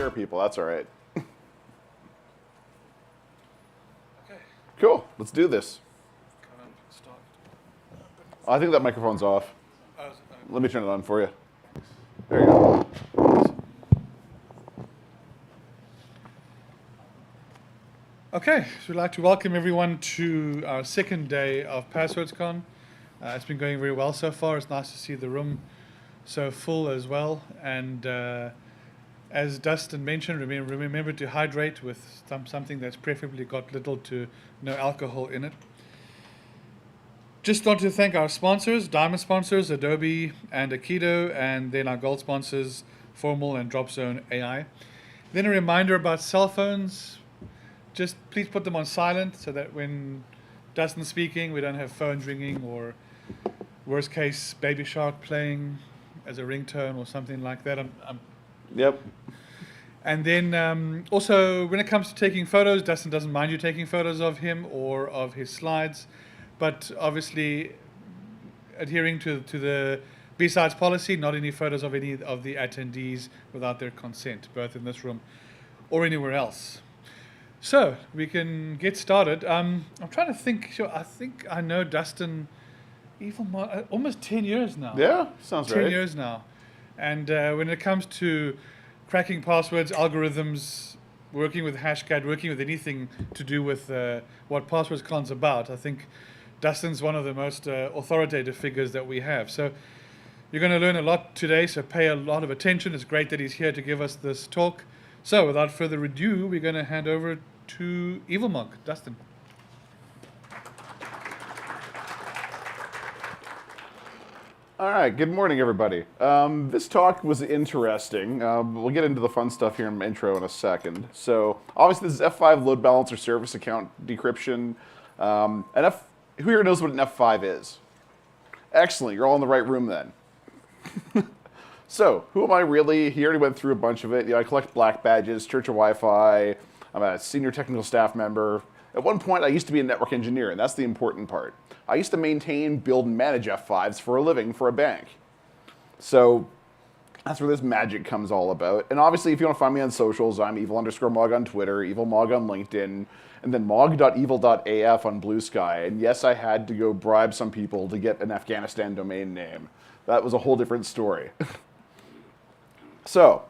scare people. That's all right. Okay. Cool. Let's do this. Come on, start. I think that microphone's off. Oh, Let me turn it on for you. There you go. okay, so we'd like to welcome everyone to our second day of PasswordsCon. It's been going very well so far. It's nice to see the room so full as well. And as Dustin mentioned, remember to hydrate with something that's preferably got little to no alcohol in it. Just want to thank our sponsors, diamond sponsors, Adobe and Aikido, and then our gold sponsors, Formal and DropZone AI. Then a reminder about cell phones. Just please put them on silent so that when Dustin's speaking, we don't have phones ringing or, worst case, Baby Shark playing as a ringtone or something like that. Yep. And then also, when it comes to taking photos, Dustin doesn't mind you taking photos of him or of his slides, but obviously adhering to the BSides policy, not any photos of any of the attendees without their consent, both in this room or anywhere else. So we can get started. I'm trying to think. Sure, I think I know Dustin almost 10 years now. Yeah, sounds right. 10 years now. And when it comes to cracking passwords, algorithms, working with Hashcat, working with anything to do with what PasswordsCon's about, I think Dustin's one of the most authoritative figures that we have. So you're going to learn a lot today, so pay a lot of attention. It's great that he's here to give us this talk. So without further ado, we're going to hand over to Evil Monk. Dustin. All right, good morning, everybody. This talk was interesting. We'll get into the fun stuff here in my intro in a second. So obviously this is F5 load balancer service account decryption. Who here knows what an F5 is? Excellent, you're all in the right room then. So, who am I really? He already went through a bunch of it. I collect black badges, Church of Wi-Fi. I'm a senior technical staff member. At one point, I used to be a network engineer, and that's the important part. I used to maintain, build, and manage F5s for a living for a bank. So, that's where this magic comes all about. And obviously, if you want to find me on socials, I'm evil_mog on Twitter, evilmog on LinkedIn, and then mog.evil.af on Blue Sky. And yes, I had to go bribe some people to get an Afghanistan domain name. That was a whole different story. So,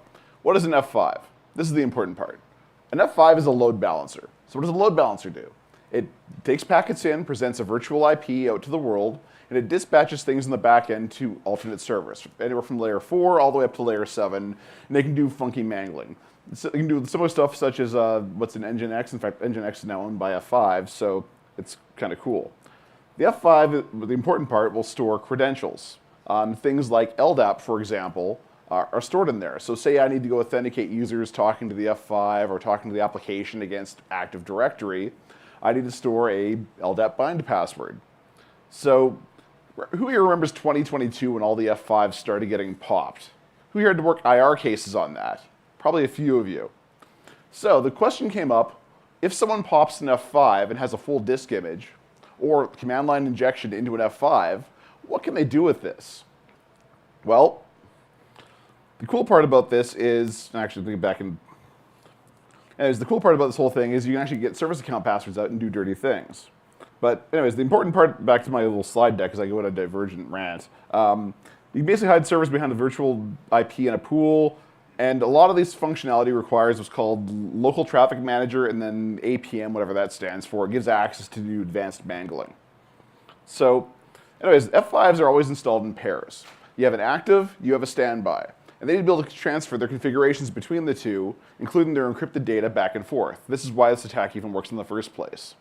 what is an F5? This is the important part. An F5 is a load balancer. So what does a load balancer do? It takes packets in, presents a virtual IP out to the world, and it dispatches things in the back end to alternate servers, anywhere from layer 4 all the way up to layer 7, and they can do funky mangling. So they can do similar stuff such as what's in Nginx. In fact, Nginx is now owned by F5, so it's kind of cool. The F5, the important part, will store credentials. Things like LDAP, for example, are stored in there. So say I need to go authenticate users talking to the F5 or talking to the application against Active Directory, I need to store a LDAP bind password. So who here remembers 2022 when all the F5s started getting popped? Who here had to work IR cases on that? Probably a few of you. So the question came up, if someone pops an F5 and has a full disk image, or command line injection into an F5, what can they do with this? Well, the cool part about this is, actually thinking back in, anyways, the cool part about this whole thing is you can actually get service account passwords out and do dirty things. But anyways, the important part, back to my little slide deck as I go on a divergent rant, you can basically hide servers behind a virtual IP in a pool, and a lot of this functionality requires what's called local traffic manager and then APM, whatever that stands for. It gives access to do advanced mangling. So anyways, F5s are always installed in pairs. You have an active, you have a standby. And they need to be able to transfer their configurations between the two, including their encrypted data back and forth. This is why this attack even works in the first place.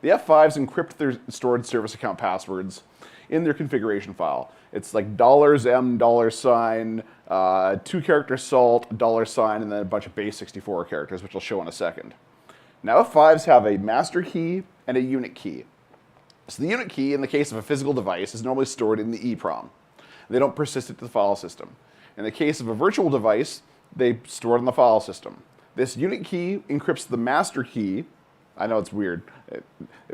The F5s encrypt their stored service account passwords in their configuration file. It's like $M, $, 2-character salt, $, and then a bunch of base 64 characters, which I'll show in a second. Now F5s have a master key and a unit key. So the unit key, in the case of a physical device, is normally stored in the EEPROM. They don't persist it to the file system. In the case of a virtual device, they store it in the file system. This unit key encrypts the master key, I know it's weird,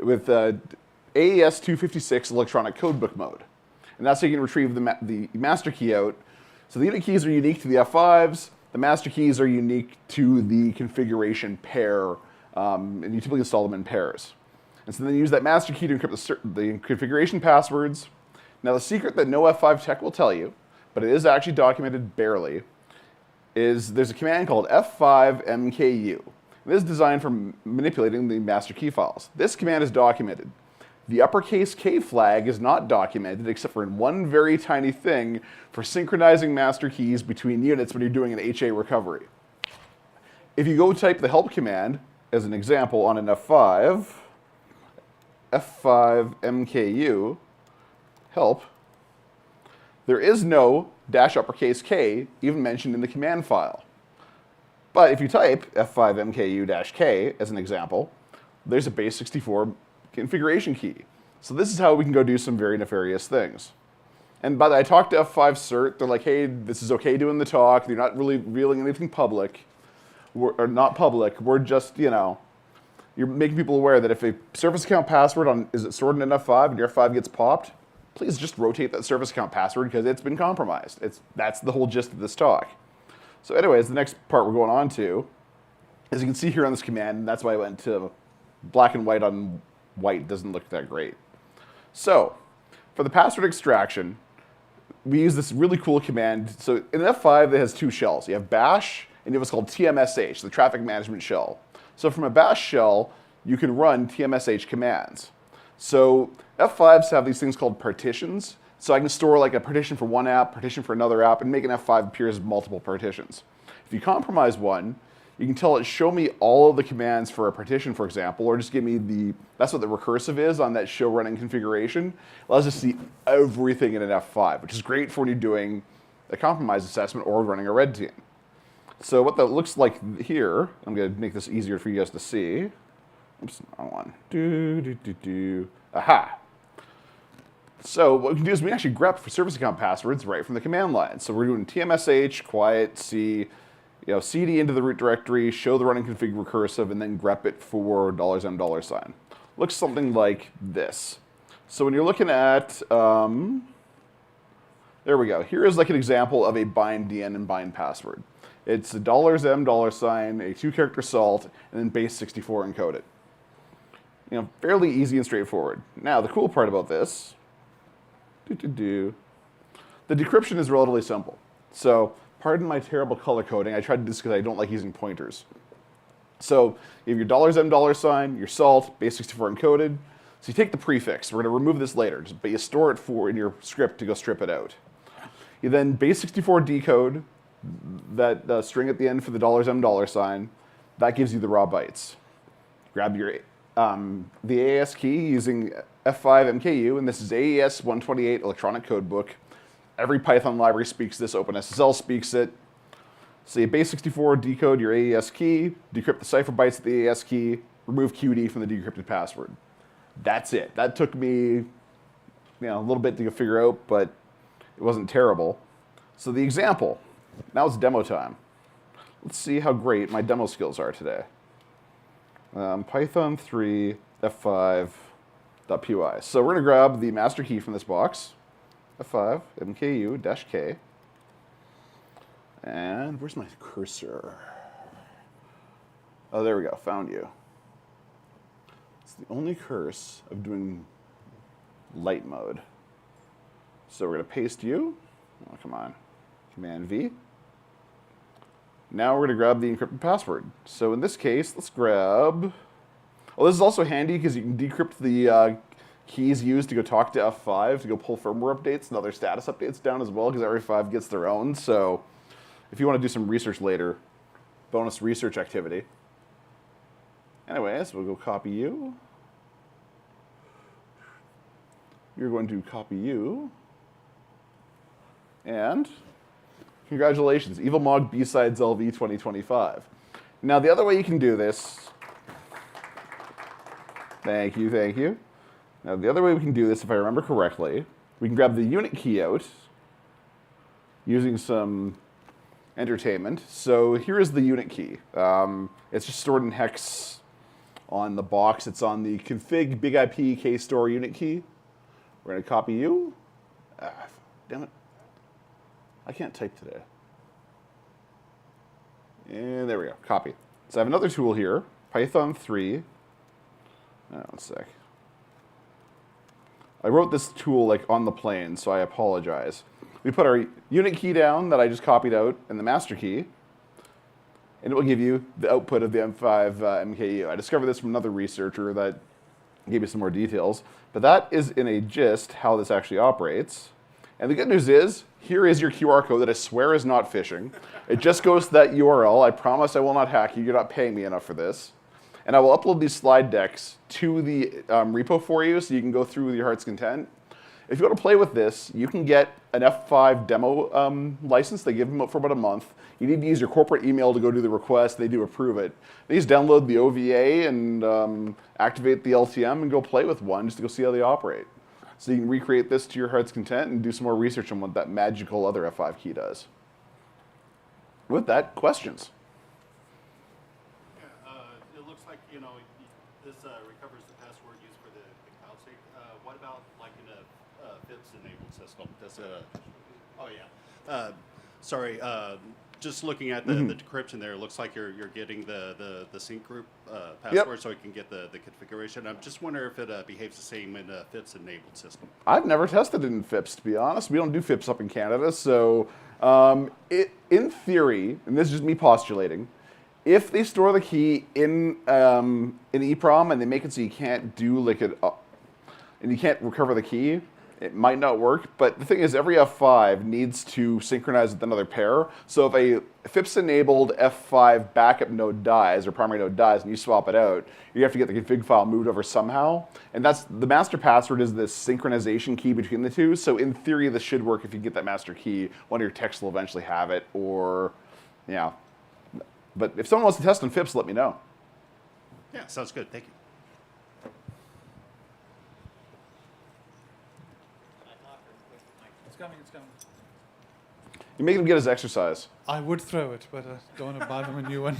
with AES 256 electronic codebook mode. And that's how you can retrieve the master key out. So the unit keys are unique to the F5s, The master keys are unique to the configuration pair, and you typically install them in pairs. And so then you use that master key to encrypt the configuration passwords. Now the secret that no F5 tech will tell you, but it is actually documented barely, is there's a command called F5MKU. This is designed for manipulating the master key files. This command is documented. The uppercase K flag is not documented except for in one very tiny thing for synchronizing master keys between units when you're doing an HA recovery. If you go type the help command, as an example on an F5, F5MKU, help, there is no -uppercase K even mentioned in the command file. But if you type F5MKU-K as an example, there's a base 64 configuration key. So this is how we can go do some very nefarious things. And by the way, I talked to F5 CERT. They're like, hey, this is okay doing the talk. They're not really revealing anything public, or not public. We're just, you're making people aware that if a service account password is stored in an F5 and your F5 gets popped, please just rotate that service account password because it's been compromised. That's the whole gist of this talk. So anyways, the next part we're going on to, as you can see here on this command, and that's why I went to black and white on white, doesn't look that great. So for the password extraction, we use this really cool command. So in an F5, it has two shells. You have bash and you have what's called TMSH, the traffic management shell. So from a bash shell, you can run TMSH commands. So F5s have these things called partitions. So I can store like a partition for one app, partition for another app, and make an F5 appear as multiple partitions. If you compromise one, you can tell it, show me all of the commands for a partition, for example, or just give me that's what the recursive is on that show running configuration. It allows us to see everything in an F5, which is great for when you're doing a compromise assessment or running a red team. So what that looks like here, I'm going to make this easier for you guys to see. Oops, wrong one. Aha. So what we can do is we can actually grep for service account passwords right from the command line. So we're doing TMSH, quiet, C, CD into the root directory, show the running config recursive, and then grep it for $M$. Looks something like this. So when you're looking at, there we go. Here is like an example of a bind DN and bind password. It's a $M$, a 2-character salt, and then base 64 encoded. Fairly easy and straightforward. Now, the cool part about this, the decryption is relatively simple. So, pardon my terrible color coding. I tried to do this because I don't like using pointers. So, you have your $M$, your salt, base 64 encoded. So you take the prefix. We're going to remove this later, but you store it in your script to go strip it out. You then base 64 decode that string at the end for the $M$. That gives you the raw bytes. Grab your the AES key using F5MKU, and this is AES 128 electronic codebook. Every Python library speaks this, OpenSSL speaks it. So you base 64 decode your AES key, decrypt the cipher bytes of the AES key, remove QD from the decrypted password. That's it. That took me a little bit to figure out, but it wasn't terrible. So the example, now it's demo time. Let's see how great my demo skills are today. Python 3 f5.py. So we're going to grab the master key from this box, F5 MKU-K. And where's my cursor? Oh, there we go. Found you. It's the only curse of doing light mode. So we're going to paste you. Oh, come on. Command V. Now we're going to grab the encrypted password. So in this case, let's grab... Well, this is also handy because you can decrypt the keys used to go talk to F5 to go pull firmware updates and other status updates down as well, because every F5 gets their own. So if you want to do some research later, bonus research activity. Anyways, we'll go copy you. You're going to copy you. And congratulations, EvilMog BsidesLV 2025. Now, the other way you can do this, thank you. Now, the other way we can do this, if I remember correctly, we can grab the unit key out using some entertainment. So here is the unit key. It's just stored in hex on the box. It's on the config big IP KStore unit key. We're going to copy you. Damn it. I can't type today. And there we go, copy. So I have another tool here, Python 3. One sec. I wrote this tool like on the plane, so I apologize. We put our unit key down that I just copied out and the master key, and it will give you the output of the M5 MKU. I discovered this from another researcher that gave me some more details, but that is in a gist how this actually operates. And the good news is, here is your QR code that I swear is not phishing. It just goes to that URL. I promise I will not hack you. You're not paying me enough for this. And I will upload these slide decks to the repo for you so you can go through with your heart's content. If you want to play with this, you can get an F5 demo license. They give them out for about a month. You need to use your corporate email to go do the request. They do approve it. They just download the OVA and activate the LTM and go play with one just to go see how they operate. So you can recreate this to your heart's content and do some more research on what that magical other F5 key does. With that, questions? It looks like, this recovers the password used for the cloud state. What about like in a FIPS-enabled system? Sorry, just looking at the decryption there, it looks like you're getting the sync group password so you can get the configuration. I'm just wondering if it behaves the same in a FIPS-enabled system. I've never tested it in FIPS, to be honest. We don't do FIPS up in Canada, so in theory, and this is just me postulating, if they store the key in EEPROM and they make it so you can't do like and you can't recover the key, it might not work. But the thing is, every F5 needs to synchronize with another pair. So if a FIPS-enabled F5 backup node dies or primary node dies and you swap it out, you have to get the config file moved over somehow. And that's the master password is this synchronization key between the two. So in theory, this should work if you get that master key. One of your techs will eventually have it, or yeah. But if someone wants to test on FIPS, let me know. Yeah, sounds good. Thank you. It's coming, it's coming. You make him get his exercise. I would throw it, but I don't want to buy them a new one.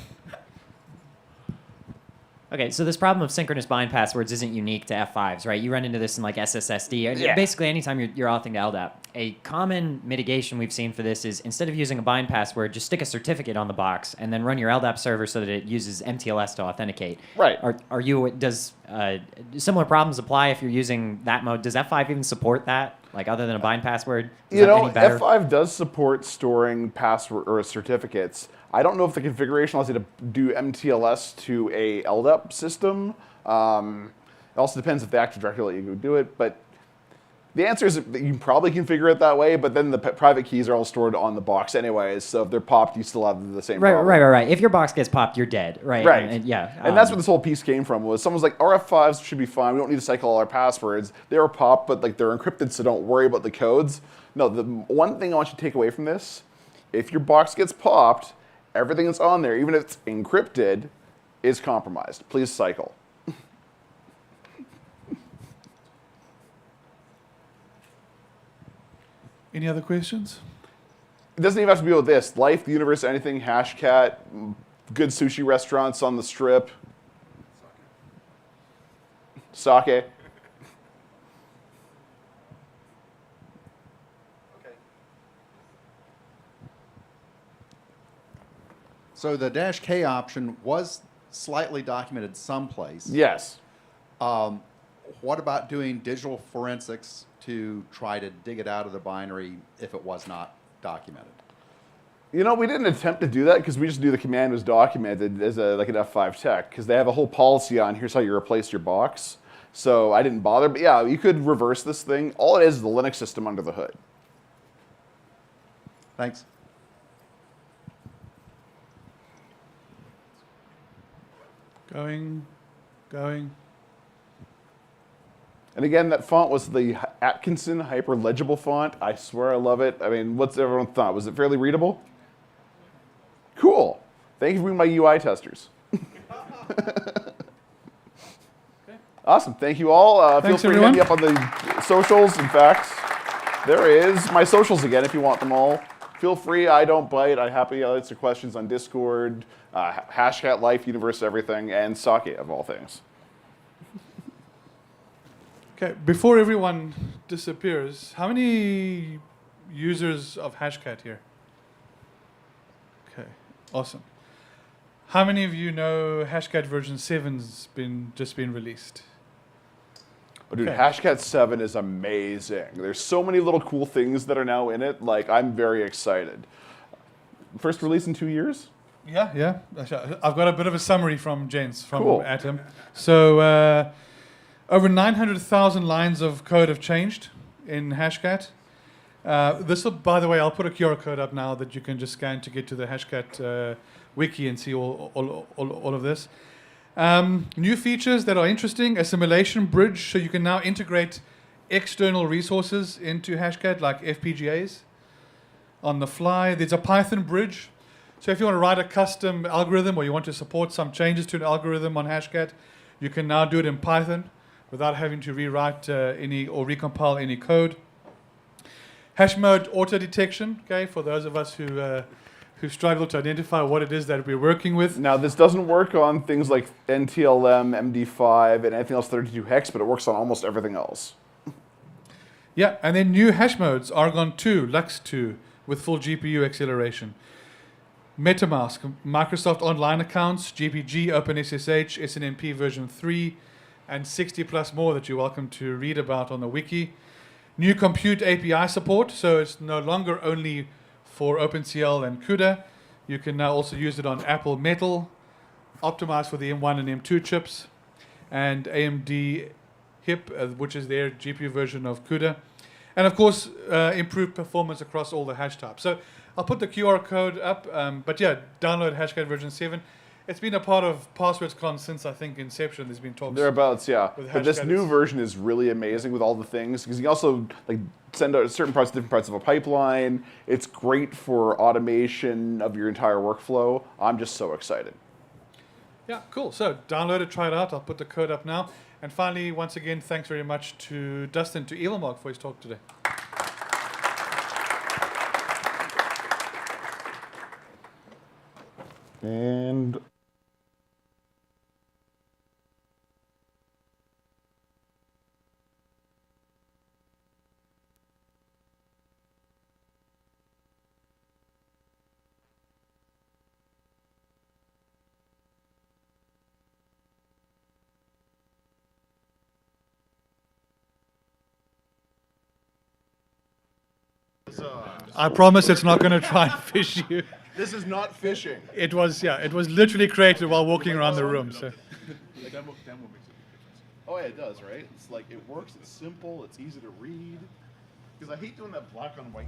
Okay, so this problem of synchronous bind passwords isn't unique to F5s, right? You run into this in like SSSD. Yeah. Basically, anytime you're authoring to LDAP. A common mitigation we've seen for this is instead of using a bind password, just stick a certificate on the box and then run your LDAP server so that it uses MTLS to authenticate. Right. Does similar problems apply if you're using that mode? Does F5 even support that? Like other than a bind password? Is that any better? F5 does support storing password or certificates. I don't know if the configuration allows you to do MTLS to a LDAP system. It also depends if the Active Directory let you go do it. But the answer is that you can probably configure it that way, but then the private keys are all stored on the box anyways. So if they're popped, you still have the same problem. Right. If your box gets popped, you're dead. Right. Right. And that's where this whole piece came from, was someone's like, our F5s should be fine. We don't need to cycle all our passwords. They were popped, but like they're encrypted, so don't worry about the codes. No, the one thing I want you to take away from this, if your box gets popped, everything that's on there, even if it's encrypted, is compromised. Please cycle. Any other questions? It doesn't even have to be with this. Life, the universe, anything, Hashcat, good sushi restaurants on the strip. Sake. Okay. So the -K option was slightly documented someplace. Yes. What about doing digital forensics to try to dig it out of the binary if it was not documented? You know, we didn't attempt to do that because we just knew the command was documented as like an F5 tech, because they have a whole policy on here's how you replace your box. So I didn't bother. But yeah, you could reverse this thing. All it is the Linux system under the hood. Thanks. Going. And again, that font was the Atkinson hyperlegible font. I swear I love it. I mean, what's everyone thought? Was it fairly readable? Cool. Thank you for being my UI testers. Awesome. Thank you all. Feel Thanks, free everyone. to hit me up on the socials. In fact, there is my socials again if you want them all. Feel free. I don't bite. I happily answer questions on Discord, Hashcat, Life, Universe, everything, and Sake of all things. Okay, before everyone disappears, how many users of Hashcat here? Okay, awesome. How many of you know Hashcat version 7's just been released? But dude, Okay. Hashcat 7 is amazing. There's so many little cool things that are now in it. Like, I'm very excited. First release in 2 years? Yeah. I've got a bit of a summary from Jens from Cool. Atom. So over 900,000 lines of code have changed in Hashcat. This will, by the way, I'll put a QR code up now that you can just scan to get to the Hashcat wiki and see all of this. New features that are interesting: assimilation bridge, so you can now integrate external resources into Hashcat like FPGAs on the fly. There's a Python bridge. So if you want to write a custom algorithm or you want to support some changes to an algorithm on Hashcat, you can now do it in Python without having to rewrite any or recompile any code. Hash mode auto detection, okay, for those of us who struggle to identify what it is that we're working with. Now, this doesn't work on things like NTLM, MD5, and anything else 32 hex, but it works on almost everything else. Yeah, and then new hash modes, Argon 2, Lux 2, with full GPU acceleration. MetaMask, Microsoft Online accounts, GPG, OpenSSH, SNMP version 3, and 60 plus more that you're welcome to read about on the wiki. New compute API support, so it's no longer only for OpenCL and CUDA. You can now also use it on Apple Metal, optimized for the M1 and M2 chips, and AMD HIP, which is their GPU version of CUDA. And of course, improved performance across all the hash types. So I'll put the QR code up, but yeah, download Hashcat version 7. It's been a part of PasswordsCon since, I think, inception. There's been talks. Thereabouts, yeah. With But this Hashcat new is- version is really amazing with all the things, because you can also like send out certain parts to different parts of a pipeline. It's great for automation of your entire workflow. I'm just so excited. Yeah, cool. So download it, try it out. I'll put the code up now. And finally, once again, thanks very much to Dustin, to Evilmark for his talk today. And I promise it's not going to try and fish you. this is not fishing. It was literally created while walking around the room. So The demo makes a big difference. Oh yeah, it does, right? It's like it works. It's simple. It's easy to read. Because I hate doing that black on white.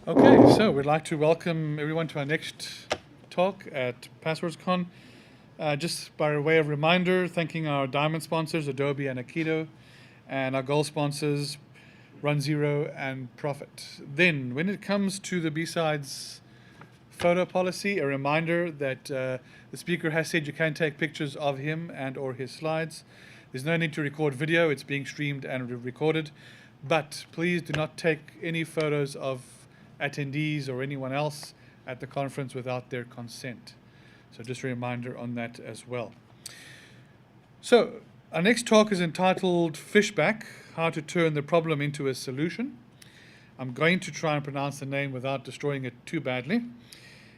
Okay, so we'd like to welcome everyone to our next talk at PasswordsCon. Just by way of reminder, thanking our diamond sponsors, Adobe and Aikido, and our gold sponsors, Run Zero and Profit. Then, when it comes to the B-Sides photo policy, a reminder that the speaker has said you can take pictures of him and or his slides. There's no need to record video. It's being streamed and recorded. But please do not take any photos of attendees or anyone else at the conference without their consent. So just a reminder on that as well. So our next talk is entitled Fishback, How to Turn the Problem into a Solution. I'm going to try and pronounce the name without destroying it too badly.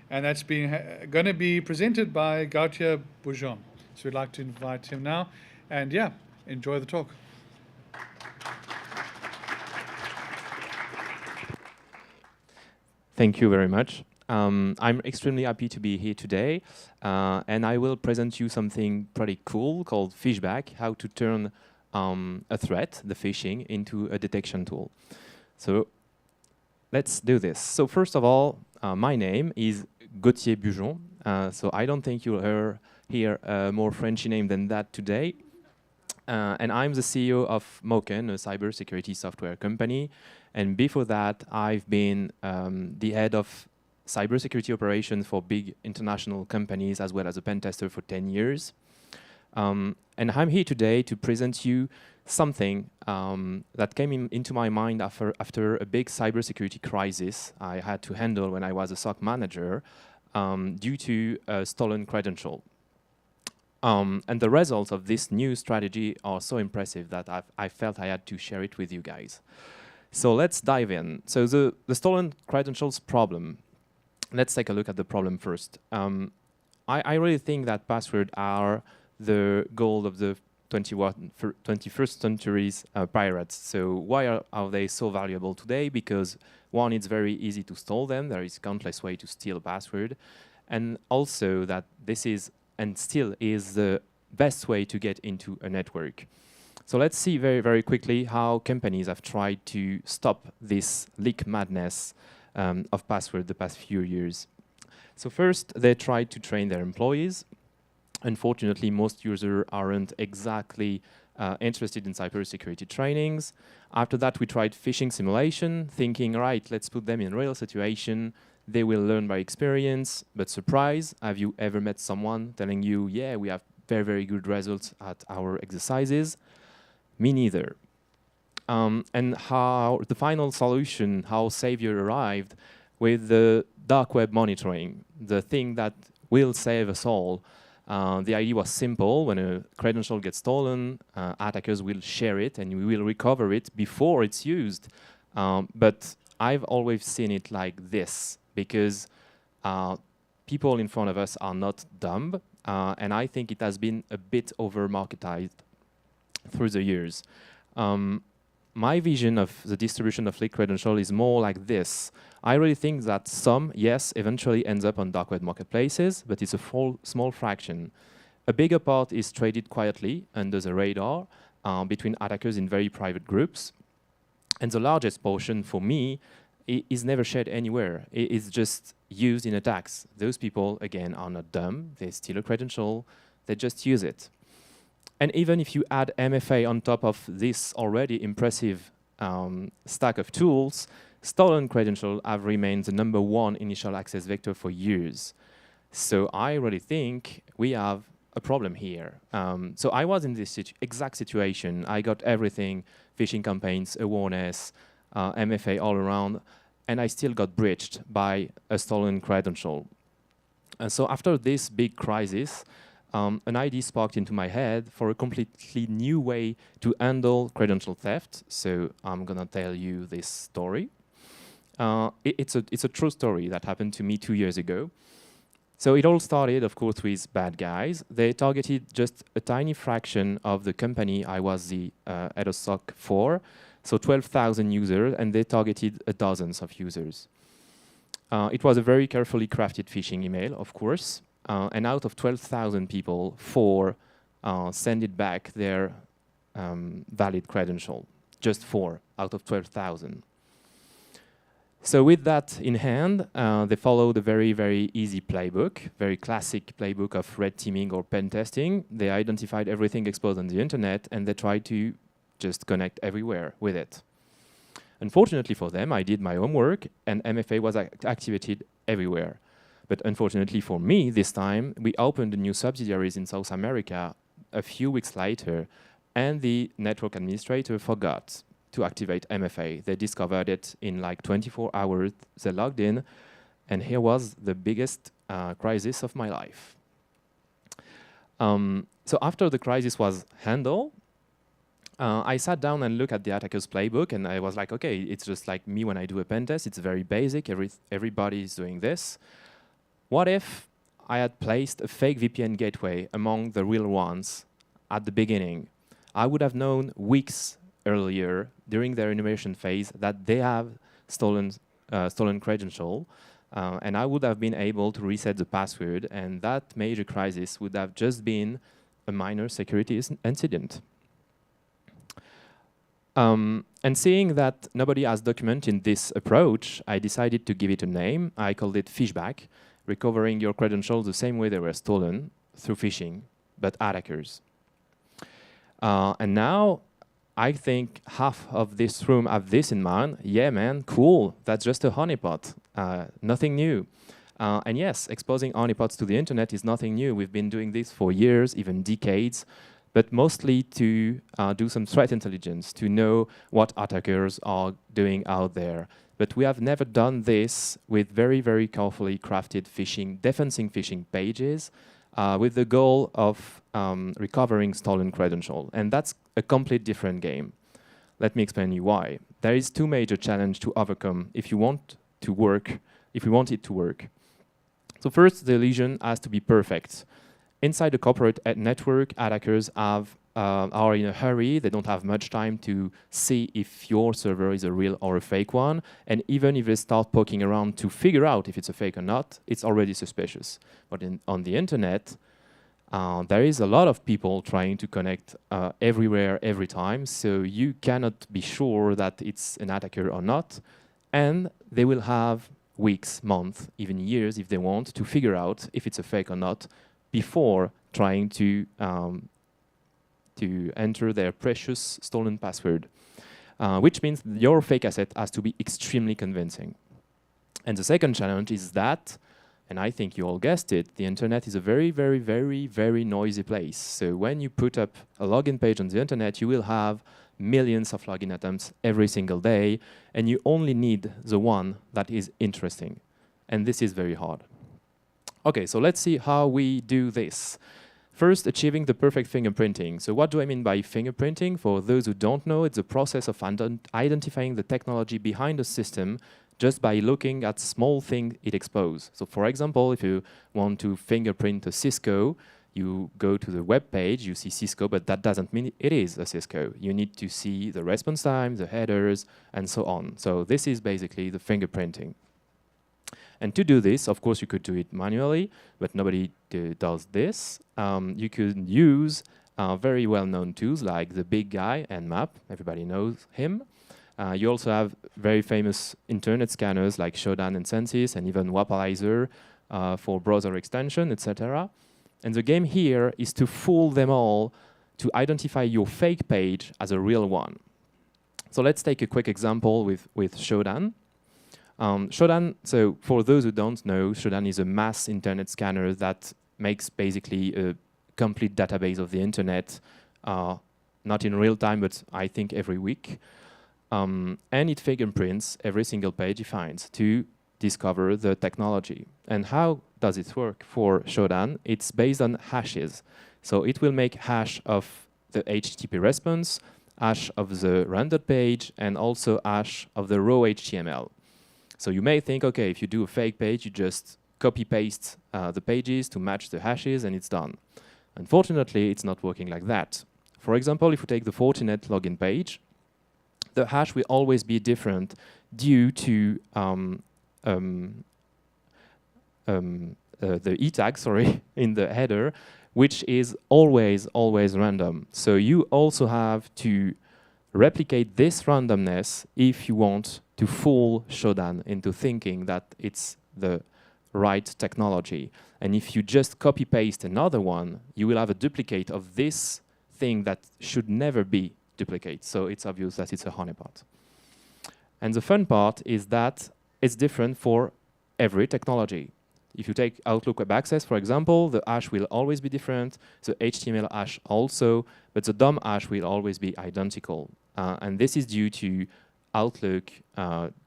And that's going to be presented by Gautier Boujon. So we'd like to invite him now. And yeah, enjoy the talk. Thank you very much. I'm extremely happy to be here today, and I will present you something pretty cool called Fishback, how to turn a threat, the phishing, into a detection tool. So let's do this. So first of all, my name is Gautier Boujon, so I don't think you'll hear a more Frenchy name than that today. And I'm the CEO of Moken, a cybersecurity software company. And before that, I've been the head of cybersecurity operations for big international companies, as well as a pen tester for 10 years. And I'm here today to present you something that came into my mind after a big cybersecurity crisis I had to handle when I was a SOC manager due to a stolen credential. And the results of this new strategy are so impressive that I felt I had to share it with you guys. So let's dive in. So the stolen credentials problem. Let's take a look at the problem first. I really think that passwords are the goal of the 21st century's pirates. So why are they so valuable today? Because one, it's very easy to steal them. There is countless ways to steal a password. And also that this is and still is the best way to get into a network. So let's see very, very quickly how companies have tried to stop this leak madness of password the past few years. So first, they tried to train their employees. Unfortunately, most users aren't exactly interested in cybersecurity trainings. After that, we tried phishing simulation, thinking, right, let's put them in a real situation. They will learn by experience, but surprise, have you ever met someone telling you, yeah, we have very, very good results at our exercises? Me neither. And how the final solution, how Savior arrived with the dark web monitoring, the thing that will save us all. The idea was simple. When a credential gets stolen, attackers will share it and we will recover it before it's used. But I've always seen it like this, because people in front of us are not dumb, and I think it has been a bit over-marketized through the years. My vision of the distribution of leaked credential is more like this. I really think that some, yes, eventually ends up on dark web marketplaces, but it's a small fraction. A bigger part is traded quietly under the radar between attackers in very private groups. And the largest portion, for me, is never shared anywhere. It is just used in attacks. Those people, again, are not dumb. They steal a credential. They just use it. And even if you add MFA on top of this already impressive stack of tools, stolen credentials have remained the #1 initial access vector for years. So I really think we have a problem here. So I was in this exact situation. I got everything, phishing campaigns, awareness, MFA all around, and I still got breached by a stolen credential. And so after this big crisis, an idea sparked into my head for a completely new way to handle credential theft. So I'm gonna tell you this story. It's a true story that happened to me 2 years ago. So it all started, of course, with bad guys. They targeted just a tiny fraction of the company I was the head of SOC for, so 12,000 users, and they targeted dozens of users. It was a very carefully crafted phishing email, of course, and out of 12,000 people, 4 send it back their valid credential, just 4 out of 12,000. So with that in hand, they followed a very, very easy playbook, very classic playbook of red teaming or pen testing. They identified everything exposed on the internet, and they tried to just connect everywhere with it. Unfortunately for them, I did my homework, and MFA was activated everywhere. But unfortunately for me, this time, we opened a new subsidiaries in South America a few weeks later, and the network administrator forgot to activate MFA. They discovered it in like 24 hours. They logged in, and here was the biggest crisis of my life. So after the crisis was handled, I sat down and looked at the attacker's playbook, and I was like, okay, it's just like me when I do a pen test. It's very basic. Everybody is doing this. What if I had placed a fake VPN gateway among the real ones at the beginning? I would have known weeks earlier during their innovation phase that they have stolen credential, and I would have been able to reset the password, and that major crisis would have just been a minor security incident. And seeing that nobody has documented this approach, I decided to give it a name. I called it Fishback, recovering your credentials the same way they were stolen, through phishing, but attackers. And now, I think half of this room have this in mind. Yeah, man, cool. That's just a honeypot. Nothing new. And yes, exposing honeypots to the internet is nothing new. We've been doing this for years, even decades, but mostly to do some threat intelligence, to know what attackers are doing out there. But we have never done this with very, very carefully crafted phishing, defensing phishing pages, with the goal of recovering stolen credential. And that's a complete different game. Let me explain you why. There is two major challenges to overcome if you want to work, if we want it to work. So first, the lesion has to be perfect. Inside the corporate network, attackers are in a hurry. They don't have much time to see if your server is a real or a fake one. And even if they start poking around to figure out if it's a fake or not, it's already suspicious. But on the internet, there is a lot of people trying to connect everywhere, every time. So you cannot be sure that it's an attacker or not. And they will have weeks, months, even years, if they want, to figure out if it's a fake or not before trying to enter their precious stolen password, which means your fake asset has to be extremely convincing. And the second challenge is that, and I think you all guessed it, the internet is a very, very, very, very noisy place. So when you put up a login page on the internet, you will have millions of login attempts every single day, and you only need the one that is interesting. And this is very hard. Okay, so let's see how we do this. First, achieving the perfect fingerprinting. So what do I mean by fingerprinting? For those who don't know, it's a process of identifying the technology behind the system just by looking at small things it exposes. So for example, if you want to fingerprint a Cisco, you go to the web page, you see Cisco, but that doesn't mean it is a Cisco. You need to see the response time, the headers, and so on. So this is basically the fingerprinting. And to do this, of course, you could do it manually, but nobody does this. You could use very well-known tools like the big guy, Nmap. Everybody knows him. You also have very famous internet scanners like Shodan and Census, and even Wapalizer for browser extension, etc. And the game here is to fool them all to identify your fake page as a real one. So let's take a quick example with Shodan. Shodan, so for those who don't know, Shodan is a mass internet scanner that makes basically a complete database of the internet, not in real time, but I think every week. And it fingerprints every single page it finds to discover the technology. And how does it work for Shodan? It's based on hashes. So it will make hash of the HTTP response, hash of the rendered page, and also hash of the raw HTML. So you may think, okay, if you do a fake page, you just copy-paste the pages to match the hashes, and it's done. Unfortunately, it's not working like that. For example, if we take the Fortinet login page, the hash will always be different due to the E tag, sorry, in the header, which is always random. So you also have to replicate this randomness if you want to fool Shodan into thinking that it's the right technology. And if you just copy-paste another one, you will have a duplicate of this thing that should never be duplicate. So it's obvious that it's a honeypot. And the fun part is that it's different for every technology. If you take Outlook Web Access, for example, the hash will always be different, the HTML hash also, but the DOM hash will always be identical. And this is due to Outlook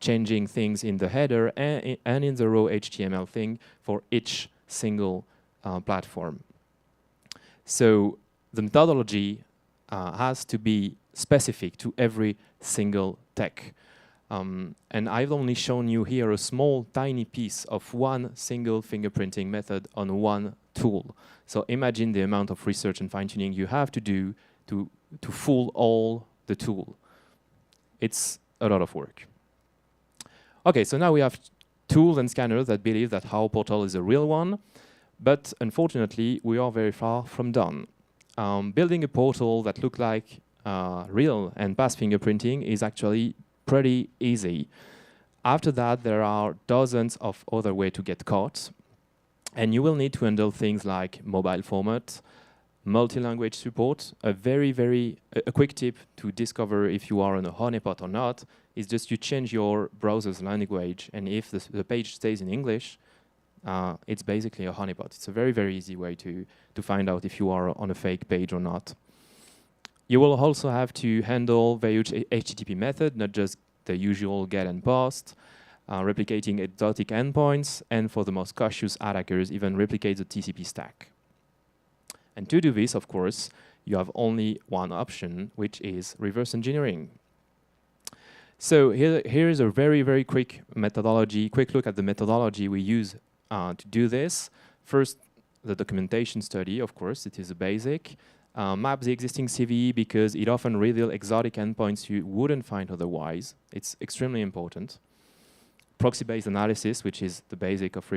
changing things in the header and in the raw HTML thing for each single platform. So the methodology has to be specific to every single tech. And I've only shown you here a small, tiny piece of one single fingerprinting method on one tool. So imagine the amount of research and fine-tuning you have to do to fool all the tool. It's a lot of work. Okay, so now we have tools and scanners that believe that our portal is a real one, but unfortunately, we are very far from done. Building a portal that looks like real and pass fingerprinting is actually pretty easy. After that, there are dozens of other ways to get caught, and you will need to handle things like mobile format, multi-language support. A quick tip to discover if you are on a honeypot or not is just you change your browser's language, and if the page stays in English, it's basically a honeypot. It's a very easy way to find out if you are on a fake page or not. You will also have to handle various HTTP method, not just the usual get and post, replicating exotic endpoints, and for the most cautious attackers, even replicate the TCP stack. And to do this, of course, you have only one option, which is reverse engineering. So here is a very quick look at the methodology we use to do this. First, the documentation study, of course, it is a basic. Map the existing CVE because it often reveals exotic endpoints you wouldn't find otherwise. It's extremely important. Proxy-based analysis, which is the basic of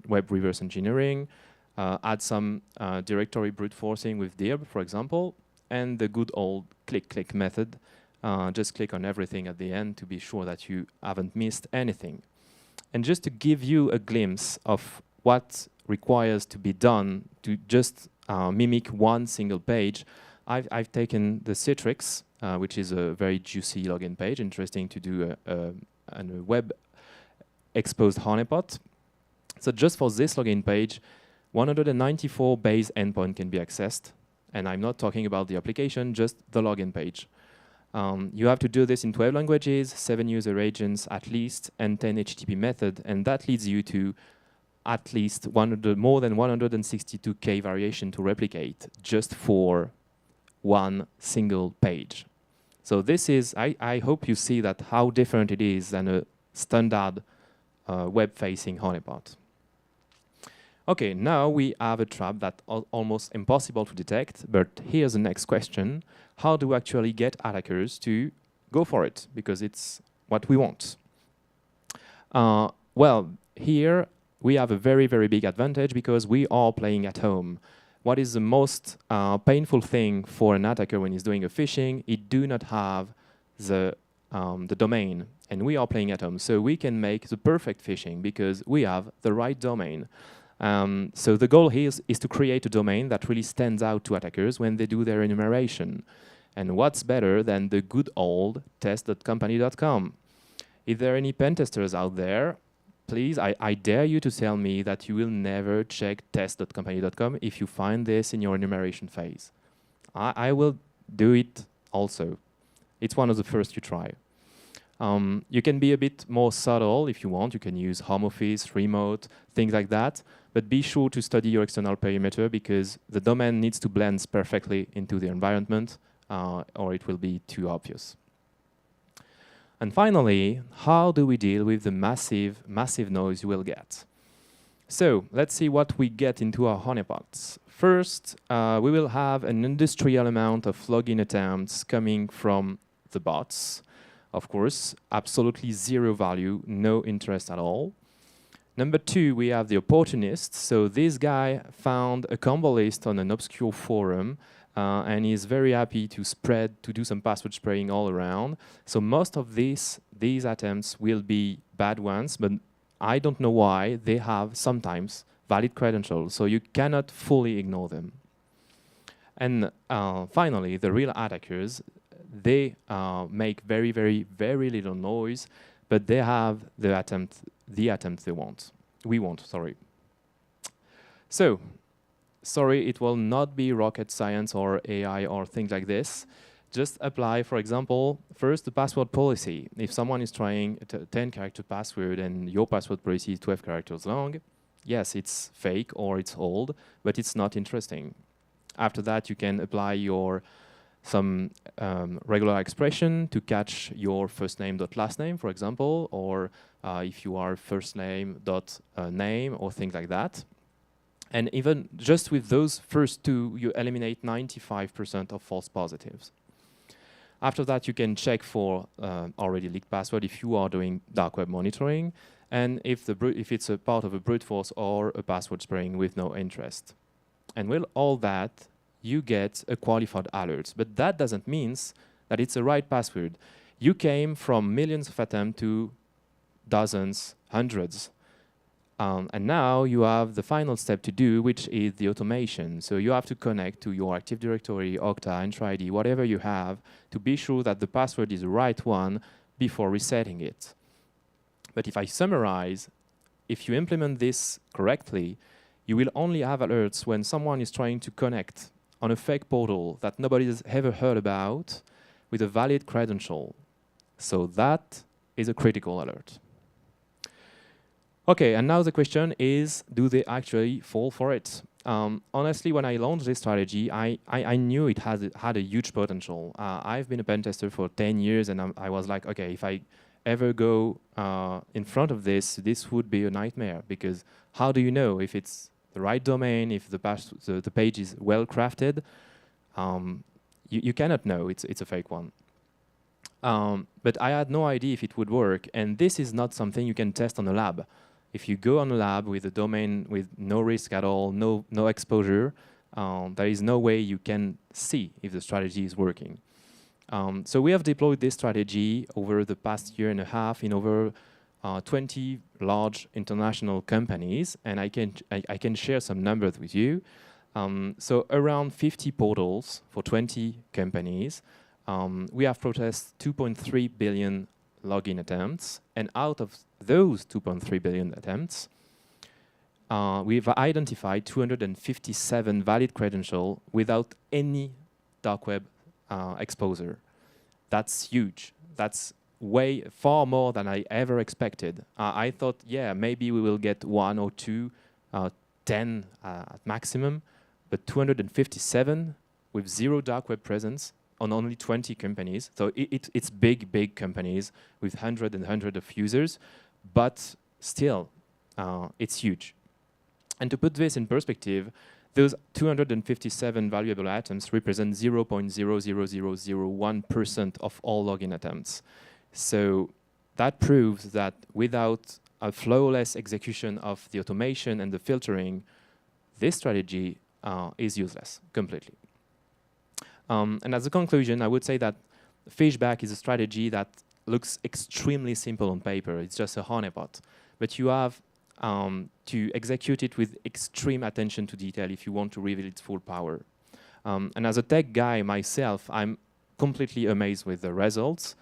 web reverse engineering. Add some directory brute forcing with dirb, for example, and the good old click method. Just click on everything at the end to be sure that you haven't missed anything. And just to give you a glimpse of what requires to be done to just mimic one single page, I've taken the Citrix, which is a very juicy login page, interesting to do a web exposed honeypot. So just for this login page, 194 base endpoint can be accessed. And I'm not talking about the application, just the login page. You have to do this in 12 languages, 7 user agents at least, and 10 HTTP method, and that leads you to at least more than 162K variation to replicate just for one single page. So this is, I hope you see that how different it is than a standard web-facing honeypot. Okay, now we have a trap that's almost impossible to detect, but here's the next question. How do we actually get attackers to go for it? Because it's what we want. Well, here we have a very big advantage because we are playing at home. What is the most painful thing for an attacker when he's doing a phishing? He do not have the domain, and we are playing at home. So we can make the perfect phishing because we have the right domain. So the goal here is to create a domain that really stands out to attackers when they do their enumeration. And what's better than the good old test.company.com? If there are any pen testers out there, please, I dare you to tell me that you will never check test.company.com if you find this in your enumeration phase. I will do it also. It's one of the first you try. You can be a bit more subtle if you want. You can use home office, remote, things like that. But be sure to study your external perimeter because the domain needs to blend perfectly into the environment or it will be too obvious. And finally, how do we deal with the massive noise you will get? So let's see what we get into our honeypots. First, we will have an industrial amount of login attempts coming from the bots. Of course, absolutely zero value, no interest at all. Number two, we have the opportunists. So this guy found a combo list on an obscure forum and is very happy to do some password spraying all around. So most of these attempts will be bad ones, but I don't know why they have sometimes valid credentials, so you cannot fully ignore them. And finally, the real attackers, they make very, very, very little noise, but they have the attempt we want. So, sorry, it will not be rocket science or AI or things like this. Just apply, for example, first the password policy. If someone is trying a 10-character password and your password policy is 12 characters long, yes, it's fake or it's old, but it's not interesting. After that, you can apply some regular expression to catch your first name dot last name, for example, or if you are first name dot name or things like that. And even just with those first two, you eliminate 95% of false positives. After that, you can check for already leaked password if you are doing dark web monitoring, and if it's a part of a brute force or a password spraying with no interest. And with all that, you get a qualified alert. But that doesn't mean that it's the right password. You came from millions of attempts to dozens, hundreds. And now you have the final step to do, which is the automation. So you have to connect to your Active Directory, Okta, Entra ID, whatever you have, to be sure that the password is the right one before resetting it. But if I summarize, if you implement this correctly, you will only have alerts when someone is trying to connect on a fake portal that nobody has ever heard about with a valid credential. So that is a critical alert. Okay, and now the question is, do they actually fall for it? Honestly, when I launched this strategy, I knew it had a huge potential. I've been a pen tester for 10 years, and I was like, okay, if I ever go in front of this would be a nightmare, because how do you know if it's the right domain, if the page is well crafted? You cannot know it's a fake one. But I had no idea if it would work, and this is not something you can test on a lab. If you go on a lab with a domain with no risk at all, no exposure, there is no way you can see if the strategy is working. So we have deployed this strategy over the past year and a half in over 20 large international companies, and I can share some numbers with you. So around 50 portals for 20 companies. We have processed 2.3 billion login attempts, and out of those 2.3 billion attempts, we've identified 257 valid credentials without any dark web exposure. That's huge. That's far more than I ever expected. I thought, yeah, maybe we will get 1 or 2, 10 at maximum, but 257 with zero dark web presence on only 20 companies. So it's big companies with hundreds and hundreds of users, but still, it's huge. And to put this in perspective, those 257 valuable items represent 0.00001% of all login attempts. So that proves that without a flawless execution of the automation and the filtering, this strategy is useless completely. And as a conclusion, I would say that Fishback is a strategy that looks extremely simple on paper. It's just a honeypot. But you have to execute it with extreme attention to detail if you want to reveal its full power. And as a tech guy myself, I'm completely amazed with the results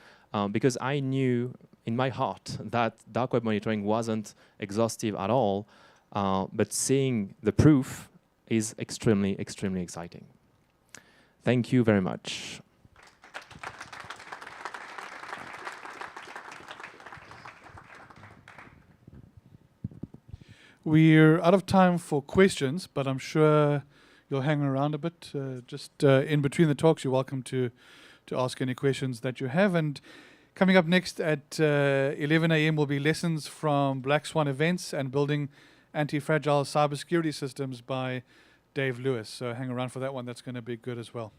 because I knew in my heart that dark web monitoring wasn't exhaustive at all, but seeing the proof is extremely exciting. Thank you very much. We're out of time for questions, but I'm sure you'll hang around a bit. Just in between the talks, you're welcome to ask any questions that you have. And coming up next at 11 a.m. will be lessons from Black Swan events and building anti-fragile cybersecurity systems by Dave Lewis. So hang around for that one. That's going to be good as well.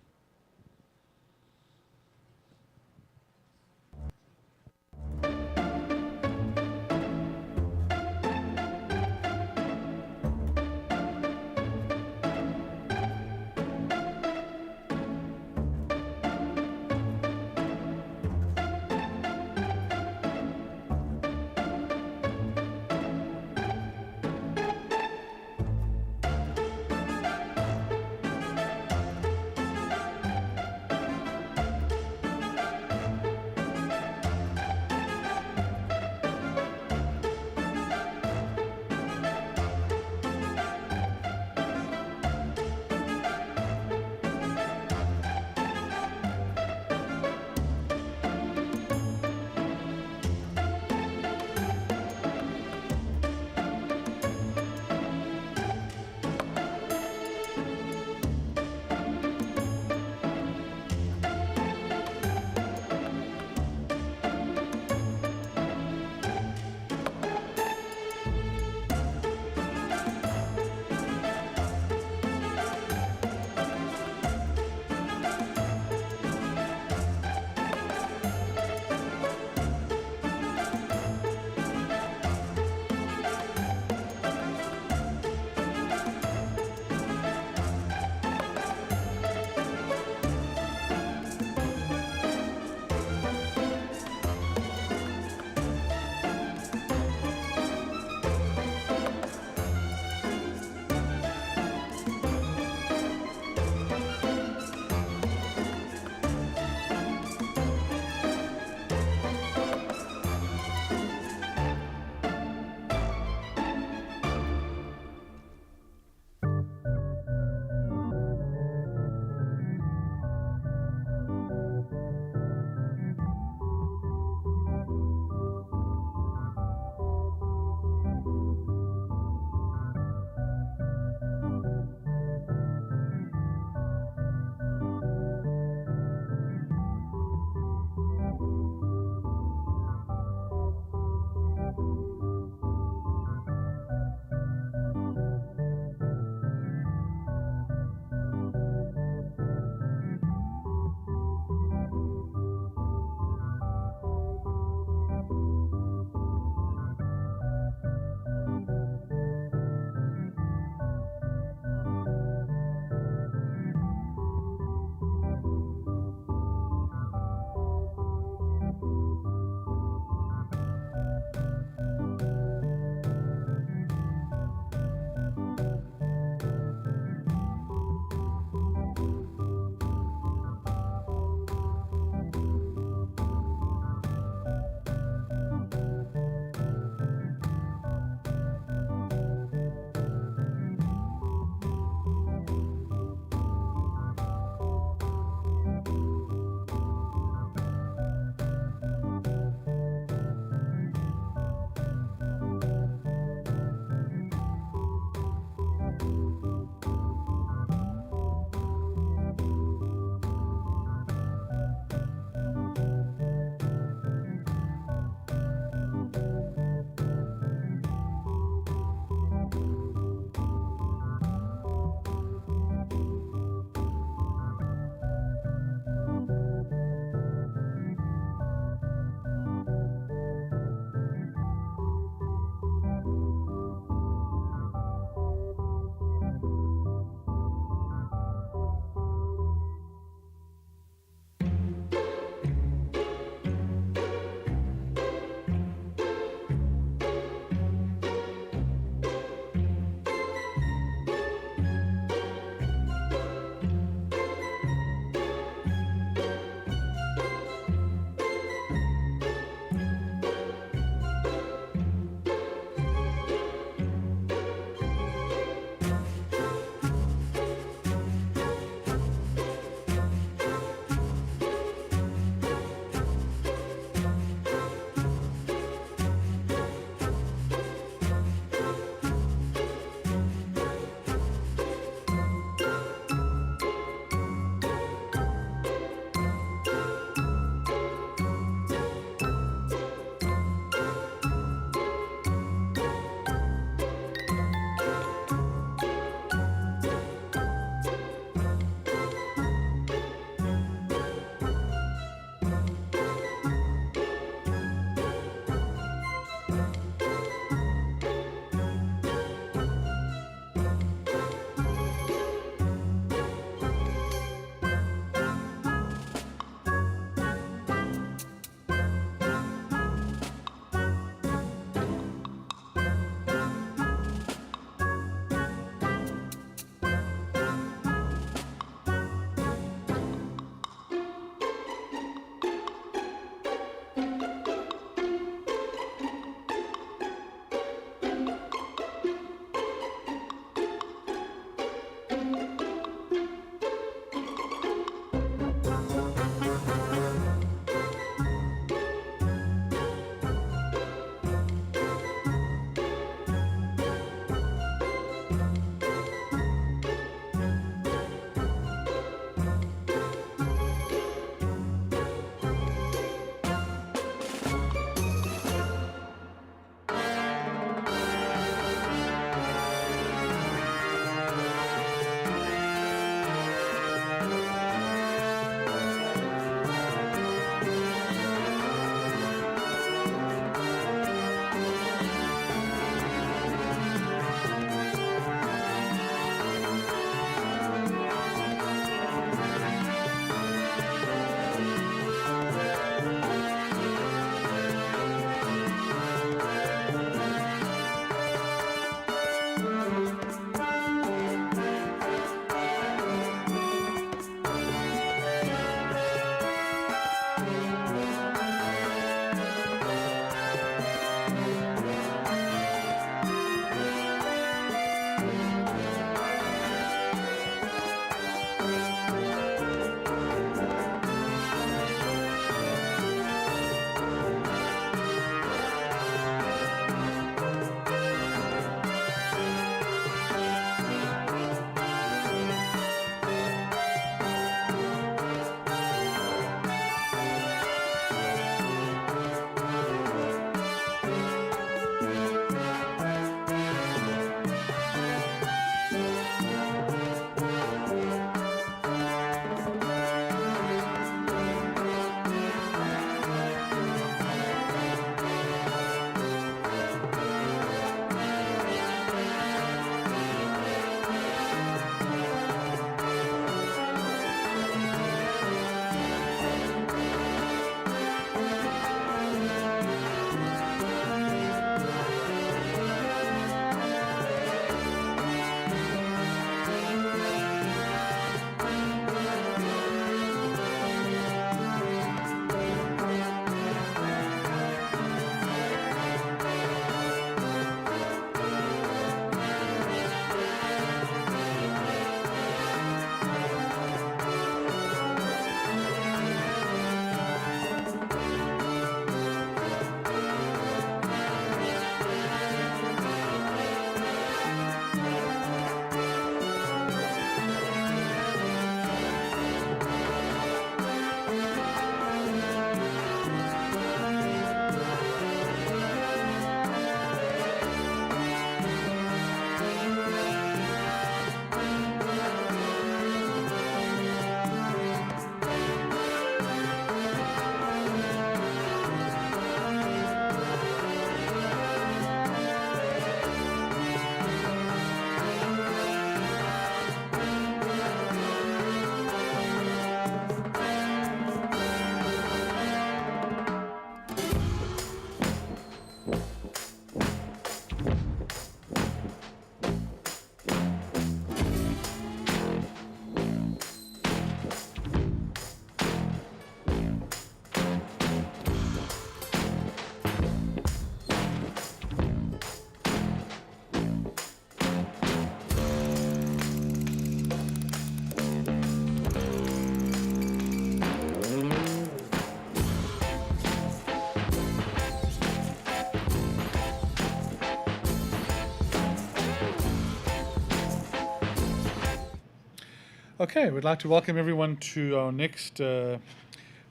Okay, we'd like to welcome everyone to our next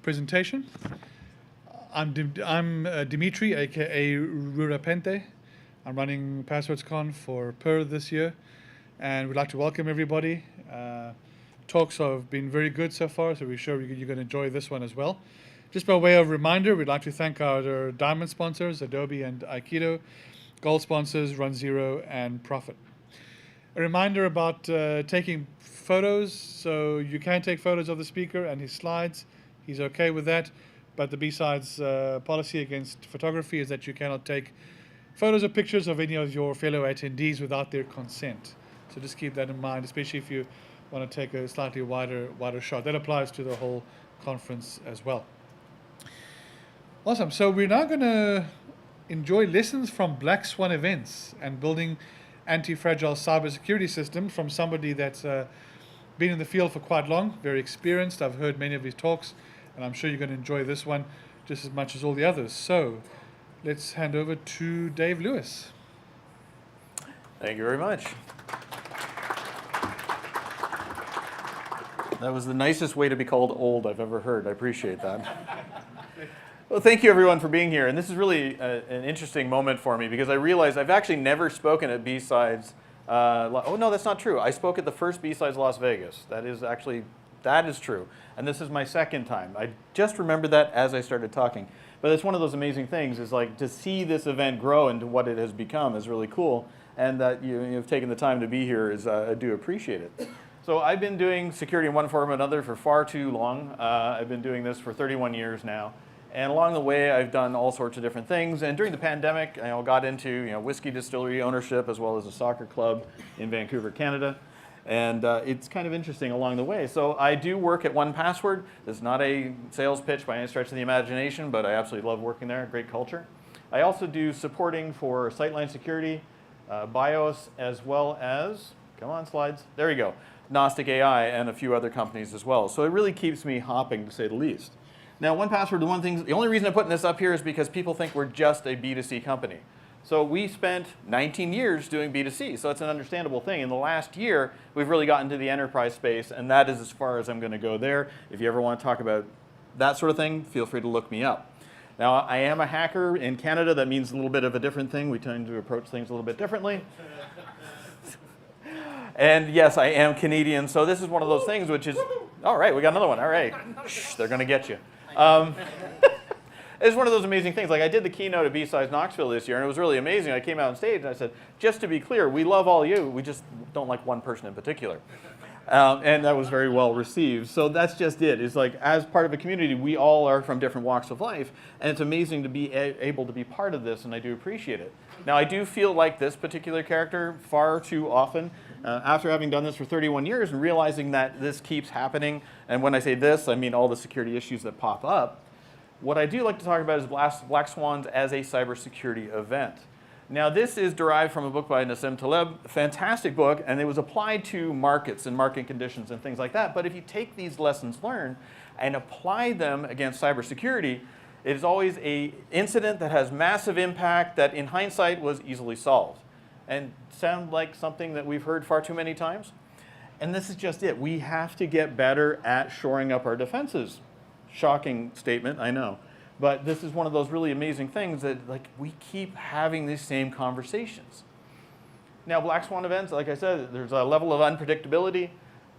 presentation. I'm Dimitri, aka Rurapente. I'm running PasswordsCon for Perth this year, and we'd like to welcome everybody. Talks have been very good so far, so we're sure you're going to enjoy this one as well. Just by way of reminder, we'd like to thank our diamond sponsors, Adobe and Aikido, gold sponsors, Run Zero and Profit. A reminder about taking photos. So you can take photos of the speaker and his slides. He's okay with that. But the BSides policy against photography is that you cannot take photos or pictures of any of your fellow attendees without their consent. So just keep that in mind, especially if you want to take a slightly wider shot. That applies to the whole conference as well. Awesome. So we're now going to enjoy lessons from Black Swan events and building anti-fragile cybersecurity systems from somebody that's been in the field for quite long, very experienced. I've heard many of his talks, and I'm sure you're going to enjoy this one just as much as all the others. So let's hand over to Dave Lewis. Thank you very much. That was the nicest way to be called old I've ever heard. I appreciate that. Well, thank you everyone for being here. And this is really an interesting moment for me because I realized I've actually never spoken at BSides. Oh no, that's not true. I spoke at the first BSides Las Vegas. That is true. And this is my second time. I just remembered that as I started talking. But it's one of those amazing things is like to see this event grow into what it has become is really cool. And that you've taken the time to be here is I do appreciate it. So I've been doing security in one form or another for far too long. I've been doing this for 31 years now. And along the way, I've done all sorts of different things. And during the pandemic, I got into whiskey distillery ownership as well as a soccer club in Vancouver, Canada. And it's kind of interesting along the way. So I do work at 1Password. It's not a sales pitch by any stretch of the imagination, but I absolutely love working there. Great culture. I also do supporting for Sightline Security, BIOS, as well as, come on slides, there you go, Gnostic AI and a few other companies as well. So it really keeps me hopping, to say the least. Now, 1Password, the only reason I'm putting this up here is because people think we're just a B2C company. So we spent 19 years doing B2C, so it's an understandable thing. In the last year, we've really gotten to the enterprise space, and that is as far as I'm going to go there. If you ever want to talk about that sort of thing, feel free to look me up. Now, I am a hacker in Canada. That means a little bit of a different thing. We tend to approach things a little bit differently. And yes, I am Canadian, so this is one of those things which is, all right, we got another one. All right, shh, they're going to get you. It's one of those amazing things. Like I did the keynote at BSides Knoxville this year, and it was really amazing. I came out on stage and I said, just to be clear, we love all you. We just don't like one person in particular. And that was very well received. So that's just it. It's like as part of a community, we all are from different walks of life, and it's amazing to be able to be part of this, and I do appreciate it. Now, I do feel like this particular character far too often. After having done this for 31 years and realizing that this keeps happening, and when I say this, I mean all the security issues that pop up, what I do like to talk about is Black Swans as a cybersecurity event. Now, this is derived from a book by Nassim Taleb, a fantastic book, and it was applied to markets and market conditions and things like that. But if you take these lessons learned and apply them against cybersecurity, it is always an incident that has massive impact that in hindsight was easily solved. And sound like something that we've heard far too many times? And this is just it. We have to get better at shoring up our defenses. Shocking statement, I know. But this is one of those really amazing things that we keep having these same conversations. Now, Black Swan events, like I said, there's a level of unpredictability.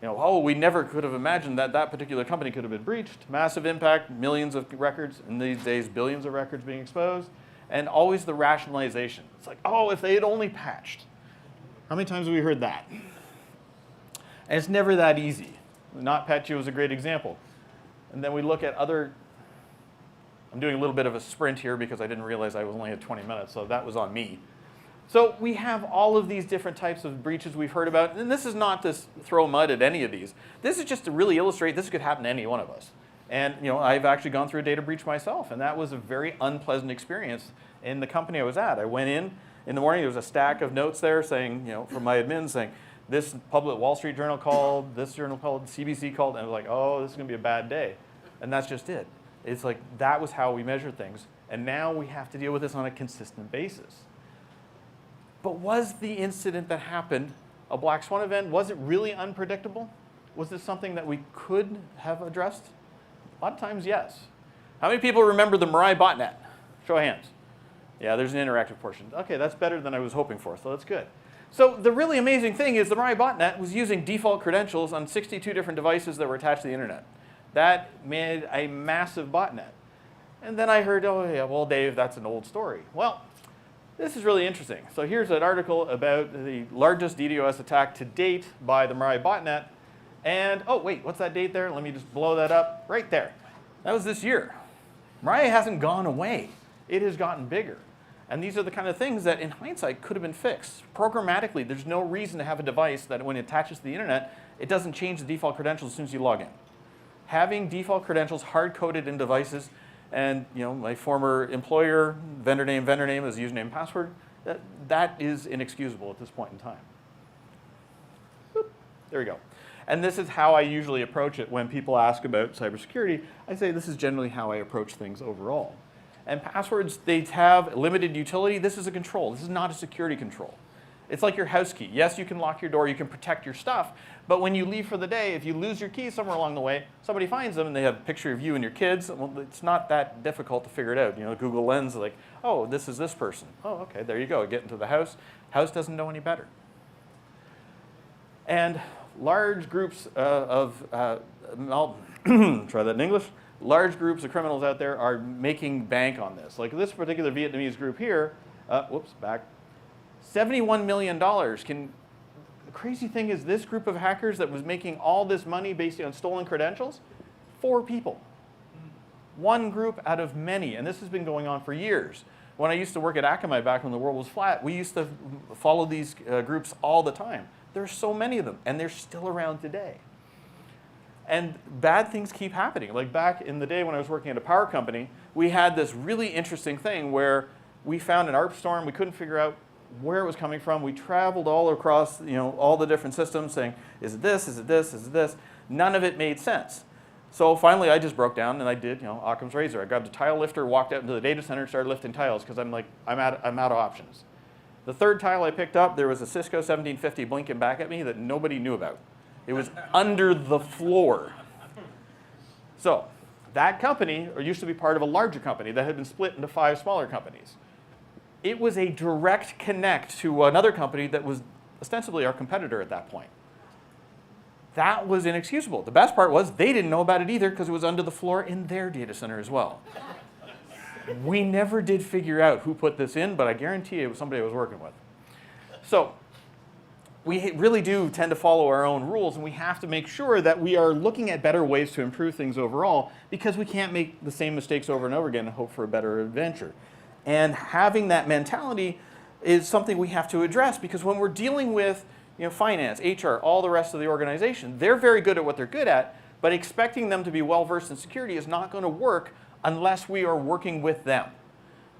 We never could have imagined that that particular company could have been breached. Massive impact, millions of records, in these days, billions of records being exposed. And always the rationalization. It's like, if they had only patched. How many times have we heard that? And it's never that easy. NotPetya was a great example. And then we look at other, I'm doing a little bit of a sprint here because I didn't realize I was only at 20 minutes, so that was on me. So we have all of these different types of breaches we've heard about, and this is not to throw mud at any of these. This is just to really illustrate this could happen to any one of us. And I've actually gone through a data breach myself, and that was a very unpleasant experience in the company I was at. I went in the morning, there was a stack of notes there saying, from my admin saying, this public Wall Street Journal called, this journal called, CBC called, and I was like, this is going to be a bad day. And that's just it. It's like that was how we measure things. And now we have to deal with this on a consistent basis. But was the incident that happened a Black Swan event? Was it really unpredictable? Was this something that we could have addressed? A lot of times, yes. How many people remember the Mirai botnet? Show of hands. Yeah, there's an interactive portion. Okay, that's better than I was hoping for, so that's good. So the really amazing thing is the Mirai botnet was using default credentials on 62 different devices that were attached to the internet. That made a massive botnet. And then I heard, oh yeah, well Dave, that's an old story. Well, this is really interesting. So here's an article about the largest DDoS attack to date by the Mirai botnet. And, oh wait, what's that date there? Let me just blow that up. Right there. That was this year. Mirai hasn't gone away. It has gotten bigger. And these are the kind of things that, in hindsight, could have been fixed. Programmatically, there's no reason to have a device that, when it attaches to the internet, it doesn't change the default credentials as soon as you log in. Having default credentials hard-coded in devices, and my former employer, vendor name is username, password, that is inexcusable at this point in time. Boop, there we go. And this is how I usually approach it when people ask about cybersecurity. I say this is generally how I approach things overall. And passwords, they have limited utility. This is a control. This is not a security control. It's like your house key. Yes, you can lock your door. You can protect your stuff. But when you leave for the day, if you lose your keys somewhere along the way, somebody finds them and they have a picture of you and your kids. Well, it's not that difficult to figure it out. Google Lens, like, oh, this is this person. Oh, okay, there you go. Get into the house. House doesn't know any better. And large groups I'll try that in English. Large groups of criminals out there are making bank on this. Like this particular Vietnamese group here, $71 million. The crazy thing is this group of hackers that was making all this money based on stolen credentials, 4 people. One group out of many, and this has been going on for years. When I used to work at Akamai back when the world was flat, we used to follow these groups all the time. There's so many of them, and they're still around today. And bad things keep happening. Like back in the day when I was working at a power company, we had this really interesting thing where we found an ARP storm. We couldn't figure out where it was coming from. We traveled all across all the different systems saying, is it this, is it this, is it this? None of it made sense. So finally I just broke down and I did Occam's razor. I grabbed a tile lifter, walked out into the data center and started lifting tiles because I'm like, I'm out of options. The third tile I picked up, there was a Cisco 1750 blinking back at me that nobody knew about. It was under the floor. So that company used to be part of a larger company that had been split into 5 smaller companies. It was a direct connect to another company that was ostensibly our competitor at that point. That was inexcusable. The best part was they didn't know about it either because it was under the floor in their data center as well. We never did figure out who put this in, but I guarantee it was somebody I was working with. So we really do tend to follow our own rules, and we have to make sure that we are looking at better ways to improve things overall because we can't make the same mistakes over and over again and hope for a better adventure. And having that mentality is something we have to address because when we're dealing with finance, HR, all the rest of the organization, they're very good at what they're good at, but expecting them to be well-versed in security is not going to work unless we are working with them.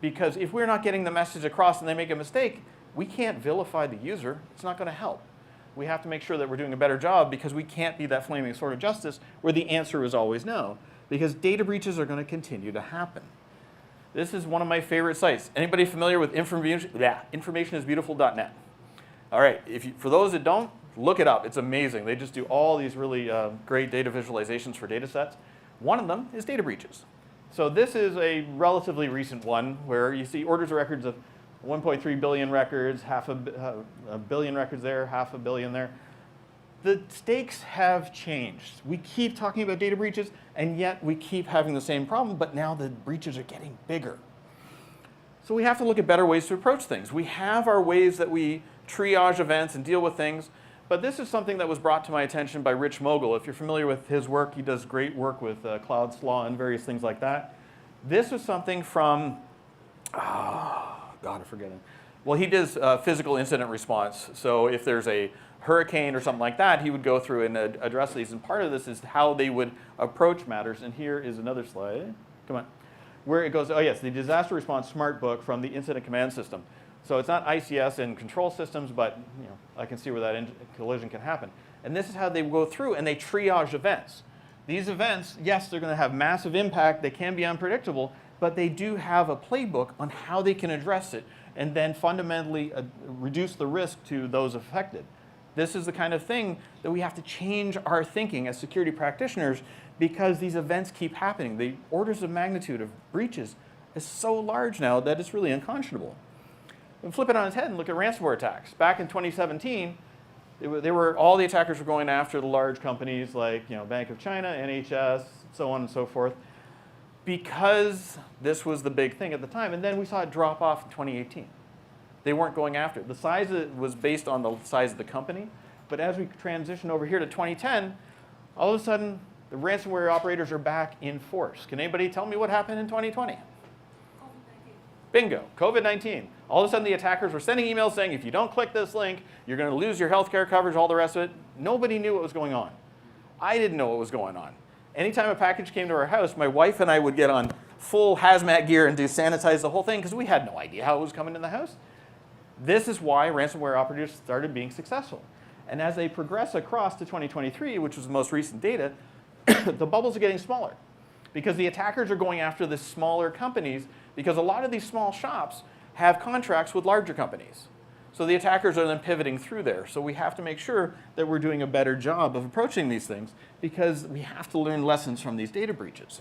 Because if we're not getting the message across and they make a mistake, we can't vilify the user. It's not going to help. We have to make sure that we're doing a better job because we can't be that flaming sword of justice where the answer is always no, because data breaches are going to continue to happen. This is one of my favorite sites. Anybody familiar with informationisbeautiful.net? All right, for those that don't, look it up. It's amazing. They just do all these really great data visualizations for data sets. One of them is data breaches. So this is a relatively recent one where you see orders of records of 1.3 billion records, a billion records there, 500 million there. The stakes have changed. We keep talking about data breaches, and yet we keep having the same problem, but now the breaches are getting bigger. So we have to look at better ways to approach things. We have our ways that we triage events and deal with things, but this is something that was brought to my attention by Rich Mogul. If you're familiar with his work, he does great work with Cloud Slaw and various things like that. This was something from, God, I forget him. Well, he does physical incident response. So if there's a hurricane or something like that, he would go through and address these. And part of this is how they would approach matters. And here is another slide. Come on. Where it goes, oh yes, the Disaster Response Smart Book from the Incident Command System. So it's not ICS and control systems, but I can see where that collision can happen. And this is how they go through and they triage events. These events, yes, they're going to have massive impact. They can be unpredictable, but they do have a playbook on how they can address it and then fundamentally reduce the risk to those affected. This is the kind of thing that we have to change our thinking as security practitioners because these events keep happening. The orders of magnitude of breaches is so large now that it's really unconscionable. And flip it on its head and look at ransomware attacks. Back in 2017, all the attackers were going after the large companies like Bank of China, NHS, so on and so forth, because this was the big thing at the time. And then we saw it drop off in 2018. They weren't going after it. The size was based on the size of the company. But as we transition over here to 2010, all of a sudden, the ransomware operators are back in force. Can anybody tell me what happened in 2020? Bingo, COVID-19. All of a sudden, the attackers were sending emails saying, if you don't click this link, you're going to lose your healthcare coverage, all the rest of it. Nobody knew what was going on. I didn't know what was going on. Anytime a package came to our house, my wife and I would get on full hazmat gear and sanitize the whole thing because we had no idea how it was coming in the house. This is why ransomware operators started being successful. And as they progress across to 2023, which was the most recent data, the bubbles are getting smaller because the attackers are going after the smaller companies because a lot of these small shops have contracts with larger companies. So the attackers are then pivoting through there. So we have to make sure that we're doing a better job of approaching these things because we have to learn lessons from these data breaches.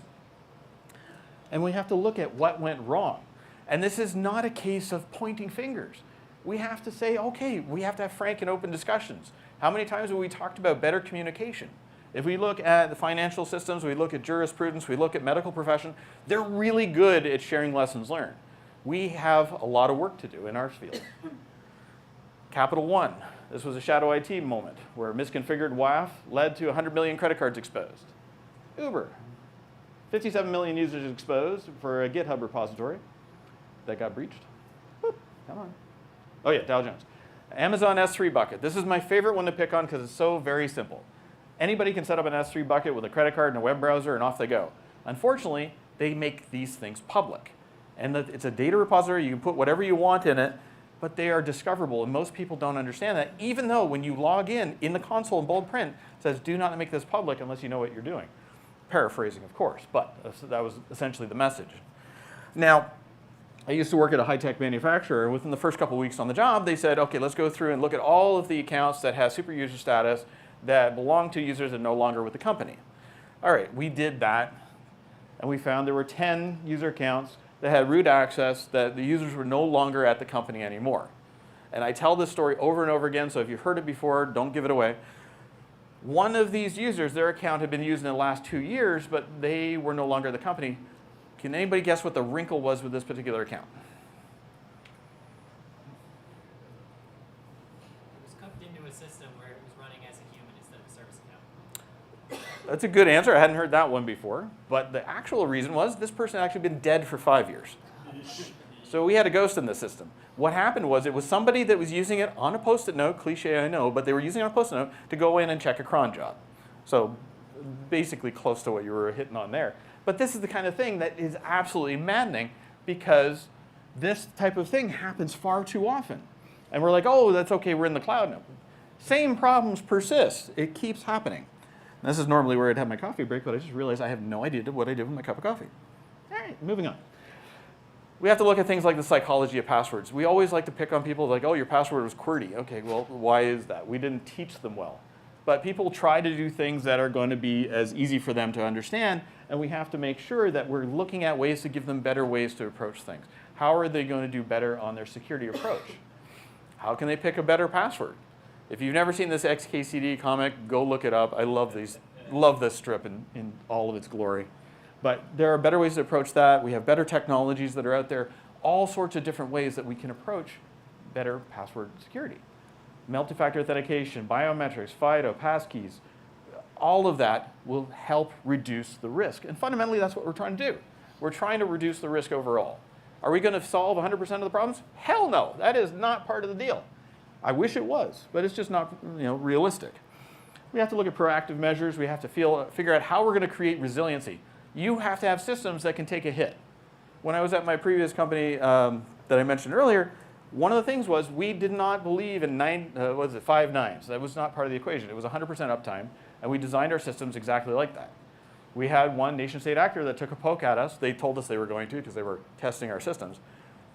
And we have to look at what went wrong. And this is not a case of pointing fingers. We have to say, okay, we have to have frank and open discussions. How many times have we talked about better communication? If we look at the financial systems, we look at jurisprudence, we look at medical profession, they're really good at sharing lessons learned. We have a lot of work to do in our field. Capital One, this was a shadow IT moment where misconfigured WAF led to 100 million credit cards exposed. Uber, 57 million users exposed for a GitHub repository that got breached. Whoop, come on. Oh yeah, Dow Jones. Amazon S3 bucket. This is my favorite one to pick on because it's so very simple. Anybody can set up an S3 bucket with a credit card and a web browser and off they go. Unfortunately, they make these things public. And it's a data repository, you can put whatever you want in it, but they are discoverable, and most people don't understand that, even though when you log in the console in bold print, it says, do not make this public unless you know what you're doing. Paraphrasing, of course, but that was essentially the message. Now, I used to work at a high-tech manufacturer, and within the first couple of weeks on the job, they said, okay, let's go through and look at all of the accounts that have super user status that belong to users that are no longer with the company. All right, we did that, and we found there were 10 user accounts that had root access that the users were no longer at the company anymore. And I tell this story over and over again, so if you've heard it before, don't give it away. One of these users, their account had been used in the last 2 years, but they were no longer at the company. Can anybody guess what the wrinkle was with this particular account? It was cooked into a system where it was running as a human instead of a service account. That's a good answer. I hadn't heard that one before. But the actual reason was this person had actually been dead for 5 years. So we had a ghost in the system. What happened was it was somebody that was using it on a Post-it note, cliche I know, but they were using it on a Post-it note to go in and check a cron job. So basically close to what you were hitting on there. But this is the kind of thing that is absolutely maddening because this type of thing happens far too often. And we're like, oh, that's okay, we're in the cloud now. Same problems persist. It keeps happening. And this is normally where I'd have my coffee break, but I just realized I have no idea what I did with my cup of coffee. All right, moving on. We have to look at things like the psychology of passwords. We always like to pick on people like, oh, your password was QWERTY. Okay, well, why is that? We didn't teach them well. But people try to do things that are going to be as easy for them to understand, and we have to make sure that we're looking at ways to give them better ways to approach things. How are they going to do better on their security approach? How can they pick a better password? If you've never seen this XKCD comic, go look it up. I love this strip in all of its glory. But there are better ways to approach that. We have better technologies that are out there, all sorts of different ways that we can approach better password security. Multi-factor authentication, biometrics, FIDO, passkeys, all of that will help reduce the risk. And fundamentally, that's what we're trying to do. We're trying to reduce the risk overall. Are we going to solve 100% of the problems? Hell no. That is not part of the deal. I wish it was, but it's just not realistic. We have to look at proactive measures. We have to figure out how we're going to create resiliency. You have to have systems that can take a hit. When I was at my previous company that I mentioned earlier, one of the things was we did not believe in 5 nines. That was not part of the equation. It was 100% uptime, and we designed our systems exactly like that. We had one nation-state actor that took a poke at us. They told us they were going to because they were testing our systems.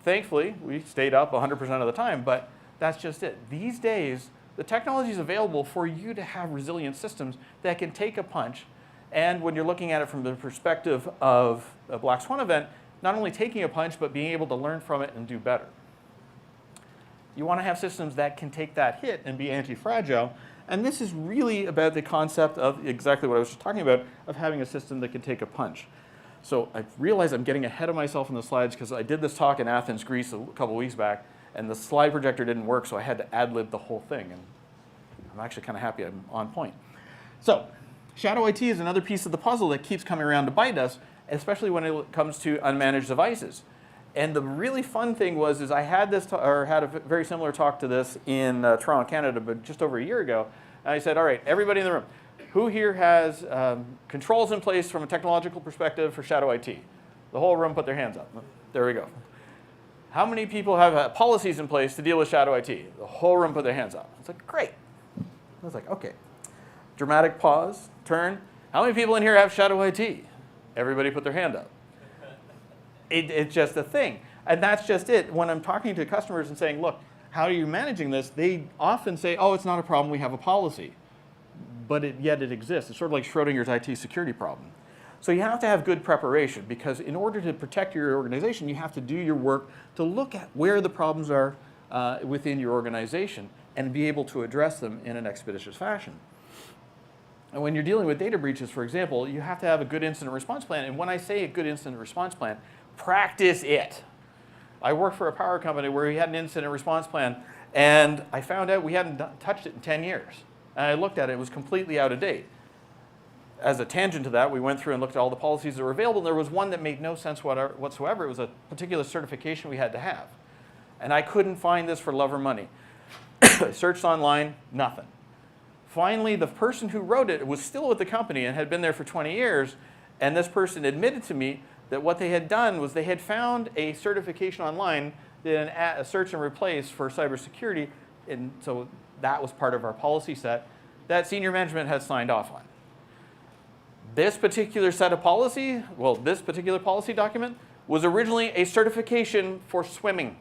Thankfully, we stayed up 100% of the time, but that's just it. These days, The technology is available for you to have resilient systems that can take a punch. And when you're looking at it from the perspective of a black swan event, not only taking a punch, but being able to learn from it and do better. You want to have systems that can take that hit and be anti-fragile. And this is really about the concept of exactly what I was just talking about, of having a system that can take a punch. So I realize I'm getting ahead of myself in the slides because I did this talk in Athens, Greece a couple weeks back, and the slide projector didn't work, so I had to ad-lib the whole thing. And I'm actually kind of happy I'm on point. So shadow IT is another piece of the puzzle that keeps coming around to bite us, especially when it comes to unmanaged devices. And the really fun thing was, is I had this, had a very similar talk to this in Toronto, Canada, but just over a year ago. And I said, all right, everybody in the room, who here has controls in place from a technological perspective for shadow IT? The whole room put their hands up. There we go. How many people have policies in place to deal with shadow IT? The whole room put their hands up. It's like, great. I was like, okay. Dramatic pause, turn. How many people in here have shadow IT? Everybody put their hand up. It's just a thing. And that's just it. When I'm talking to customers and saying, look, how are you managing this? They often say, oh, it's not a problem, we have a policy. But yet it exists. It's sort of like Schrodinger's IT security problem. So you have to have good preparation, because in order to protect your organization, you have to do your work to look at where the problems are within your organization and be able to address them in an expeditious fashion. And when you're dealing with data breaches, for example, you have to have a good incident response plan. And when I say a good incident response plan, practice it. I worked for a power company where we had an incident response plan, and I found out we hadn't touched it in 10 years. And I looked at it, it was completely out of date. As a tangent to that, we went through and looked at all the policies that were available, and there was one that made no sense whatsoever. It was a particular certification we had to have. And I couldn't find this for love or money. I searched online, nothing. Finally, the person who wrote it was still with the company and had been there for 20 years, and this person admitted to me that what they had done was they had found a certification online, did a search and replace for cybersecurity, and so that was part of our policy set that senior management had signed off on. This particular set of policy, well, this particular policy document was originally a certification for swimming.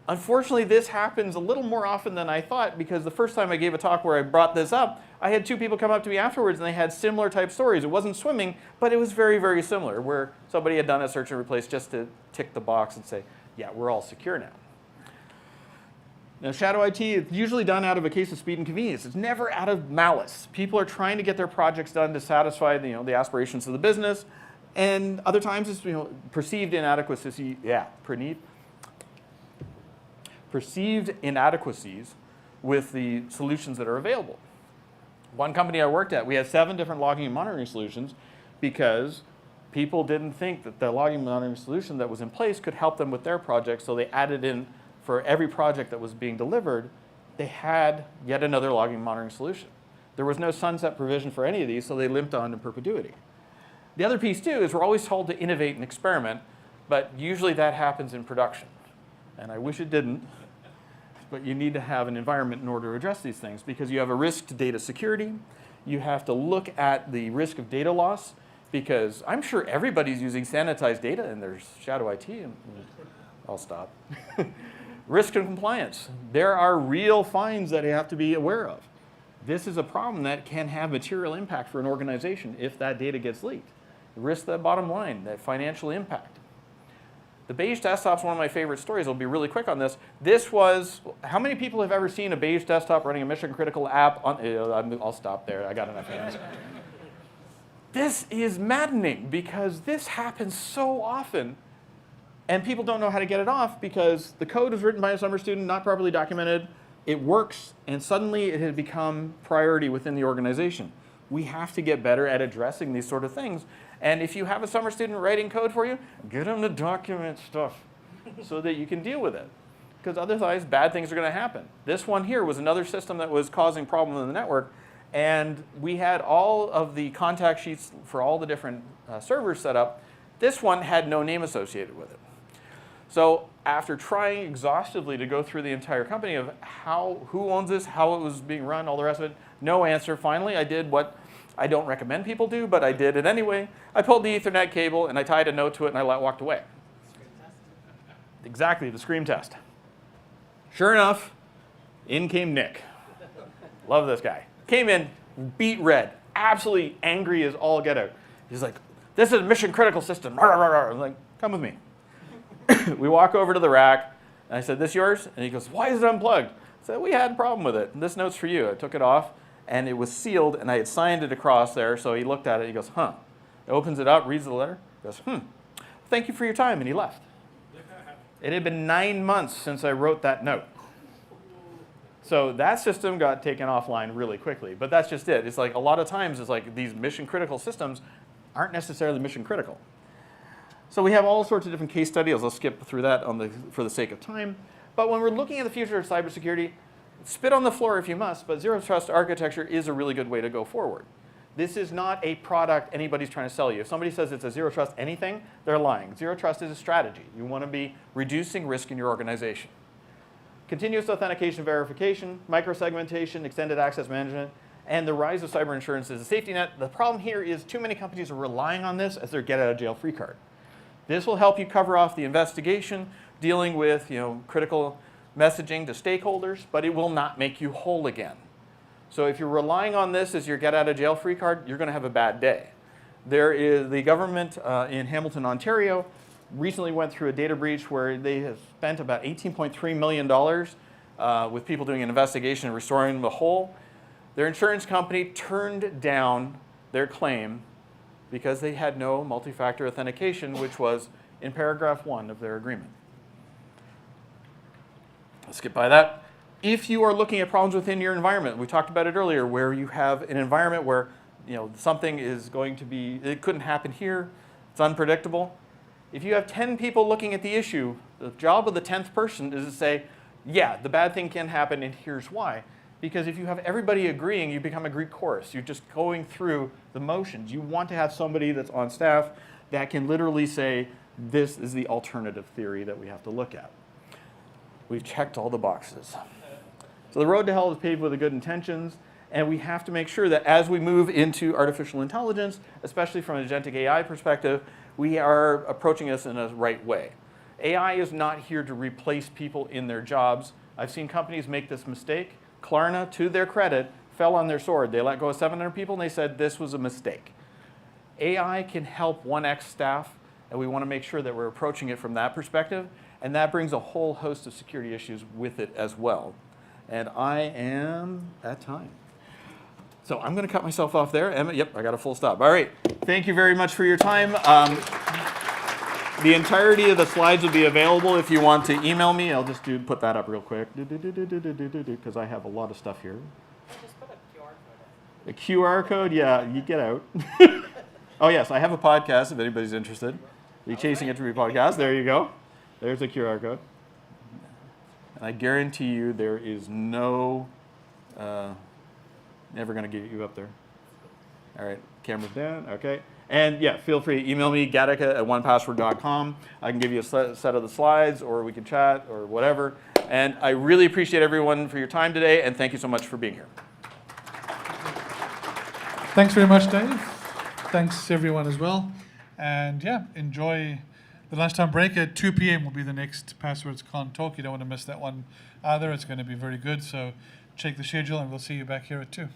Unfortunately, this happens a little more often than I thought, because the first time I gave a talk where I brought this up, I had two people come up to me afterwards and they had similar type stories. It wasn't swimming, but it was very, very similar, where somebody had done a search and replace just to tick the box and say, yeah, we're all secure now. Now, shadow IT is usually done out of a case of speed and convenience. It's never out of malice. People are trying to get their projects done to satisfy the aspirations of the business, and other times it's perceived inadequacies. Yeah, Praneeth. Perceived inadequacies with the solutions that are available. One company I worked at, we had 7 different logging and monitoring solutions because people didn't think that the logging and monitoring solution that was in place could help them with their project, so they added in for every project that was being delivered, they had yet another logging and monitoring solution. There was no sunset provision for any of these, so they limped on in perpetuity. The other piece too is we're always told to innovate and experiment, but usually that happens in production. And I wish it didn't. But you need to have an environment in order to address these things, because you have a risk to data security. You have to look at the risk of data loss, because I'm sure everybody's using sanitized data and there's shadow IT. And I'll stop. Risk and compliance. There are real fines that you have to be aware of. This is a problem that can have material impact for an organization if that data gets leaked. Risk that bottom line, that financial impact. The beige desktop is one of my favorite stories. I'll be really quick on this. This was, how many people have ever seen a beige desktop running a mission critical app on, I'll stop there, I got enough hands. This is maddening because this happens so often and people don't know how to get it off because the code was written by a summer student, not properly documented. It works, and suddenly it had become priority within the organization. We have to get better at addressing these sort of things. And if you have a summer student writing code for you, get them to document stuff so that you can deal with it. Because otherwise, bad things are going to happen. This one here was another system that was causing problems in the network. And we had all of the contact sheets for all the different servers set up. This one had no name associated with it. So after trying exhaustively to go through the entire company of who owns this, how it was being run, all the rest of it, no answer. Finally, I did what I don't recommend people do, but I did it anyway. I pulled the Ethernet cable and I tied a note to it and I walked away. Exactly, the scream test. Sure enough, in came Nick. Love this guy. Came in, beat red, absolutely angry as all get out. He's like, this is a mission critical system. I'm like, come with me. We walk over to the rack, and I said, this yours? And he goes, why is it unplugged? I said, we had a problem with it. This note's for you. I took it off, and it was sealed, and I had signed it across there, so he looked at it, he goes, huh. He opens it up, reads the letter, goes, thank you for your time, and he left. It had been 9 months since I wrote that note. So that system got taken offline really quickly, but that's just it. It's like a lot of times it's like these mission critical systems aren't necessarily mission critical. So we have all sorts of different case studies. I'll skip through that for the sake of time. But when we're looking at the future of cybersecurity, spit on the floor if you must, but zero trust architecture is a really good way to go forward. This is not a product anybody's trying to sell you. If somebody says it's a zero trust anything, they're lying. Zero trust is a strategy. You want to be reducing risk in your organization. Continuous authentication verification, microsegmentation, extended access management, and the rise of cyber insurance as a safety net. The problem here is too many companies are relying on this as their get-out-of-jail-free card. This will help you cover off the investigation, dealing with critical messaging to stakeholders, but it will not make you whole again. So if you're relying on this as your get-out-of-jail-free card, you're going to have a bad day. There is the government in Hamilton, Ontario, recently went through a data breach where they have spent about $18.3 million with people doing an investigation and restoring the whole. Their insurance company turned down their claim because they had no multi-factor authentication, which was in paragraph 1 of their agreement. Let's skip by that. If you are looking at problems within your environment, we talked about it earlier, where you have an environment where something is going to be, it couldn't happen here, it's unpredictable. If you have 10 people looking at the issue, the job of the 10th person is to say, yeah, the bad thing can happen and here's why. Because if you have everybody agreeing, you become a Greek chorus. You're just going through the motions. You want to have somebody that's on staff that can literally say, this is the alternative theory that we have to look at. We've checked all the boxes. So the road to hell is paved with the good intentions, and we have to make sure that as we move into artificial intelligence, especially from an agentic AI perspective, we are approaching this in a right way. AI is not here to replace people in their jobs. I've seen companies make this mistake. Klarna, to their credit, fell on their sword. They let go of 700 people and they said this was a mistake. AI can help 1X staff, and we want to make sure that we're approaching it from that perspective, and that brings a whole host of security issues with it as well. And I am at time. So I'm going to cut myself off there. Emma, yep, I got a full stop. All right. Thank you very much for your time. The entirety of the slides will be available if you want to email me. I'll just put that up real quick because I have a lot of stuff here. Just put a QR code in. A QR code? Yeah, you get out. Oh, yes, I have a podcast if anybody's interested. The Chasing Entropy podcast. There you go. There's the QR code. And I guarantee you there is no... never going to get you up there. All right, camera's down, okay. And yeah, feel free to email me, gattaca@onepassword.com. I can give you a set of the slides, or we can chat, or whatever. And I really appreciate everyone for your time today, and thank you so much for being here. Thanks very much, Dave. Thanks, everyone, as well. And yeah, enjoy the lunchtime break. At 2 p.m. will be the next PasswordsCon talk. You don't want to miss that one either. It's going to be very good. So check the schedule, and we'll see you back here at 2.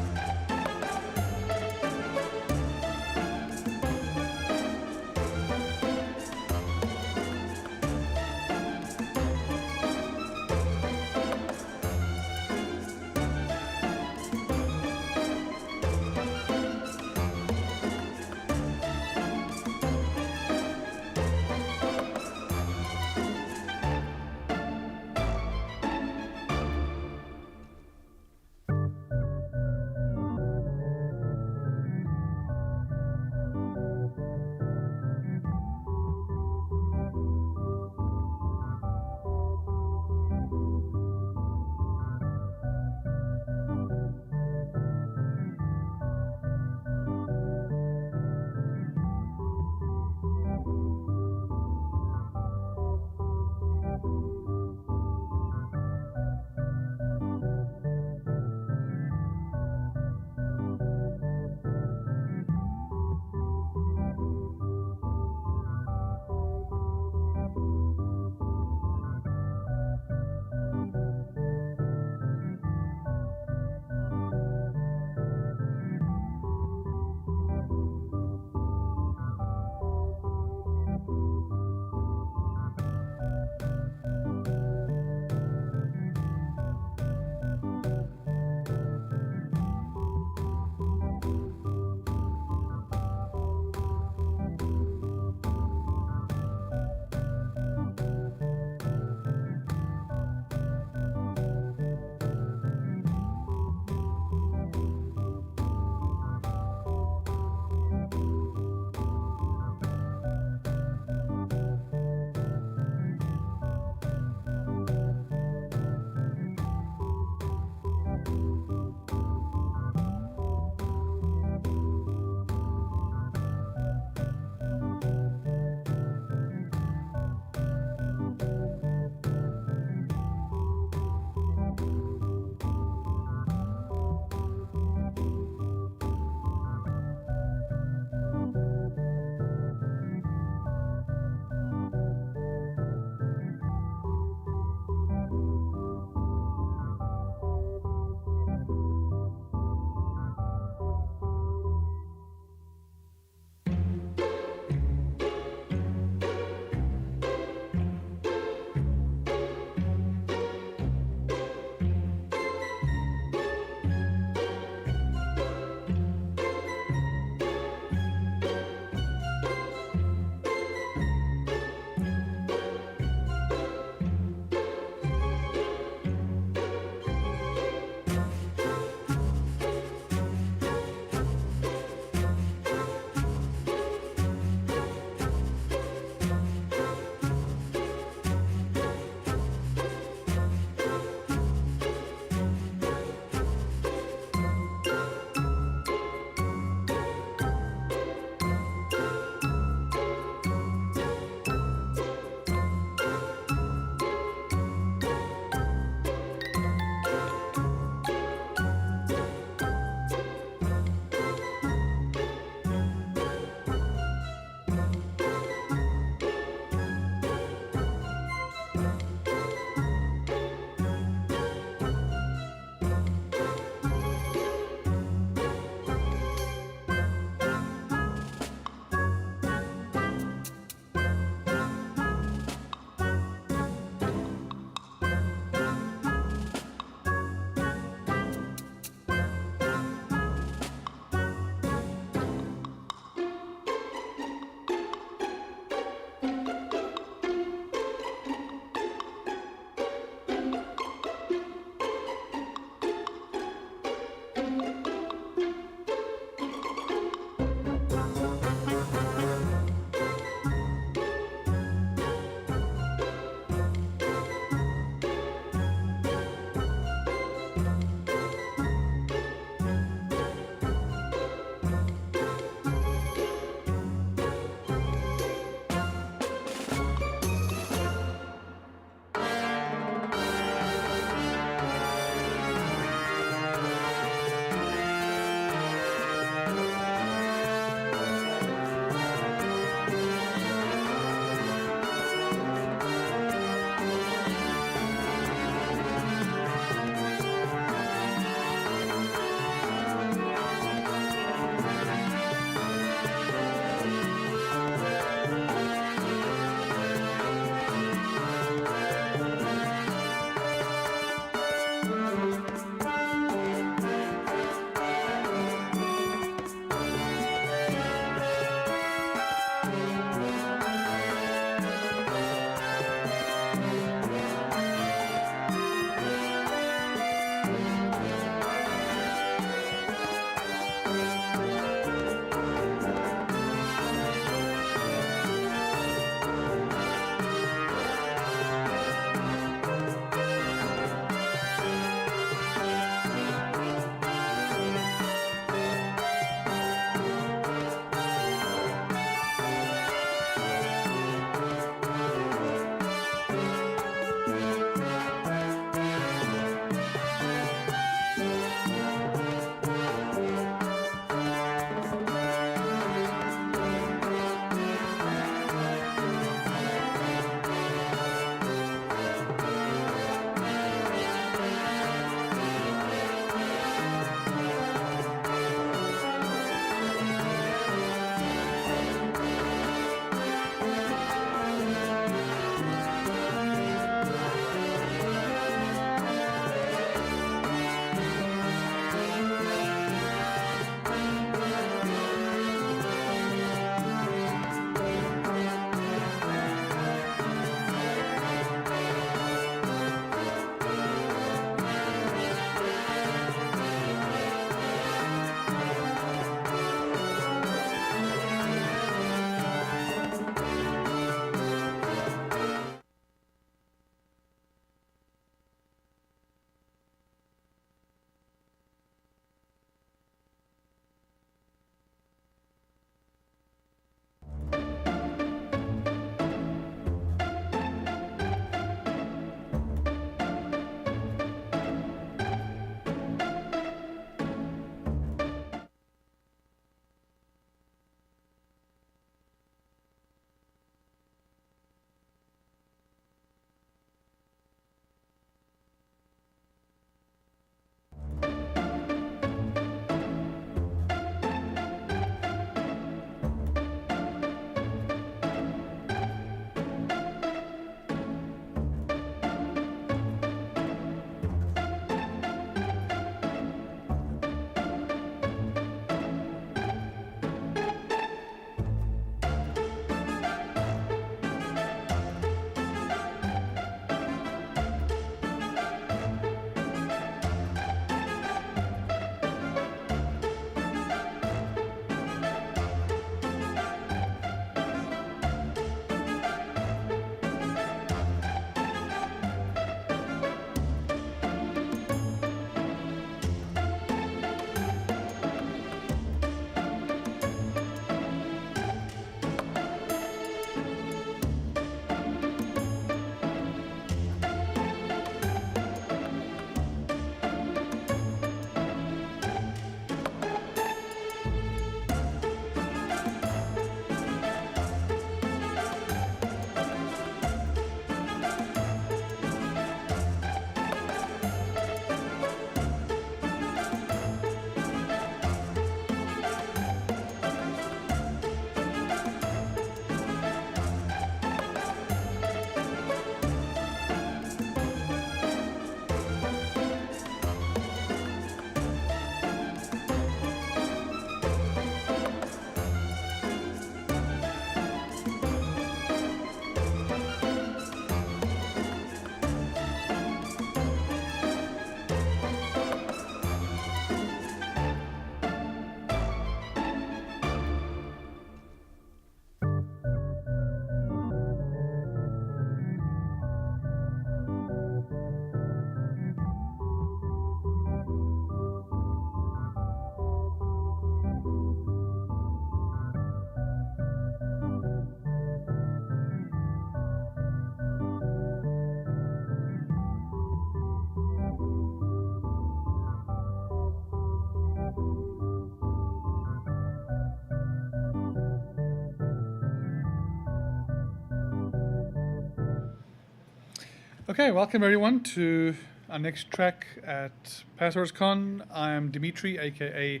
Okay, welcome everyone to our next track at PasswordsCon. I'm Dimitri, aka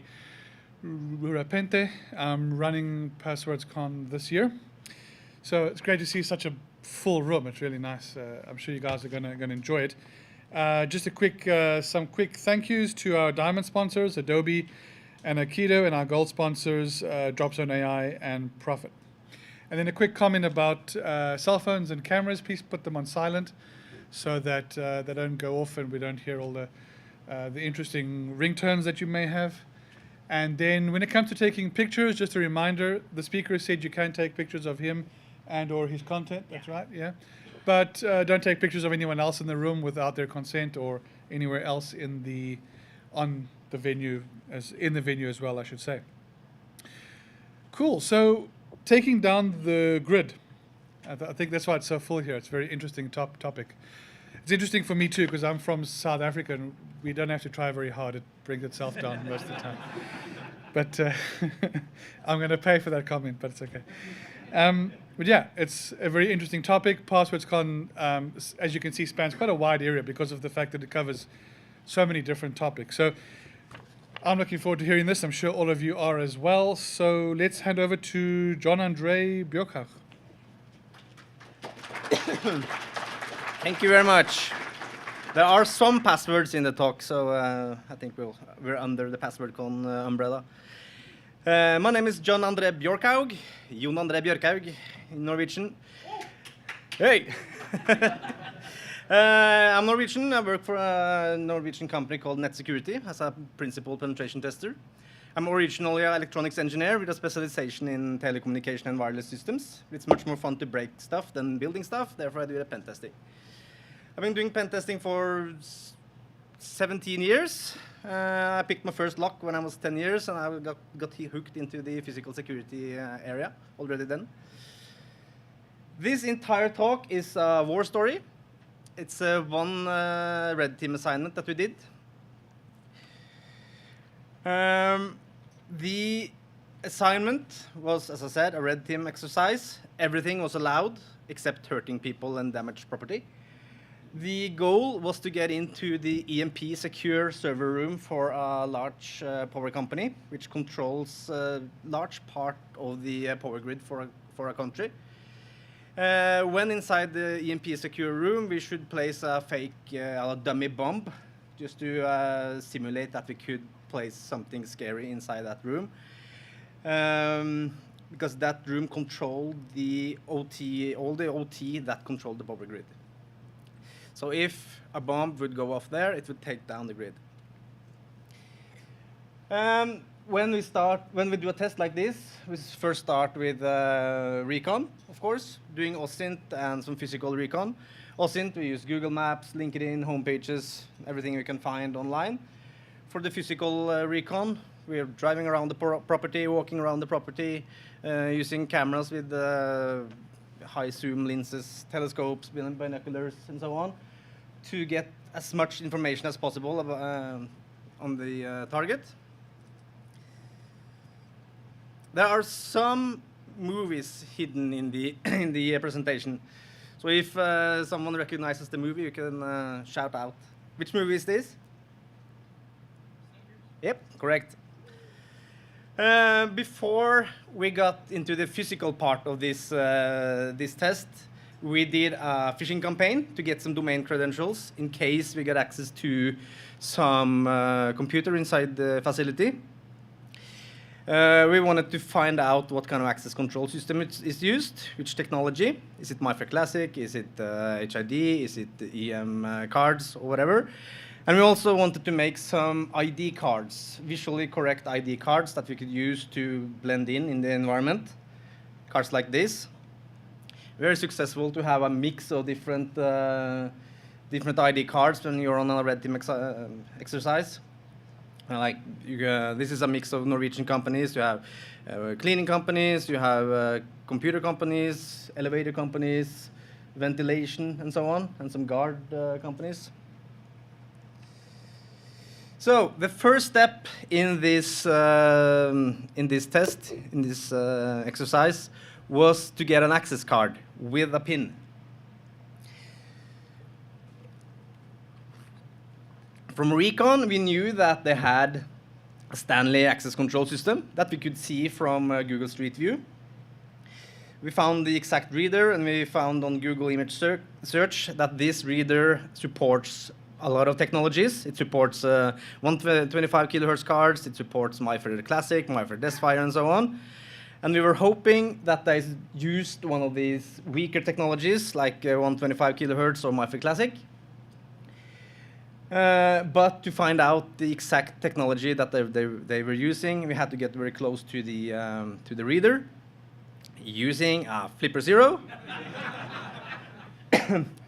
Rurapente. I'm running PasswordsCon this year. So it's great to see such a full room. It's really nice. I'm sure you guys are gonna enjoy it. Just some quick thank yous to our diamond sponsors, Adobe and Aikido, and our gold sponsors, Dropzone AI and Profit. And then a quick comment about cell phones and cameras. Please put them on silent so that they don't go off and we don't hear all the interesting ringtones that you may have. And then when it comes to taking pictures, just a reminder, the speaker said you can take pictures of him and or his content. That's right, yeah. But don't take pictures of anyone else in the room without their consent or anywhere else in the venue as well, I should say. Cool. So taking down the grid. I think that's why it's so full here. It's a very interesting topic. It's interesting for me too because I'm from South Africa and we don't have to try very hard. It brings itself down most of the time. But I'm going to pay for that comment, but it's okay. But yeah, it's a very interesting topic. PasswordsCon, as you can see, spans quite a wide area because of the fact that it covers so many different topics. So I'm looking forward to hearing this. I'm sure all of you are as well. So let's hand over to John Andre Bjorkhaug. Thank you very much. There are some passwords in the talk, so I think we're under the PasswordsCon umbrella. My name is John Andre Bjorkhaug, Jon Andre Bjørkhaug in Norwegian. Hey! I'm Norwegian. I work for a Norwegian company called Net Security as a principal penetration tester. I'm originally an electronics engineer with a specialization in telecommunication and wireless systems. It's much more fun to break stuff than building stuff, therefore I do the pen testing. I've been doing pen testing for 17 years. I picked my first lock when I was 10 years, and I got hooked into the physical security area already then. This entire talk is a war story. It's one red team assignment that we did. The assignment was, as I said, a red team exercise. Everything was allowed except hurting people and damaged property. The goal was to get into the EMP secure server room for a large power company, which controls a large part of the power grid for a country. When inside the EMP secure room, we should place a fake dummy bomb, just to simulate that we could place something scary inside that room. Because that room controlled the OT, all the OT that controlled the power grid. So if a bomb would go off there, it would take down the grid. When we do a test like this, we first start with recon, of course, doing OSINT and some physical recon. OSINT, we use Google Maps, LinkedIn, home pages, everything we can find online. For the physical recon, we're driving around the property, walking around the property, using cameras with high zoom lenses, telescopes, binoculars, and so on, to get as much information as possible on the target. There are some movies hidden in the presentation. So if someone recognizes the movie, you can shout out. Which movie is this? Yep, correct. Before we got into the physical part of this test, we did a phishing campaign to get some domain credentials in case we get access to some computer inside the facility. We wanted to find out what kind of access control system is used, which technology. Is it MIFARE Classic? Is it HID? Is it EM cards or whatever? And we also wanted to make some ID cards, visually correct ID cards that we could use to blend in the environment. Cards like this. Very successful to have a mix of different ID cards when you're on a red team exercise. This is a mix of Norwegian companies. You have cleaning companies, you have computer companies, elevator companies, ventilation, and so on, and some guard companies. So the first step in this test, in this exercise, was to get an access card with a pin. From Recon, we knew that they had a Stanley access control system that we could see from Google Street View. We found the exact reader, and we found on Google image search that this reader supports a lot of technologies. It supports 125 kilohertz cards, it supports MyFair Classic, MyFair Desfire, and so on. And we were hoping that they used one of these weaker technologies, like 125 kilohertz or MyFair Classic. But to find out the exact technology that they were using, we had to get very close to the reader using a Flipper Zero.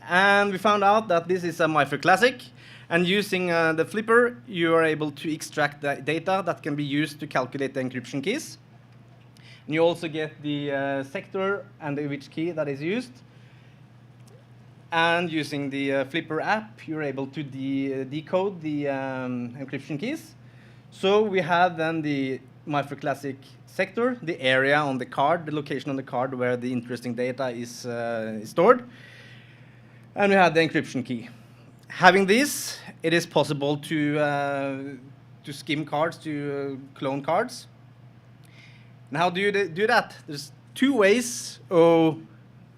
And we found out that this is a MyFair Classic. And using the Flipper, you are able to extract the data that can be used to calculate the encryption keys. And you also get the sector and which key that is used. And using the Flipper app, you're able to decode the encryption keys. So we have then the MyFair Classic sector, the area on the card, the location on the card where the interesting data is stored. And we have the encryption key. Having this, it is possible to skim cards, to clone cards. And how do you do that? There's two ways of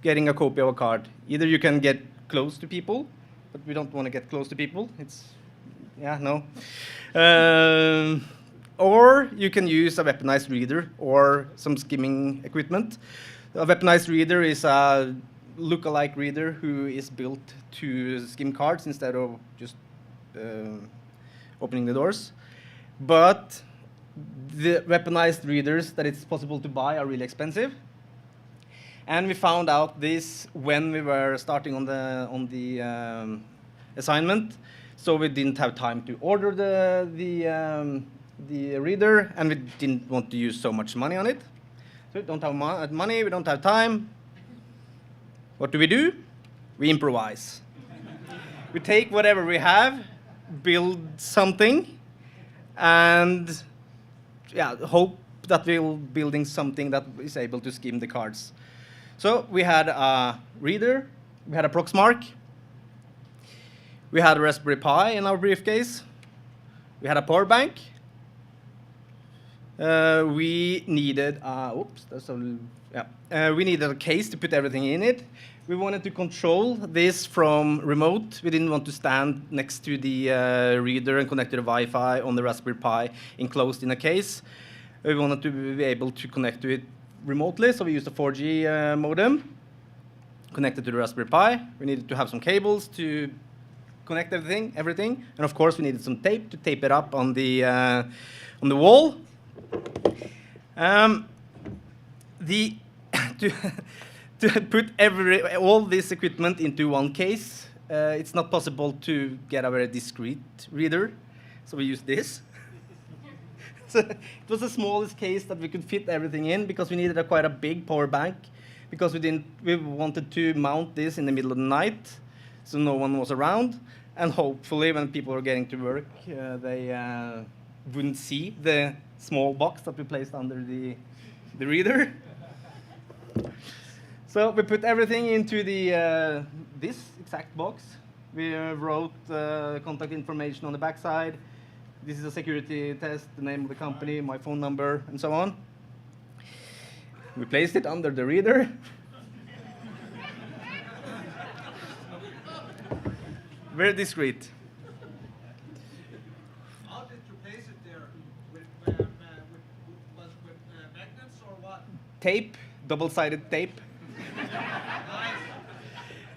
getting a copy of a card. Either you can get close to people, but we don't want to get close to people. It's, yeah, no. Or you can use a weaponized reader or some skimming equipment. A weaponized reader is a look-alike reader who is built to skim cards instead of just opening the doors. But the weaponized readers that it's possible to buy are really expensive. And we found out this when we were starting on the assignment, so we didn't have time to order the reader, and we didn't want to use so much money on it. So we don't have money, we don't have time. What do? We improvise. We take whatever we have, build something, and yeah, hope that we're building something that is able to skim the cards. So we had a reader, we had a Proxmark, we had a Raspberry Pi in our briefcase, we had a power bank, we needed we needed a case to put everything in it. We wanted to control this from remote. We didn't want to stand next to the reader and connect to the Wi-Fi on the Raspberry Pi enclosed in a case. We wanted to be able to connect to it remotely, so we used a 4G modem connected to the Raspberry Pi. We needed to have some cables to connect everything, and of course we needed some tape to tape it up on the wall. To put all this equipment into one case, it's not possible to get a very discrete reader, so we used this. So it was the smallest case that we could fit everything in because we needed quite a big power bank, because we wanted to mount this in the middle of the night so no one was around, and hopefully when people were getting to work they wouldn't see the small box that we placed under the reader. So we put everything into this exact box. We wrote contact information on the backside. This is a security test, the name of the company, my phone number, and so on. We placed it under the reader. Very discreet. How did you place it there? With magnets or what? Tape, double-sided tape.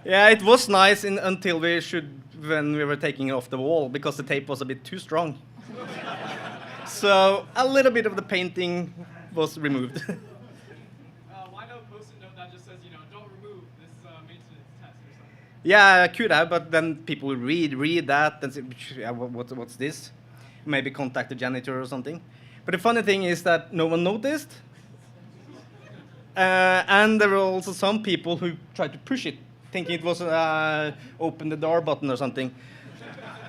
Yeah, it was nice until when we were taking it off the wall, because the tape was a bit too strong. So a little bit of the painting was removed. Why no post-it note that just says, don't remove this maintenance test or something? Yeah, I could have, but then people would read that and say, yeah, what's this? Maybe contact the janitor or something. But the funny thing is that no one noticed. And there were also some people who tried to push it, thinking it was open the door button or something.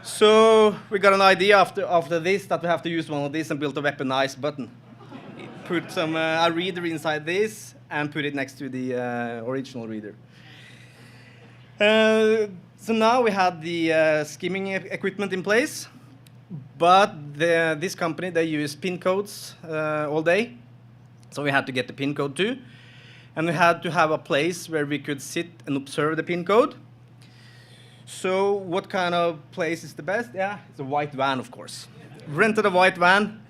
So we got an idea after this that we have to use one of these and build a weaponized button. Put a reader inside this and put it next to the original reader. So now we had the skimming equipment in place. But this company, they use pin codes all day. So we had to get the pin code too. And we had to have a place where we could sit and observe the pin code. So what kind of place is the best? Yeah, it's a white van, of course. Rented a white van,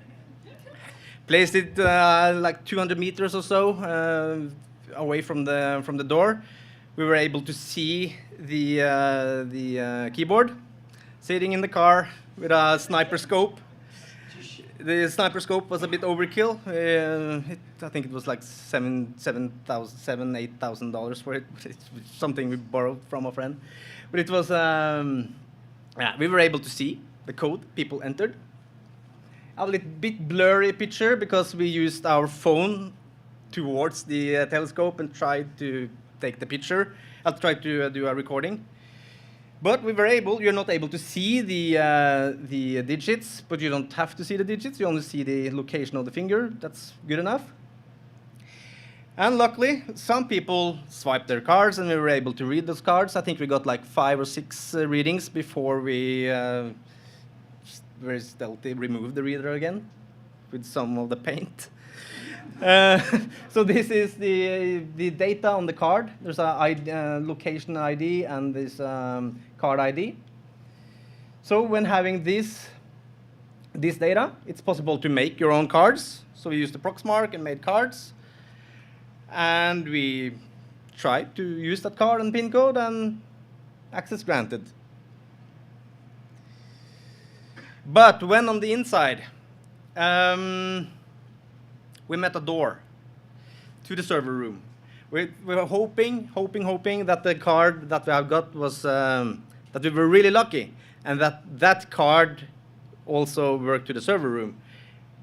placed it like 200 meters or so away from the door. We were able to see the keyboard. Sitting in the car with a sniper scope. The sniper scope was a bit overkill. I think it was like $8,000 for it. It's something we borrowed from a friend. But it was, yeah, we were able to see the code people entered. A little bit blurry picture because we used our phone towards the telescope and tried to take the picture. I'll try to do a recording. But we were able, you're not able to see the digits, but you don't have to see the digits. You only see the location of the finger. That's good enough. And luckily, some people swiped their cards, and we were able to read those cards. I think we got like 5 or 6 readings before we very stealthy removed the reader again with some of the paint. So this is the data on the card. There's a location ID and this card ID. So when having this data, it's possible to make your own cards. So we used the Proxmark and made cards. And we tried to use that card and pin code, and access granted. But when on the inside, we met a door to the server room. We were hoping that the card that we have got was, that we were really lucky, and that card also worked to the server room.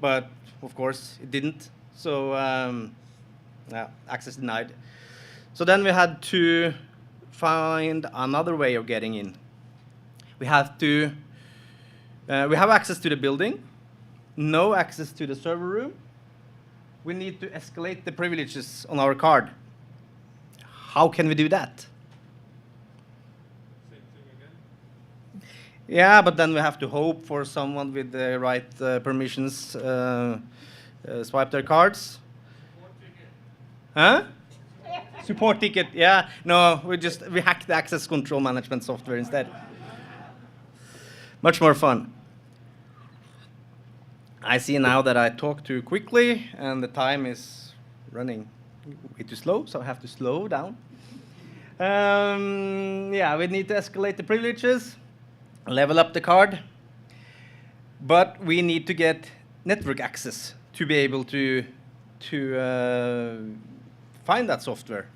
But of course, it didn't. So access denied. So then we had to find another way of getting in. We have access to the building, no access to the server room. We need to escalate the privileges on our card. How can we do that? Same thing again. Yeah, but then we have to hope for someone with the right permissions swipe their cards. Huh? Support ticket, yeah. No, we hacked the access control management software instead. Much more fun. I see now that I talk too quickly and the time is running way too slow, so I have to slow down. Yeah, we need to escalate the privileges, level up the card, but we need to get network access to be able to find that software.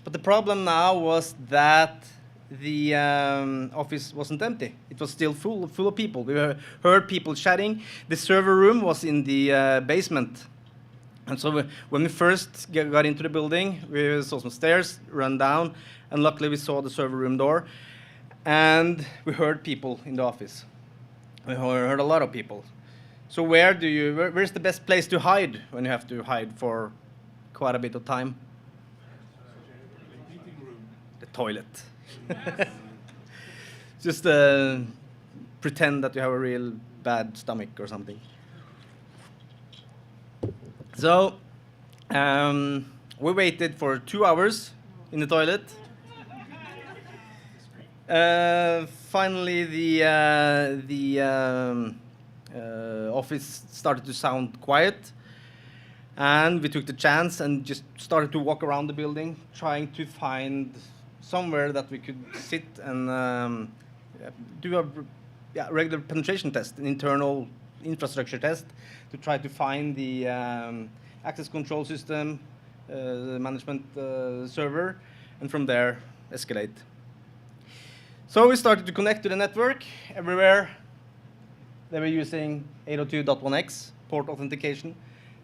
But the problem now was that the office wasn't empty. It was still full of people. We heard people chatting. The server room was in the basement. And so when we first got into the building, we saw some stairs, run down, and luckily we saw the server room door. And we heard people in the office. We heard a lot of people. So where's the best place to hide when you have to hide for quite a bit of time? The toilet. Just pretend that you have a real bad stomach or something. So we waited for 2 hours in the toilet. Finally, the office started to sound quiet. And we took the chance and just started to walk around the building, trying to find somewhere that we could sit and do a regular penetration test, an internal infrastructure test, to try to find the access control system, the management server, and from there escalate. So we started to connect to the network everywhere. They were using 802.1x port authentication.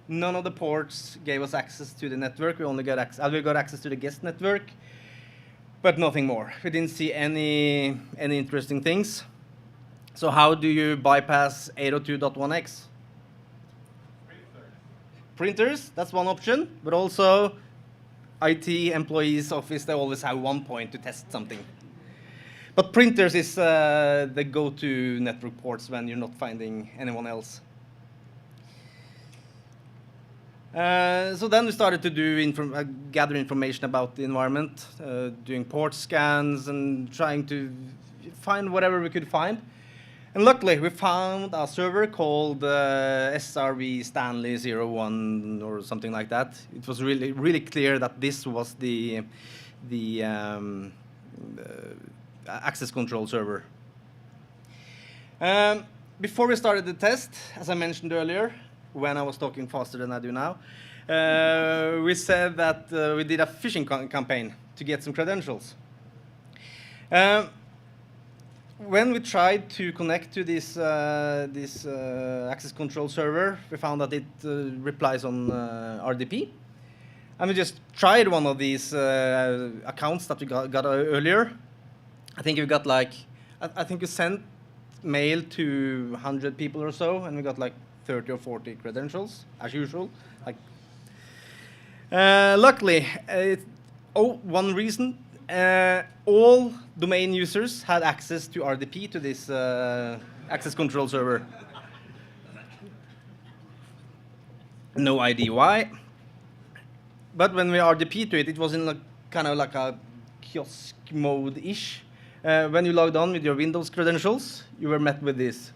None of the ports gave us access to the network. We only got access to the guest network, but nothing more. We didn't see any interesting things. So how do you bypass 802.1x? Printers, that's one option, but also IT employees office, they always have one point to test something. But printers is the go-to network ports when you're not finding anyone else. So then we started to do gather information about the environment, doing port scans and trying to find whatever we could find. And luckily, we found a server called SRV Stanley 01 or something like that. It was really clear that this was the access control server. Before we started the test, as I mentioned earlier, when I was talking faster than I do now, we said that we did a phishing campaign to get some credentials. When we tried to connect to this access control server, we found that it replies on RDP. And we just tried one of these accounts that we got earlier. I think we got like, I think we sent mail to 100 people or so, and we got like 30 or 40 credentials, as usual. Like, luckily, one reason, all domain users had access to RDP to this access control server. No idea why. But when we RDP to it, it was in kind of like a kiosk mode-ish. When you logged on with your Windows credentials, you were met with this.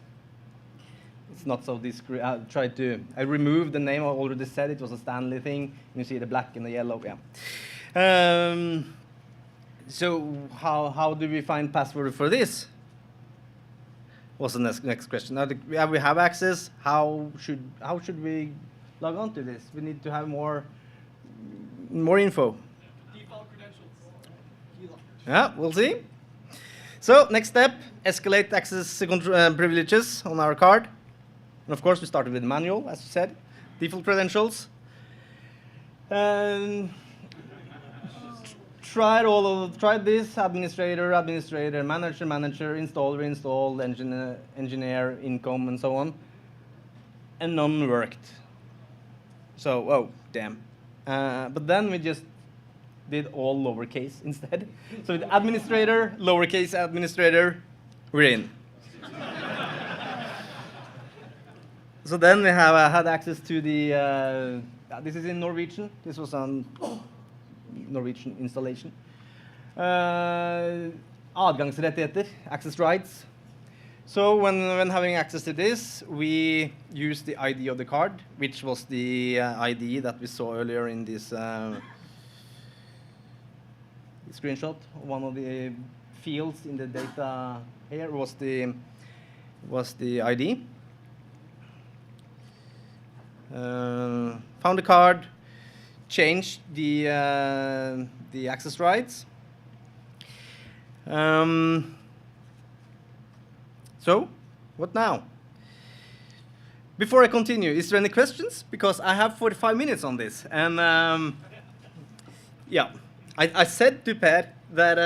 It's not so discreet. I removed the name. I already said it was a Stanley thing. You see the black and the yellow. Yeah. So how do we find password for this? What's the next question? Now we have access. How should we log on to this? We need to have more info. Default credentials. Yeah, we'll see. So next step, escalate access privileges on our card. And of course, we started with manual, as you said, default credentials. Tried this, administrator, manager, install, engineer, income, and so on. And none worked. So, oh, damn. But then we just did all lowercase instead. So with administrator, lowercase administrator, we're in. So then we had access to the, this is in Norwegian. This was on Norwegian installation. Adgangsrettigheter, access rights. So when having access to this, we use the ID of the card, which was the ID that we saw earlier in this screenshot. One of the fields in the data here was the ID. Found the card, changed the access rights. So, what now? Before I continue, is there any questions? Because I have 45 minutes on this, and yeah, I said to Per that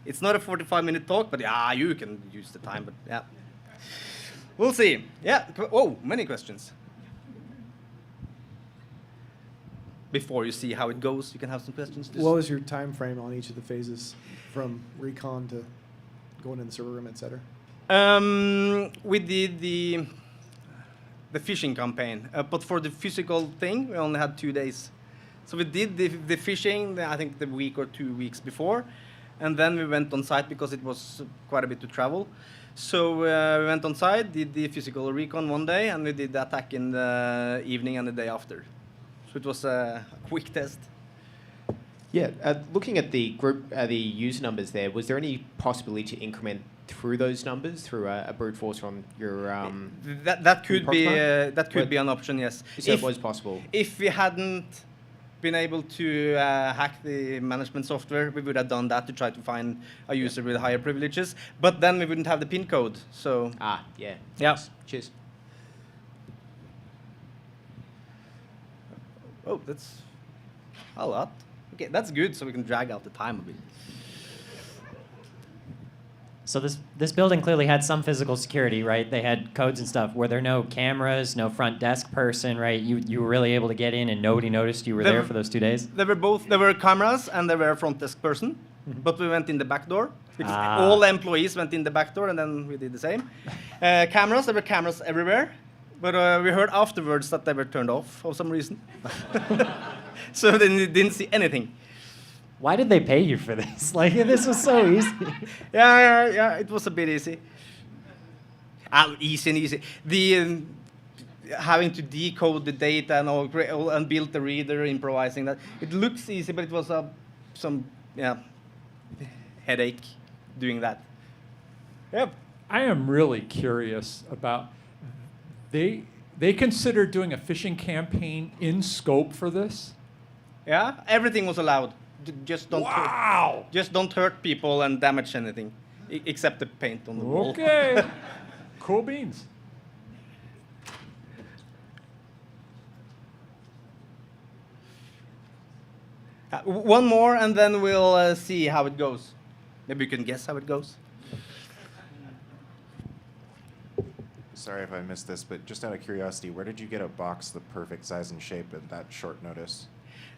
it's not a 45-minute talk, but yeah, you can use the time, but yeah. We'll see. Yeah, oh, many questions. Before you see how it goes, you can have some questions. What was your time frame on each of the phases, from recon to going in the server room, etc.? We did the phishing campaign, but for the physical thing, we only had 2 days. So we did the phishing, I think the week or 2 weeks before, and then we went on site because it was quite a bit to travel. So we went on site, did the physical recon one day, and we did the attack in the evening and the day after. So it was a quick test. Yeah, looking at the group, the user numbers there, was there any possibility to increment through those numbers through a brute force from your? That could be an option, yes. So it was possible. If we hadn't been able to hack the management software, we would have done that to try to find a user with higher privileges. But then we wouldn't have the PIN code. So Yeah. Yeah. Cheers. Oh, that's a lot. Okay, that's good, so we can drag out the time a bit. So this building clearly had some physical security, right? They had codes and stuff. Were there no cameras, no front desk person, right? You were really able to get in and nobody noticed you were there for those 2 days? There were cameras and there were a front desk person, but we went in the back door. Because all the employees went in the back door, and then we did the same. Cameras, there were cameras everywhere. But we heard afterwards that they were turned off for some reason. So they didn't see anything. Why did they pay you for this? Like, this was so easy. Yeah, it was a bit easy. Easy and easy. The having to decode the data and build the reader, improvising that. It looks easy, but it was some headache doing that. Yep. I am really curious about, they considered doing a phishing campaign in scope for this? Yeah, everything was allowed. Just don't hurt people and damage anything, except the paint on the wall. Okay, cool beans. One more, and then we'll see how it goes. Maybe you can guess how it goes. Sorry if I missed this, but just out of curiosity, where did you get a box the perfect size and shape at that short notice?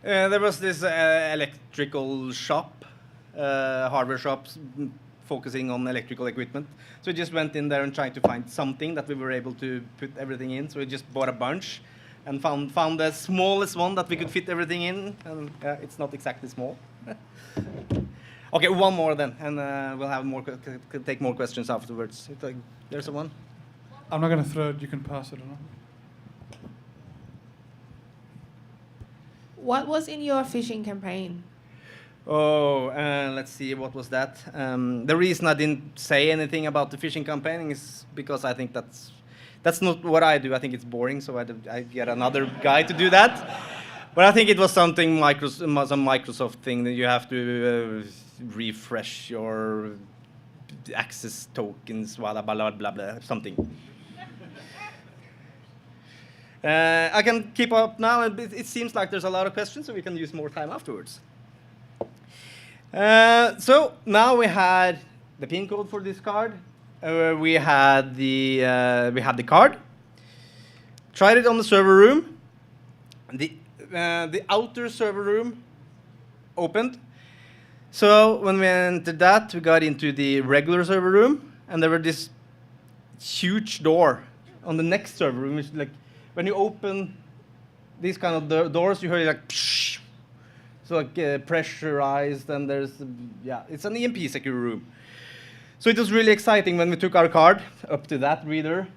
There was this electrical shop, hardware shops, focusing on electrical equipment. So we just went in there and tried to find something that we were able to put everything in. So we just bought a bunch and found the smallest one that we could fit everything in. And it's not exactly small. Okay, one more then, and we'll have more. Take more questions afterwards. There's one. I'm not going to throw it. You can pass it on. What was in your phishing campaign? Oh, let's see, what was that? The reason I didn't say anything about the phishing campaign is because I think that's not what I do. I think it's boring, so I get another guy to do that. But I think it was something some Microsoft thing that you have to refresh your access tokens, blah blah blah blah, something. I can keep up now, and it seems like there's a lot of questions, so we can use more time afterwards. So now we had the PIN code for this card. We had the card. Tried it on the server room. The outer server room opened. So when we entered that, we got into the regular server room, and there were this huge door on the next server room, which like. When you open these kind of doors, you hear like, psh, so like pressurized, and there's, it's an EMP secure room. So it was really exciting when we took our card up to that reader,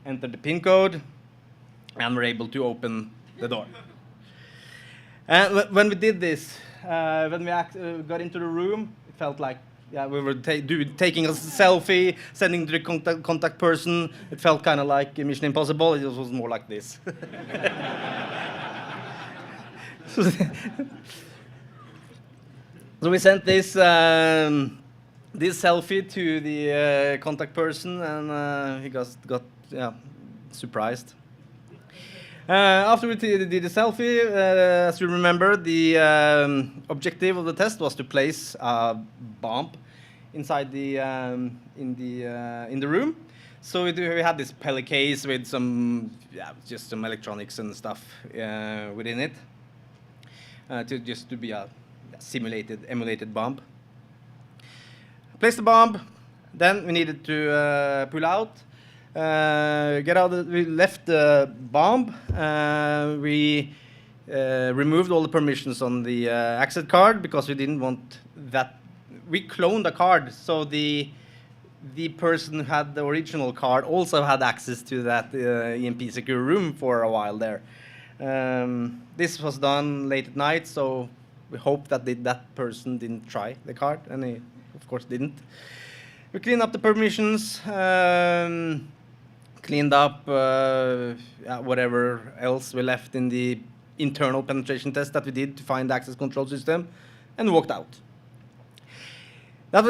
entered the PIN code, and were able to open the door. And when we did this, when we got into the room, it felt like we were taking a selfie, sending to the contact person. It felt kind of like Mission Impossible. It was more like this. So we sent this selfie to the contact person, and he got surprised. After we did the selfie, as you remember, the objective of the test was to place a bomb inside the in the room. So we had this pellet case with just some electronics and stuff within it, to be a emulated bomb. Placed the bomb, then we needed to pull out. We left the bomb. We removed all the permissions on the access card because we didn't want that. We cloned the card, so the person who had the original card also had access to that EMP secure room for a while there. This was done late at night, so we hope that that person didn't try the card, and he, of course, didn't. We cleaned up the permissions. Cleaned up whatever else we left in the internal penetration test that we did to find the access control system, and walked out. That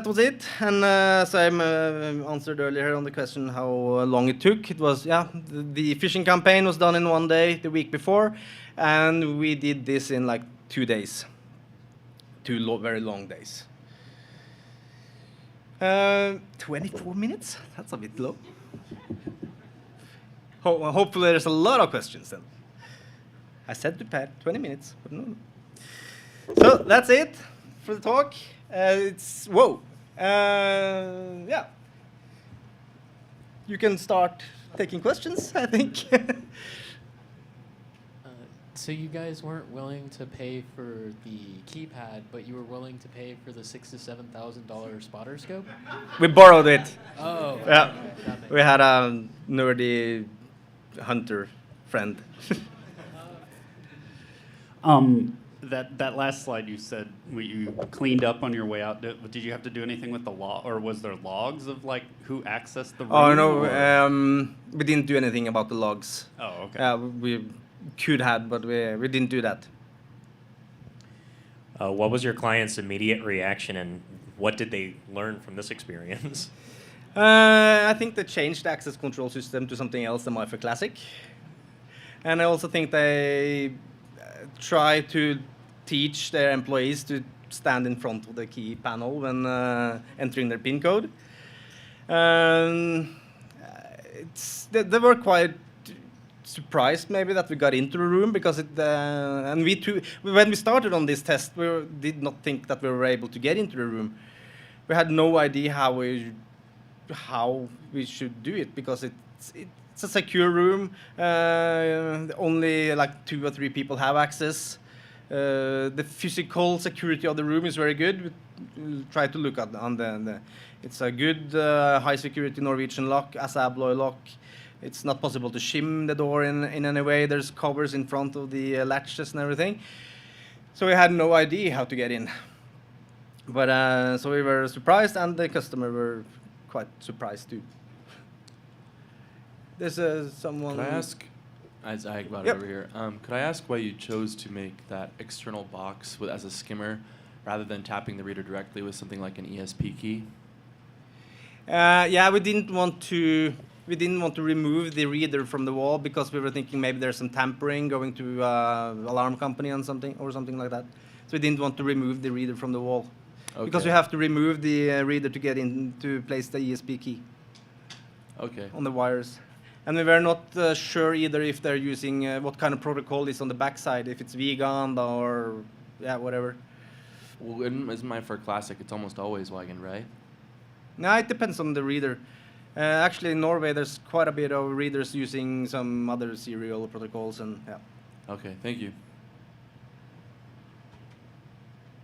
was it. And as I answered earlier on the question how long it took, it was, the phishing campaign was done in one day the week before, and we did this in like 2 days. 2 very long days. 24 minutes? That's a bit low. Hopefully there's a lot of questions then. I said to Pat 20 minutes, but no. So that's it for the talk. Yeah. You can start taking questions, I think. So you guys weren't willing to pay for the keypad, but you were willing to pay for the $6,000 to $7,000 spotter scope? We borrowed it. Oh, Yeah. okay. That makes We had a nerdy hunter friend. That last slide you said you cleaned up on your way out. Did you have to do anything with the log, or was there logs of like who accessed the room? Oh no, or- we didn't do anything about the logs. Oh, okay. We could have, but we didn't do that. What was your client's immediate reaction, and what did they learn from this experience? I think they changed the access control system to something else than MyFair Classic. And I also think they try to teach their employees to stand in front of the key panel when entering their PIN code. They were quite surprised maybe that we got into the room because and we too, when we started on this test, we did not think that we were able to get into the room. We had no idea how we should do it because it's a secure room. Only like 2 or 3 people have access. The physical security of the room is very good. We'll try to look at on the it's a good high security Norwegian lock, as Abloy lock. It's not possible to shim the door in any way. There's covers in front of the latches and everything. So we had no idea how to get in. But so we were surprised, and the customer were quite surprised too. There's someone. Could I ask, as I got Yep. over here, could I ask why you chose to make that external box as a skimmer rather than tapping the reader directly with something like an ESP key? Yeah, we didn't want to remove the reader from the wall because we were thinking maybe there's some tampering going to alarm company or something like that. So we didn't want to remove the reader from the wall. Okay. Because we have to remove the reader to get in to place the ESP key. Okay. On the wires. And we were not sure either if they're using what kind of protocol is on the backside, if it's vegan or whatever. Well, in MyFair Classic, it's almost always Wagon, right? No, it depends on the reader. Actually, in Norway, there's quite a bit of readers using some other serial protocols, and yeah. Okay, thank you.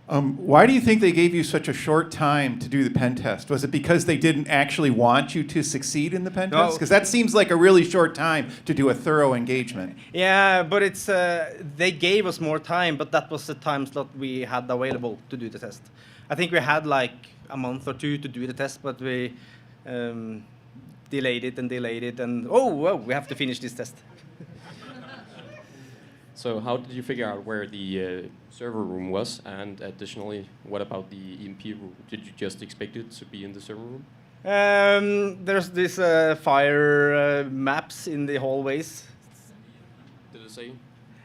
Why do you think they gave you such a short time to do the pen test? Was it because they didn't actually want you to succeed in the pen No. test? Because that seems like a really short time to do a thorough engagement. Yeah, but it's they gave us more time, but that was the time slot we had available to do the test. I think we had like a month or 2 to do the test, but we delayed it, and we have to finish this test. So how did you figure out where the server room was? And additionally, what about the EMP room? Did you just expect it to be in the server room? There's this fire maps in the hallways. Did it say?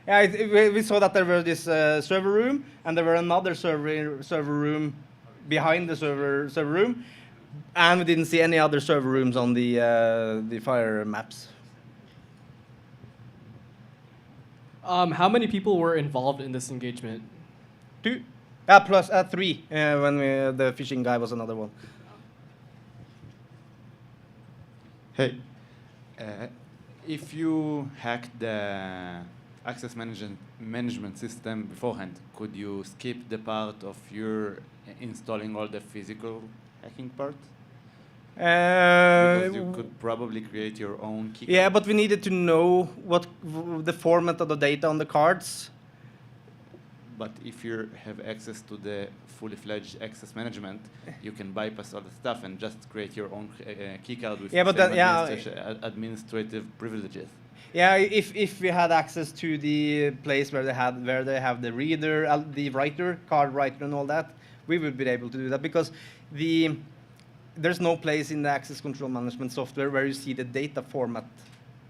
Yeah, we saw that there was this server room, and there were another server room behind the server room, and we didn't see any other server rooms on the fire maps. How many people were involved in this engagement? 2. Plus 3 when the fishing guy was another one. Hey, if you hacked the access management system beforehand, could you skip the part of your installing all the physical hacking part? Because you could probably create your own key. Yeah, but we needed to know what the format of the data on the cards. But if you have access to the fully fledged access management, you can bypass all the stuff and just create your own key card with administrative privileges. Yeah, if we had access to the place where they have the reader, the writer, card writer, and all that, we would be able to do that because there's no place in the access control management software where you see the data format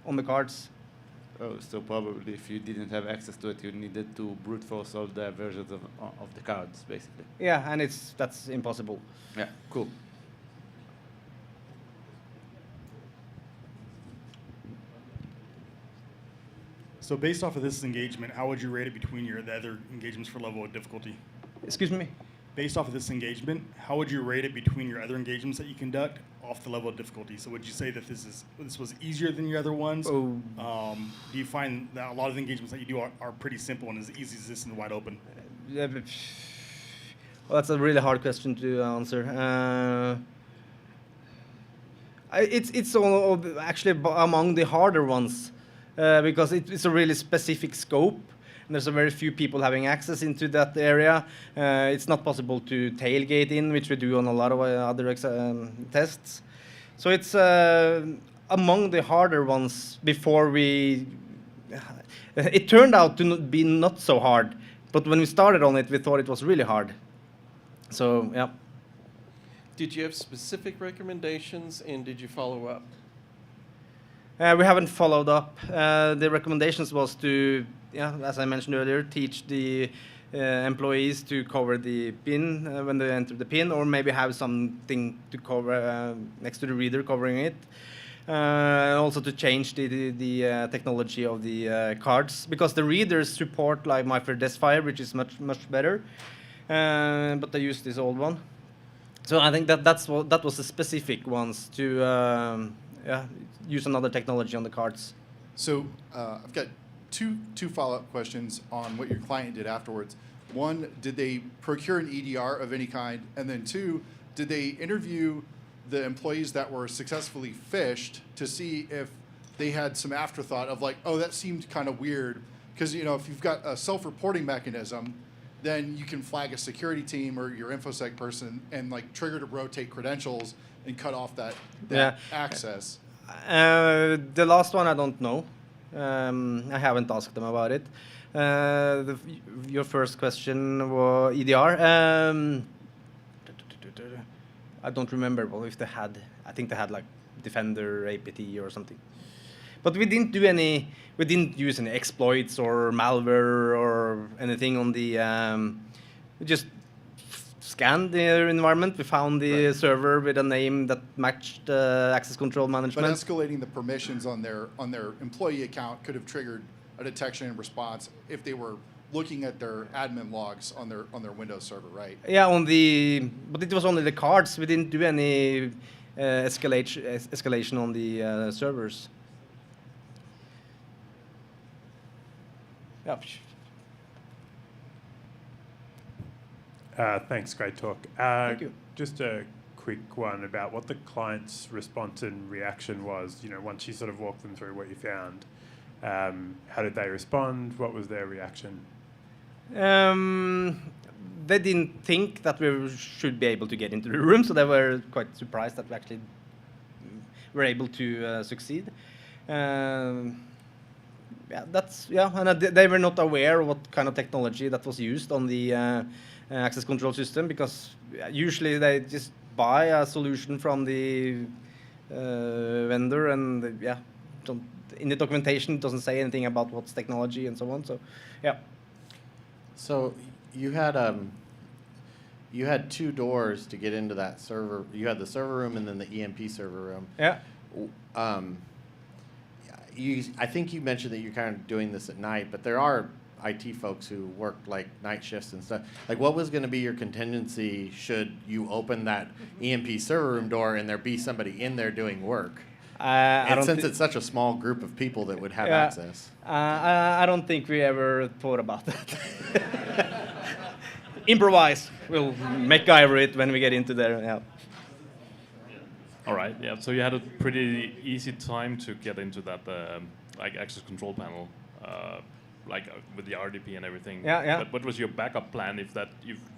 on the cards. Oh, so probably if you didn't have access to it, you needed to brute force all the versions of the cards, basically. Yeah, and that's impossible. Yeah, cool. So based off of this engagement, how would you rate it between the other engagements for level of difficulty? Excuse me? based off of this engagement, how would you rate it between your other engagements that you conduct off the level of difficulty? So would you say that this was easier than your other ones? Oh. Do you find that a lot of the engagements that you do are pretty simple and as easy as this and wide open? Yeah, but, well, that's a really hard question to answer. It's actually among the harder ones because it's a really specific scope. And there's a very few people having access into that area. It's not possible to tailgate in, which we do on a lot of other tests. So it's among the harder ones before we... It turned out to be not so hard, but when we started on it, we thought it was really hard. So, yeah. Did you have specific recommendations, and did you follow up? We haven't followed up. The recommendations was to, as I mentioned earlier, teach the employees to cover the pin when they enter the pin, or maybe have something to cover next to the reader covering it. Also to change the technology of the cards, because the readers support like MyFair Desfire, which is much better, but they use this old one. So I think that was the specific ones to use another technology on the cards. So I've got two follow-up questions on what your client did afterwards. One, did they procure an EDR of any kind? And then two, did they interview the employees that were successfully phished to see if they had some afterthought of like, oh, that seemed kind of weird? Because if you've got a self-reporting mechanism, then you can flag a security team or your InfoSec person and like trigger to rotate credentials and cut off that access. The last one I don't know. I haven't asked them about it. Your first question was EDR. I don't remember if they had. I think they had like Defender APT or something. But we didn't do any. We didn't use any exploits or malware or anything on the. We just scanned the environment. We found the server with a name that matched access control management. But escalating the permissions on their employee account could have triggered a detection and response if they were looking at their admin logs on their Windows server, right? Yeah, but it was only the cards. We didn't do any escalation on the servers. Yeah. Thanks, great talk. Thank you. Just a quick one about what the client's response and reaction was, once you sort of walked them through what you found. How did they respond? What was their reaction? They didn't think that we should be able to get into the room, so they were quite surprised that we actually were able to succeed. And they were not aware of what kind of technology that was used on the access control system, because usually they just buy a solution from the vendor, and in the documentation it doesn't say anything about what's technology and so on. So, yeah. So you had two doors to get into that server. You had the server room and then the EMP server room. Yeah. I think you mentioned that you're kind of doing this at night, but there are IT folks who work like night shifts and stuff. Like, what was going to be your contingency should you open that EMP server room door and there be somebody in there doing work? And since it's such a small group of people that would have access. I don't think we ever thought about that. Improvise. We'll MacGyver it when we get into there. Yeah. All right. Yeah. So you had a pretty easy time to get into that access control panel, with the RDP and everything. Yeah. Yeah. But what was your backup plan if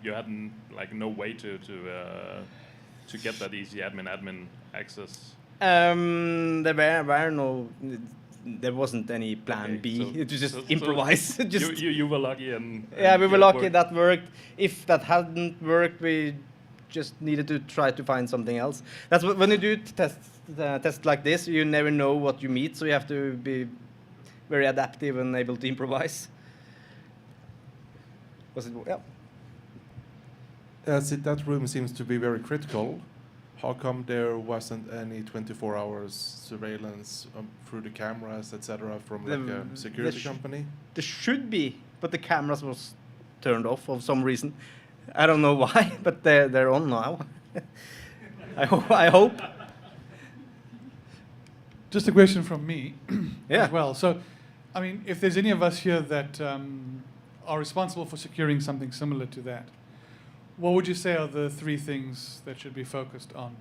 you hadn't no way to get that easy admin access? There wasn't any plan B. So, it was just improvise. You were lucky, and we were lucky that worked. If that hadn't worked, we just needed to try to find something else. That's what, when you do tests like this, you never know what you meet, so you have to be very adaptive and able to improvise. That room seems to be very critical. How come there wasn't any 24 hours surveillance through the cameras, etc., from a security company? There should be, but the cameras was turned off for some reason. I don't know why, but they're on now. I hope. Just a question from me Yeah. as well. So, I mean, if there's any of us here that are responsible for securing something similar to that, what would you say are the 3 things that should be focused on?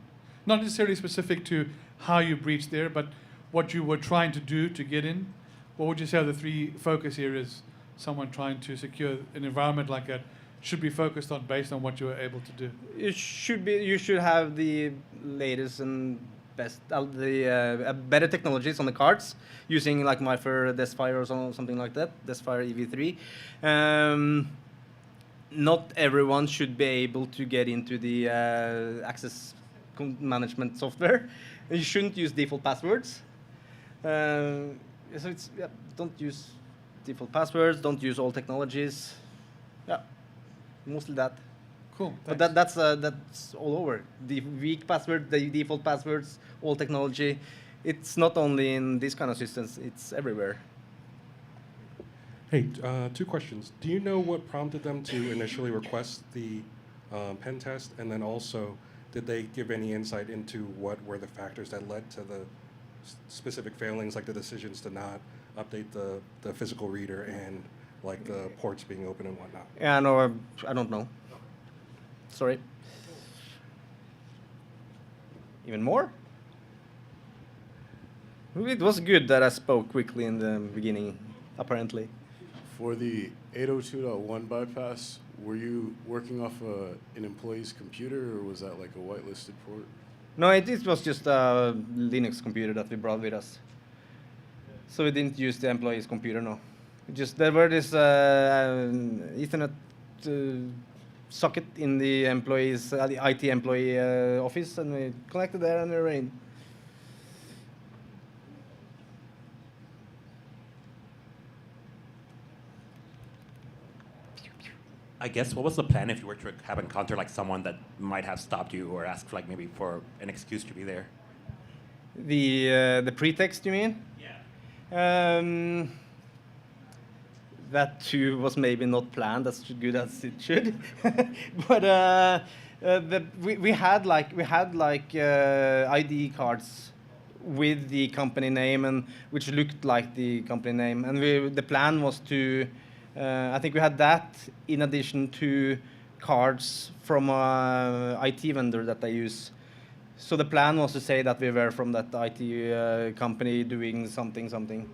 Not necessarily specific to how you breached there, but what you were trying to do to get in. What would you say are the 3 focus areas someone trying to secure an environment like that should be focused on based on what you were able to do? You should have the latest and best, better technologies on the cards, using like MyFair Desfire or something like that, Desfire EV3. Not everyone should be able to get into the access management software. You shouldn't use default passwords. So don't use default passwords. Don't use all technologies. Yeah, mostly that. Cool. But that's all over. The weak password, the default passwords, all technology. It's not only in these kind of systems. It's everywhere. Hey, 2 questions. Do you know what prompted them to initially request the pen test? And then also, did they give any insight into what were the factors that led to the specific failings, like the decisions to not update the physical reader and like the ports being open and whatnot? Yeah, no, I don't know. Sorry. Even more? It was good that I spoke quickly in the beginning, apparently. For the 802.1 bypass, were you working off an employee's computer, or was that like a whitelisted port? No, it was just a Linux computer that we brought with us. So we didn't use the employee's computer, no. There were this Ethernet socket in the employee's, the IT employee office, and we connected there and we were in. I guess, what was the plan if you were to have encountered like someone that might have stopped you or asked like maybe for an excuse to be there? The pretext, you mean? Yeah. That too was maybe not planned as good as it should, but we had ID cards with the company name and which looked like the company name, and the plan was to. I think we had that in addition to cards from a IT vendor that I use. So the plan was to say that we were from that IT company doing something.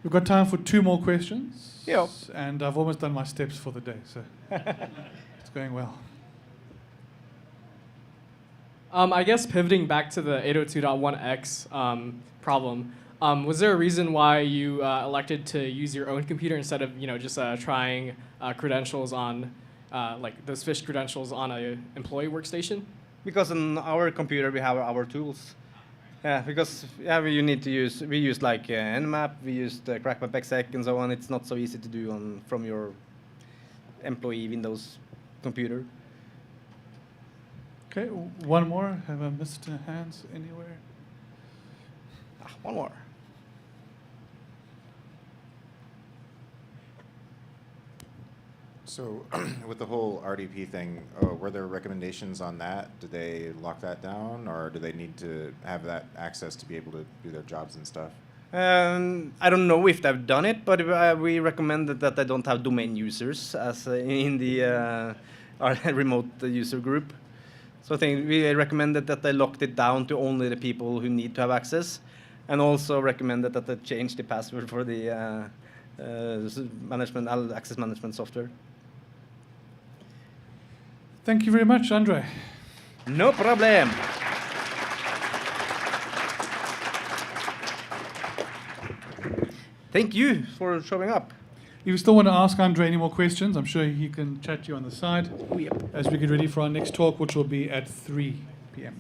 We've got time for 2 more questions. Yeah. And I've almost done my steps for the day, so it's going well. I guess pivoting back to the 802.1x problem, was there a reason why you elected to use your own computer instead of just trying credentials on like those phish credentials on a employee workstation? Because on our computer we have our tools. Yeah, because we use like Nmap, we used CrackMap exec and so on. It's not so easy to do from your employee Windows computer. Okay, 1 more. Have I missed hands anywhere? One more. So with the whole RDP thing, were there recommendations on that? Did they lock that down, or do they need to have that access to be able to do their jobs and stuff? I don't know if they've done it, but we recommended that they don't have domain users as in the our remote user group. So I think we recommended that they locked it down to only the people who need to have access, and also recommended that they change the password for the access management software. Thank you very much, Andre. No problem. Thank you for showing up. If you still want to ask Andre any more questions, I'm sure he can chat to you on the side as we get ready for our next talk, which will be at 3 p.m.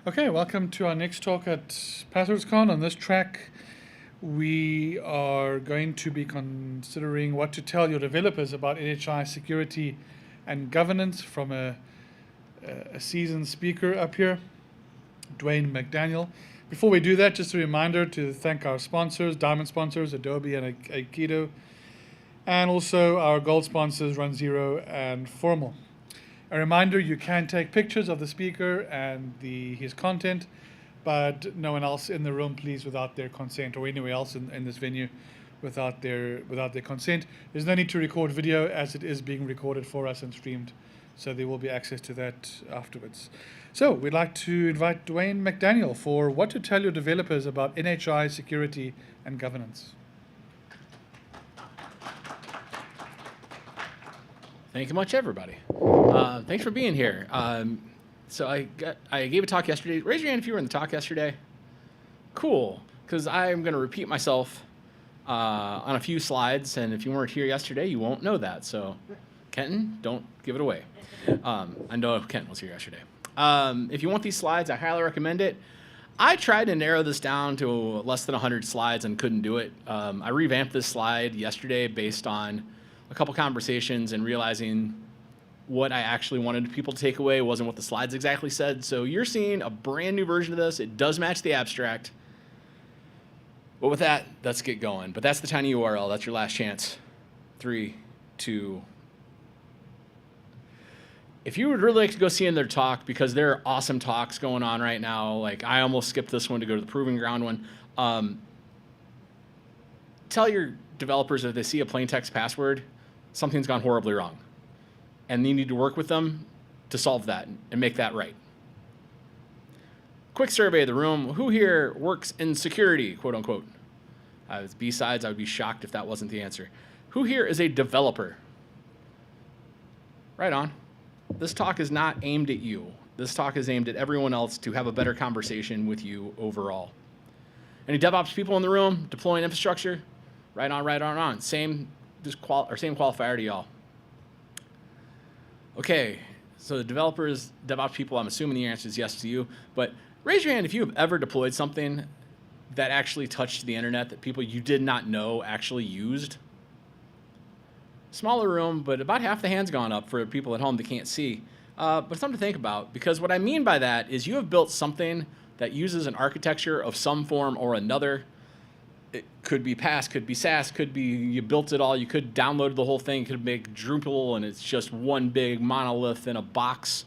Okay, welcome to our next talk at PasswordsCon. On this track, we are going to be considering what to tell your developers about NHI security and governance from a seasoned speaker up here, Dwayne McDaniel. Before we do that, just a reminder to thank our sponsors, diamond sponsors, Adobe and Aikido, and also our gold sponsors, Run Zero and Formal. A reminder, you can take pictures of the speaker and his content, but no one else in the room, please, without their consent, or anywhere else in this venue without their consent. There's no need to record video, as it is being recorded for us and streamed, so there will be access to that afterwards. So we'd like to invite Dwayne McDaniel for what to tell your developers about NHI security and governance. Thank you much, everybody. Thanks for being here. So I gave a talk yesterday. Raise your hand if you were in the talk yesterday. Cool, because I'm going to repeat myself on a few slides, and if you weren't here yesterday, you won't know that. So, Kenton, don't give it away. I know Kenton was here yesterday. If you want these slides, I highly recommend it. I tried to narrow this down to less than 100 slides and couldn't do it. I revamped this slide yesterday based on a couple conversations and realizing what I actually wanted people to take away wasn't what the slides exactly said. So you're seeing a brand new version of this. It does match the abstract. But with that, let's get going. But that's the tiny URL. That's your last chance. 3, 2. If you would really like to go see their talk, because there are awesome talks going on right now, like I almost skipped this one to go to the Proving Ground one. Tell your developers if they see a plain text password, something's gone horribly wrong. And you need to work with them to solve that and make that right. Quick survey of the room. Who here works in security, quote unquote? It's B-sides. I would be shocked if that wasn't the answer. Who here is a developer? Right on. This talk is not aimed at you. This talk is aimed at everyone else to have a better conversation with you overall. Any DevOps people in the room deploying infrastructure? Right on, right on, on. Same qualifier to y'all. Okay, so the developers, DevOps people, I'm assuming the answer is yes to you, but raise your hand if you have ever deployed something that actually touched the internet that people you did not know actually used. Smaller room, but about half the hands gone up for people at home that can't see. But something to think about, because what I mean by that is you have built something that uses an architecture of some form or another. It could be PaaS, could be SaaS, could be you built it all, you could download the whole thing, you could make Drupal and it's just one big monolith in a box.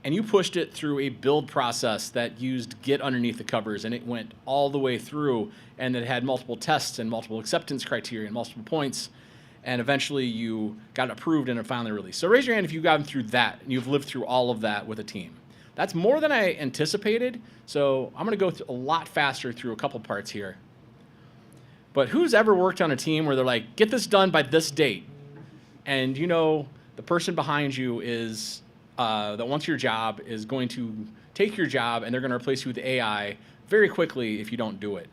And you pushed it through a build process that used Git underneath the covers, and it went all the way through, and it had multiple tests and multiple acceptance criteria and multiple points, and eventually you got it approved and it finally released. So raise your hand if you've gotten through that and you've lived through all of that with a team. That's more than I anticipated, so I'm gonna go a lot faster through a couple parts here. But who's ever worked on a team where they're like, get this done by this date? And you know the person behind you is, that wants your job is going to take your job and they're gonna replace you with AI very quickly if you don't do it.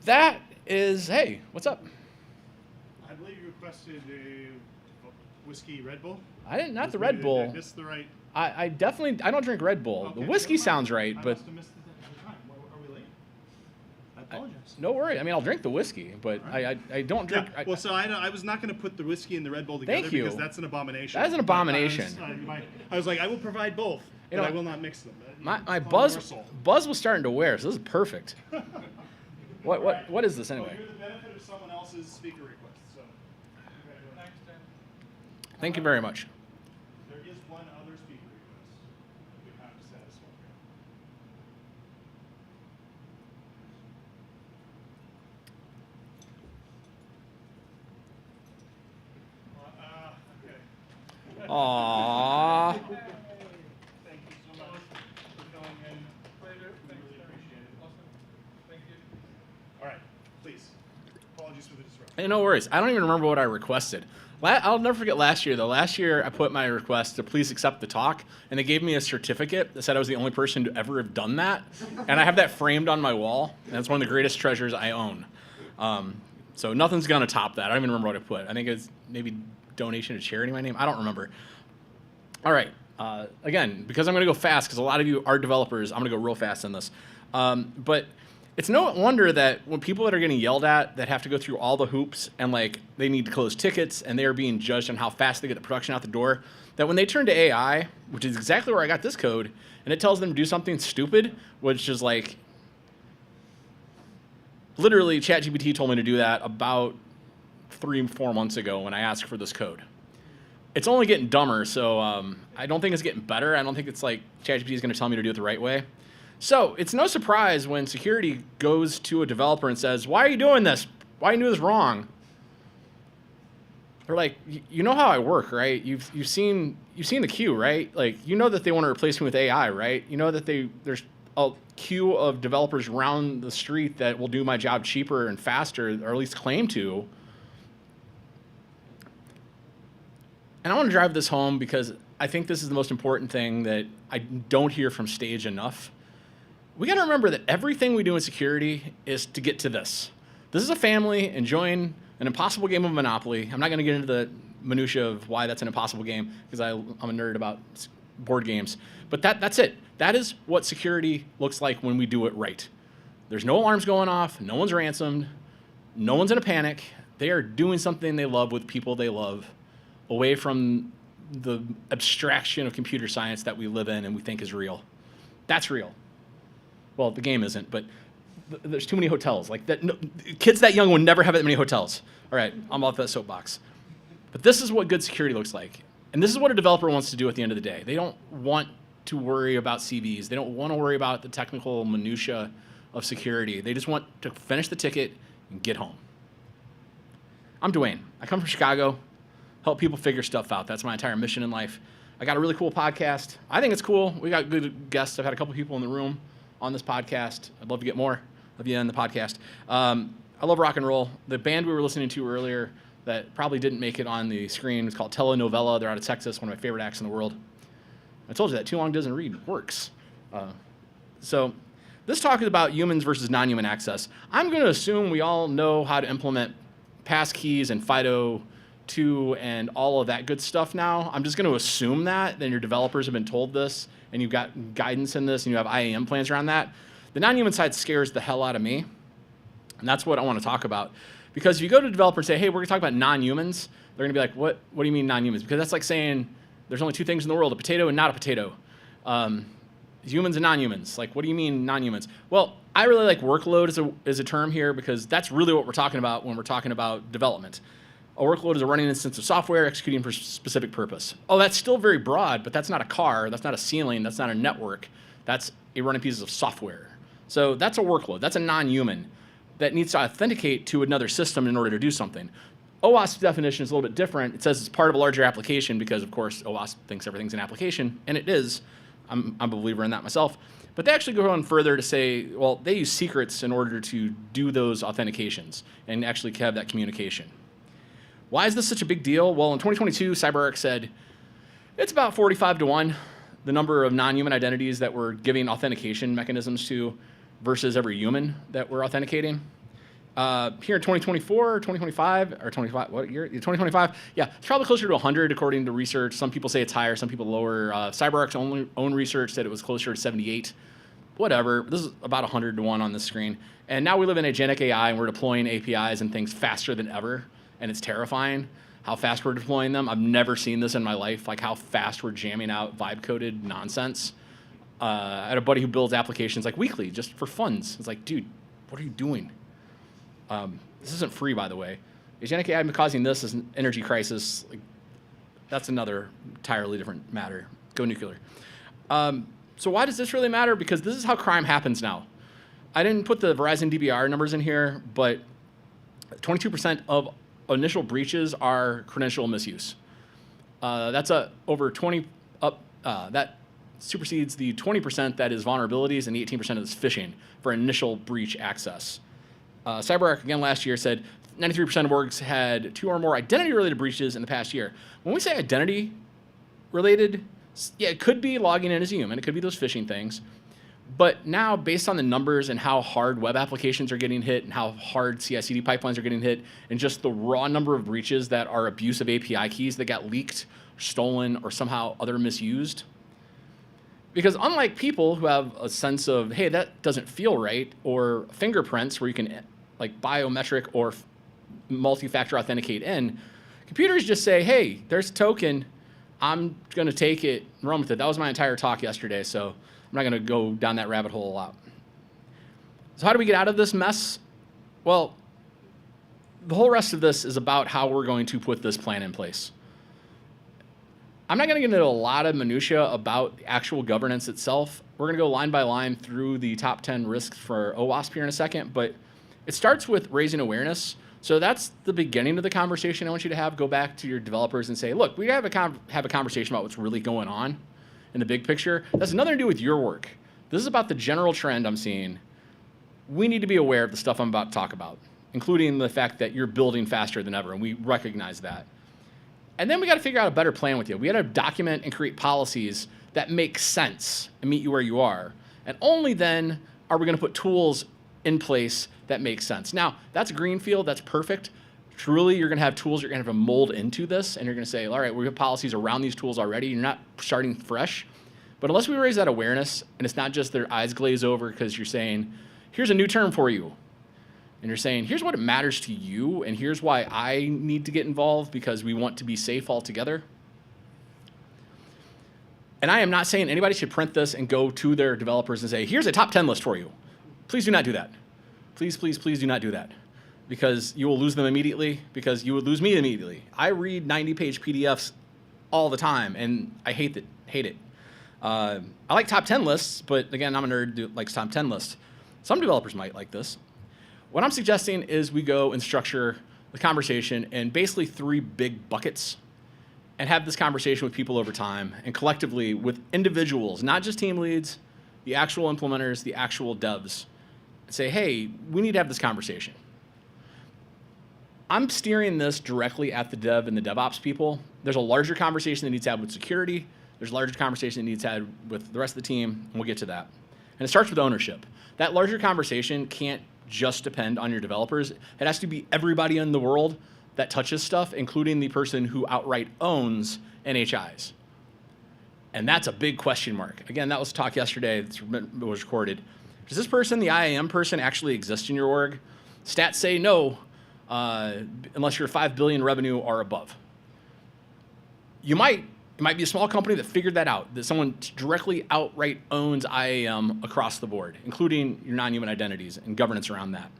That is, hey, what's up? I believe you requested a whiskey Red Bull? I didn't, not the Red Bull. Did I miss the right? I definitely, I don't drink Red Bull. Okay, The whiskey sounds right, I but must have missed the time. Are we late? I apologize. no worry. I mean, I'll drink the whiskey, but I don't drink. Yeah. Well, so I was not going to put the whiskey and the Red Bull together Thank you. because that's an abomination. That is an abomination. I was like, I will provide both, You but know, I will not mix them. My buzz was starting to wear, so this is perfect. What is this anyway? Well, you're the benefit of someone else's speaker request. So, thanks, Dan. Thank you very much. There is one other speaker request that we have to satisfy. Okay. Aww. Thank you so much for coming in. Pleasure. We really appreciate it. Awesome. Thank you. All right. Please. Apologies for the disruption. Hey, no worries. I don't even remember what I requested. I'll never forget last year, though. Last year, I put my request to please accept the talk, and they gave me a certificate that said I was the only person to ever have done that. And I have that framed on my wall, and that's one of the greatest treasures I own. So nothing's going to top that. I don't even remember what I put. I think it's maybe donation to charity, my name. I don't remember. All right. Again, because I'm going to go fast, because a lot of you are developers, I'm going to go real fast on this. But it's no wonder that when people that are getting yelled at, that have to go through all the hoops, and like they need to close tickets, and they are being judged on how fast they get the production out the door, that when they turn to AI, which is exactly where I got this code, and it tells them to do something stupid, which is like, literally ChatGPT told me to do that about 3-4 months ago when I asked for this code. It's only getting dumber, so I don't think it's getting better. I don't think it's like ChatGPT is going to tell me to do it the right way. So it's no surprise when security goes to a developer and says, "Why are you doing this? Why are you doing this wrong?" They're like, "You know how I work, right? You've seen the queue, right? Like, you know that they want to replace me with AI, right? You know that there's a queue of developers around the street that will do my job cheaper and faster, or at least claim to." And I want to drive this home because I think this is the most important thing that I don't hear from stage enough. We got to remember that everything we do in security is to get to this. This is a family enjoying an impossible game of Monopoly. I'm not going to get into the minutia of why that's an impossible game, because I'm a nerd about board games. But that's it. That is what security looks like when we do it right. There's no alarms going off. No one's ransomed. No one's in a panic. They are doing something they love with people they love, away from the abstraction of computer science that we live in and we think is real. That's real. Well, the game isn't, but there's too many hotels. Like that, no, kids that young would never have that many hotels. All right, I'm off that soapbox. But this is what good security looks like. And this is what a developer wants to do at the end of the day. They don't want to worry about CVs. They don't want to worry about the technical minutia of security. They just want to finish the ticket and get home. I'm Dwayne. I come from Chicago. Help people figure stuff out. That's my entire mission in life. I got a really cool podcast. I think it's cool. We got good guests. I've had a couple people in the room on this podcast. I'd love to get more of you on the podcast. I love rock and roll. The band we were listening to earlier that probably didn't make it on the screen is called Telenovela. They're out of Texas, one of my favorite acts in the world. I told you that Too Long Doesn't Read works. So this talk is about humans versus non-human access. I'm going to assume we all know how to implement passkeys and FIDO2 and all of that good stuff now. I'm just going to assume that. Then your developers have been told this, and you've got guidance in this, and you have IAM plans around that. The non-human side scares the hell out of me, and that's what I want to talk about. Because if you go to a developer and say, "Hey, we're going to talk about non-humans," they're going to be like, what do you mean non-humans? Because that's like saying there's only two things in the world, a potato and not a potato. Humans and non-humans. Like, what do you mean non-humans? Well, I really like workload as a term here, because that's really what we're talking about when we're talking about development. A workload is a running instance of software executing for a specific purpose. Oh, that's still very broad, but that's not a car, that's not a ceiling, that's not a network. That's a running piece of software. So that's a workload. That's a non-human that needs to authenticate to another system in order to do something. OWASP definition is a little bit different. It says it's part of a larger application because, of course, OWASP thinks everything's an application, and it is. I'm a believer in that myself. But they actually go on further to say, well, they use secrets in order to do those authentications and actually have that communication. Why is this such a big deal? Well, in 2022, CyberArk said it's about 45-1, the number of non-human identities that we're giving authentication mechanisms to versus every human that we're authenticating. Here in 2024, 2025, or 25, what year? 2025, yeah, it's probably closer to 100 according to research. Some people say it's higher, some people lower. CyberArk's own research said it was closer to 78. Whatever, this is about 100-1 on the screen. And now we live in agentic AI, and we're deploying APIs and things faster than ever, and it's terrifying how fast we're deploying them. I've never seen this in my life, like how fast we're jamming out vibe-coded nonsense. I had a buddy who builds applications like weekly, just for funds. It's like, dude, what are you doing? This isn't free, by the way. Agentic AI causing this is an energy crisis. Like, that's another entirely different matter. Go nuclear. So why does this really matter? Because this is how crime happens now. I didn't put the Verizon DBR numbers in here, but 22% of initial breaches are credential misuse. That's over 20 up. That supersedes the 20% that is vulnerabilities and the 18% is phishing for initial breach access. CyberArk, again, last year said 93% of orgs had 2 or more identity-related breaches in the past year. When we say identity-related, yeah, it could be logging in as a human. It could be those phishing things. But now, based on the numbers and how hard web applications are getting hit and how hard CI/CD pipelines are getting hit, and just the raw number of breaches that are abuse of API keys that got leaked stolen, or somehow other misused. Because unlike people who have a sense of, hey, that doesn't feel right, or fingerprints where you can like biometric or multi-factor authenticate in, computers just say, hey, there's a token, I'm gonna take it and run with it. That was my entire talk yesterday, so I'm not gonna go down that rabbit hole a lot. So how do we get out of this mess? Well, the whole rest of this is about how we're going to put this plan in place. I'm not gonna get into a lot of minutia about the actual governance itself. We're gonna go line by line through the top 10 risks for OWASP here in a second, but it starts with raising awareness. So that's the beginning of the conversation I want you to have. Go back to your developers and say, look, we have a conversation about what's really going on in the big picture. That's nothing to do with your work. This is about the general trend I'm seeing. We need to be aware of the stuff I'm about to talk about, including the fact that you're building faster than ever, and we recognize that. And then we got to figure out a better plan with you. We got to document and create policies that make sense and meet you where you are. And only then are we going to put tools in place that make sense. Now, that's greenfield, that's perfect. Truly, you're going to have tools you're going to have to mold into this, and you're going to say, all right, we have policies around these tools already. You're not starting fresh. But unless we raise that awareness, and it's not just their eyes glaze over because you're saying, here's a new term for you. And you're saying, here's what it matters to you, and here's why I need to get involved because we want to be safe all together. And I am not saying anybody should print this and go to their developers and say, here's a top 10 list for you. Please do not do that. Please, please, please do not do that. Because you will lose them immediately, because you would lose me immediately. I read 90-page PDFs all the time, and I hate it. I like top 10 lists, but again, I'm a nerd who likes top 10 lists. Some developers might like this. What I'm suggesting is we go and structure the conversation in basically 3 big buckets and have this conversation with people over time and collectively with individuals, not just team leads, the actual implementers, the actual devs, and say, hey, we need to have this conversation. I'm steering this directly at the dev and the DevOps people. There's a larger conversation that needs to have with security. There's a larger conversation that needs to have with the rest of the team, and we'll get to that. And it starts with ownership. That larger conversation can't just depend on your developers. It has to be everybody in the world that touches stuff, including the person who outright owns NHIs. And that's a big question mark. Again, that was a talk yesterday that was recorded. Does this person, the IAM person, actually exist in your org? Stats say no, unless you're 5 billion revenue or above. It might be a small company that figured that out, that someone directly outright owns IAM across the board, including your non-human identities and governance around that.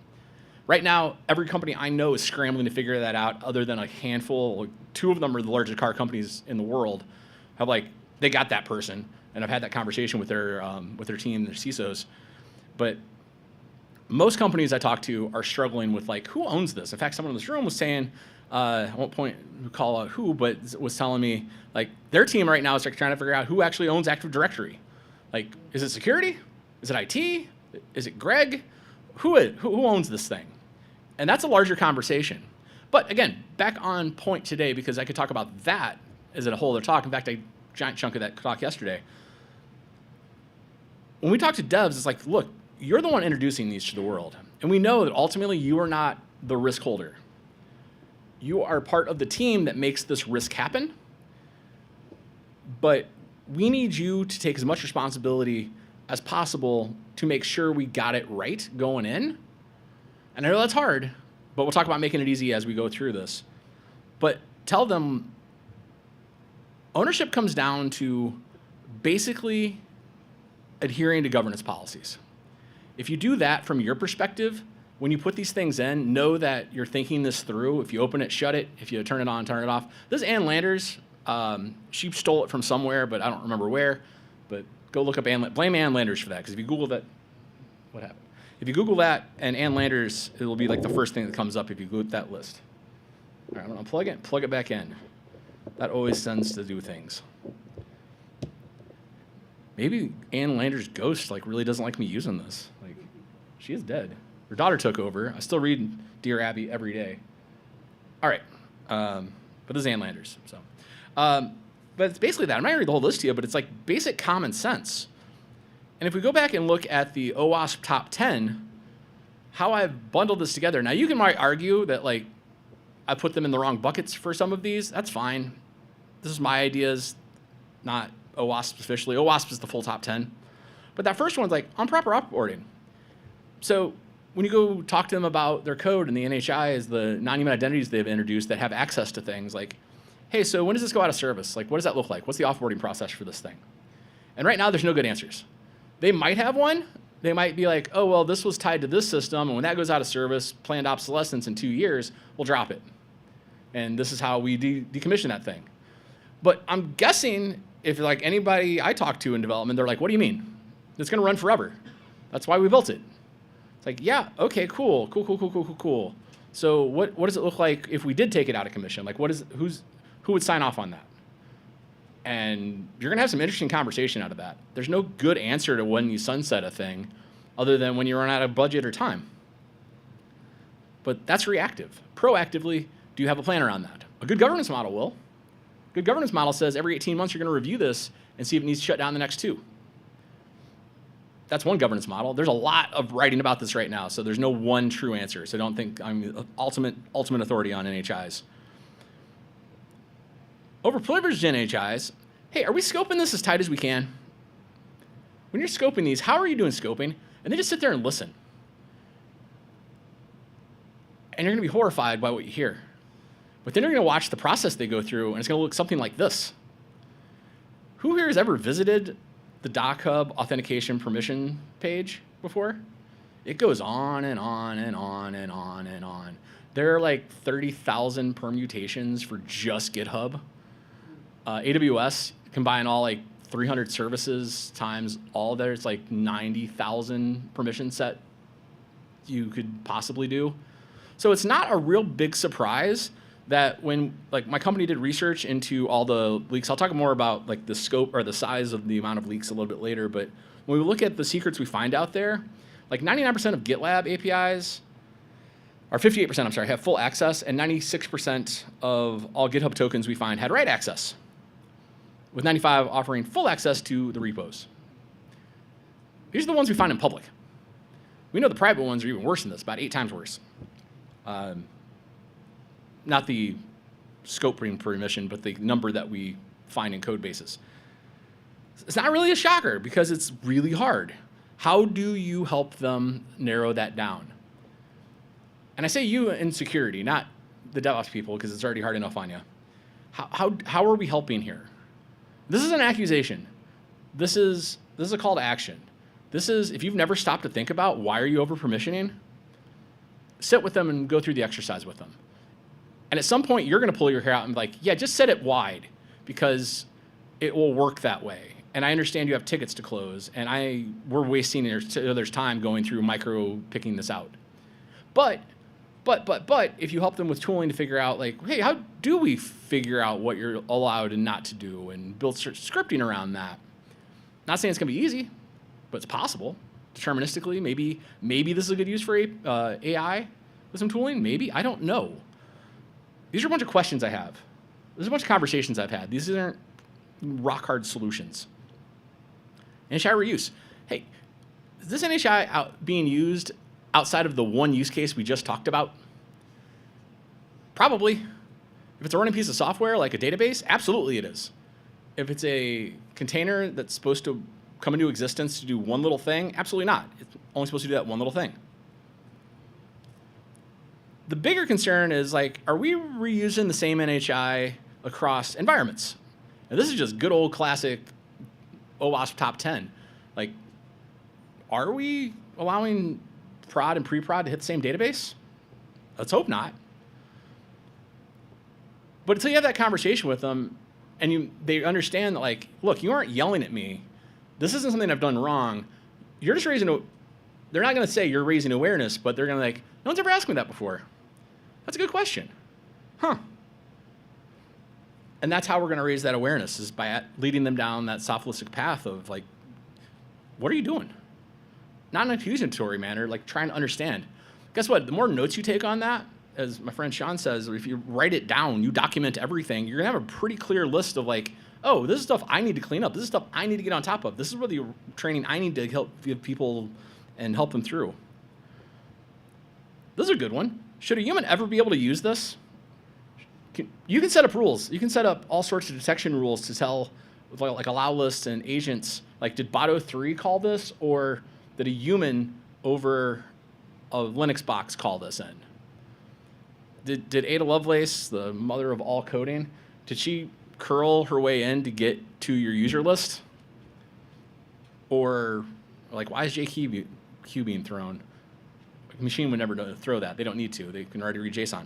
Right now, every company I know is scrambling to figure that out, other than a handful. 2 of them are the largest car companies in the world. They got that person, and I've had that conversation with their team, their CISOs. But most companies I talk to are struggling with who owns this? In fact, someone in this room was saying, I won't call out who, but was telling me their team right now is trying to figure out who actually owns Active Directory. Is it security? Is it IT? Is it Greg? Who owns this thing? And that's a larger conversation. But again, back on point today, because I could talk about that as a whole other talk. In fact, a giant chunk of that talk yesterday. When we talk to devs, it's look, you're the one introducing these to the world. And we know that ultimately you are not the risk holder. You are part of the team that makes this risk happen. But we need you to take as much responsibility as possible to make sure we got it right going in. And I know that's hard, but we'll talk about making it easy as we go through this. But tell them ownership comes down to basically adhering to governance policies. If you do that from your perspective, when you put these things in, know that you're thinking this through. If you open it, shut it. If you turn it on, turn it off. This is Ann Landers. She stole it from somewhere, but I don't remember where. But go look up blame Ann Landers for that, because if you Google that, what happened? If you Google that and Ann Landers, it will be the first thing that comes up if you Google that list. All right, I'm gonna plug it back in. That always tends to do things. Maybe Ann Landers' ghost really doesn't like me using this. She is dead. Her daughter took over. I still read Dear Abby every day. All right, but this is Ann Landers. So, but it's basically that. I'm not gonna read the whole list to you, but it's basic common sense. And if we go back and look at the OWASP top 10, how I've bundled this together. Now you might argue that I put them in the wrong buckets for some of these. That's fine. this is my ideas, not OWASP officially. OWASP is the full top 10. But that first one's like on proper offboarding. So when you go talk to them about their code and the NHIs, the non-human identities they've introduced that have access to things like, hey, so when does this go out of service? Like, what does that look like? What's the offboarding process for this thing? And right now, there's no good answers. They might have one. They might be like, oh, well, this was tied to this system, and when that goes out of service, planned obsolescence in 2 years, we'll drop it. And this is how we decommission that thing. But I'm guessing if like anybody I talk to in development, they're like, what do you mean? It's going to run forever. That's why we built it. It's like, yeah, okay, cool. So what does it look like if we did take it out of commission? Like, who would sign off on that? And you're going to have some interesting conversation out of that. There's no good answer to when you sunset a thing other than when you run out of budget or time. But that's reactive. Proactively, do you have a plan around that? A good governance model will. A good governance model says every 18 months you're going to review this and see if it needs to shut down the next 2. That's one governance model. There's a lot of writing about this right now, so there's no one true answer. So don't think I'm the ultimate authority on NHIs. Overprivileged NHIs, hey, are we scoping this as tight as we can? When you're scoping these, how are you doing scoping? And then just sit there and listen. And you're going to be horrified by what you hear. But then you're going to watch the process they go through, and it's going to look something like this. Who here has ever visited the Doc Hub authentication permission page before? It goes on and on and on and on and on. There are like 30,000 permutations for just GitHub. AWS, combine all like 300 services times all there, it's like 90,000 permission set you could possibly do. So it's not a real big surprise that when like my company did research into all the leaks, I'll talk more about like the scope or the size of the amount of leaks a little bit later, but when we look at the secrets we find out there, like 99% of GitLab APIs, or 58%, I'm sorry, have full access, and 96% of all GitHub tokens we find had write access, with 95 offering full access to the repos. These are the ones we find in public. We know the private ones are even worse than this, about 8 times worse. Not the scope permission, but the number that we find in code bases. It's not really a shocker because it's really hard. How do you help them narrow that down? And I say you in security, not the DevOps people, because it's already hard enough on you. How are we helping here? This is an accusation. This is a call to action. This is, if you've never stopped to think about why are you over permissioning, sit with them and go through the exercise with them. And at some point, you're going to pull your hair out and be like, yeah, just set it wide because it will work that way. And I understand you have tickets to close, and we're wasting others' time going through micro picking this out. But if you help them with tooling to figure out, like, hey, how do we figure out what you're allowed and not to do and build scripting around that? Not saying it's going to be easy, but it's possible. Deterministically, maybe this is a good use for AI with some tooling. Maybe. I don't know. These are a bunch of questions I have. There's a bunch of conversations I've had. These aren't rock-hard solutions. NHI reuse. Hey, is this NHI being used outside of the one use case we just talked about? Probably. If it's a running piece of software like a database, absolutely it is. If it's a container that's supposed to come into existence to do one little thing, absolutely not. It's only supposed to do that one little thing. The bigger concern is, like, are we reusing the same NHI across environments? And this is just good old classic OWASP top 10. Like, are we allowing prod and pre-prod to hit the same database? Let's hope not. But until you have that conversation with them and they understand that, like, look, you aren't yelling at me. This isn't something I've done wrong. You're just raising, they're not going to say you're raising awareness, but they're going to like, no one's ever asked me that before. That's a good question. Huh. And that's how we're going to raise that awareness, is by leading them down that sophilistic path of, like, what are you doing? Not in an accusatory manner, like trying to understand. Guess what? The more notes you take on that, as my friend Sean says, if you write it down, you document everything, you're going to have a pretty clear list of, like, oh, this is stuff I need to clean up. This is stuff I need to get on top of. This is where the training I need to help give people and help them through. This is a good one. Should a human ever be able to use this? You can set up rules. You can set up all sorts of detection rules to tell, like allow lists and agents. Like, did bot03 call this, or did a human over a Linux box call this in? Did Ada Lovelace, the mother of all coding, did she curl her way in to get to your user list? Or, like, why is JQ being thrown? A machine would never throw that. They don't need to. They can already read JSON.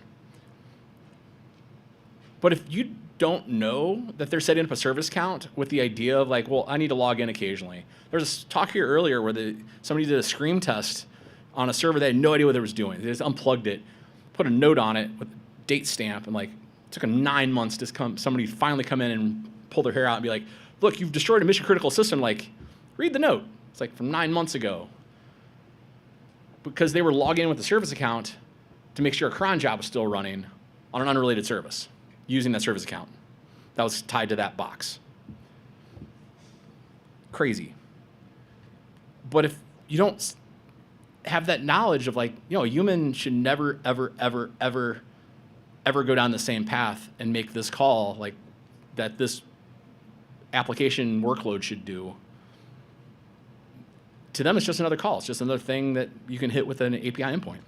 But if you don't know that they're setting up a service count with the idea of like, well, I need to log in occasionally. There was a talk here earlier where somebody did a scream test on a server. They had no idea what it was doing. They just unplugged it, put a note on it with a date stamp, and like, it took them 9 months to somebody finally come in and pull their hair out and be like, look, you've destroyed a mission critical system. Like, read the note. It's like from 9 months ago. Because they were logging in with the service account to make sure a cron job was still running on an unrelated service using that service account that was tied to that box. Crazy. But if you don't have that knowledge of like, a human should never, ever, ever, ever, ever go down the same path and make this call like that this application workload should do. To them, it's just another call. It's just another thing that you can hit with an API endpoint.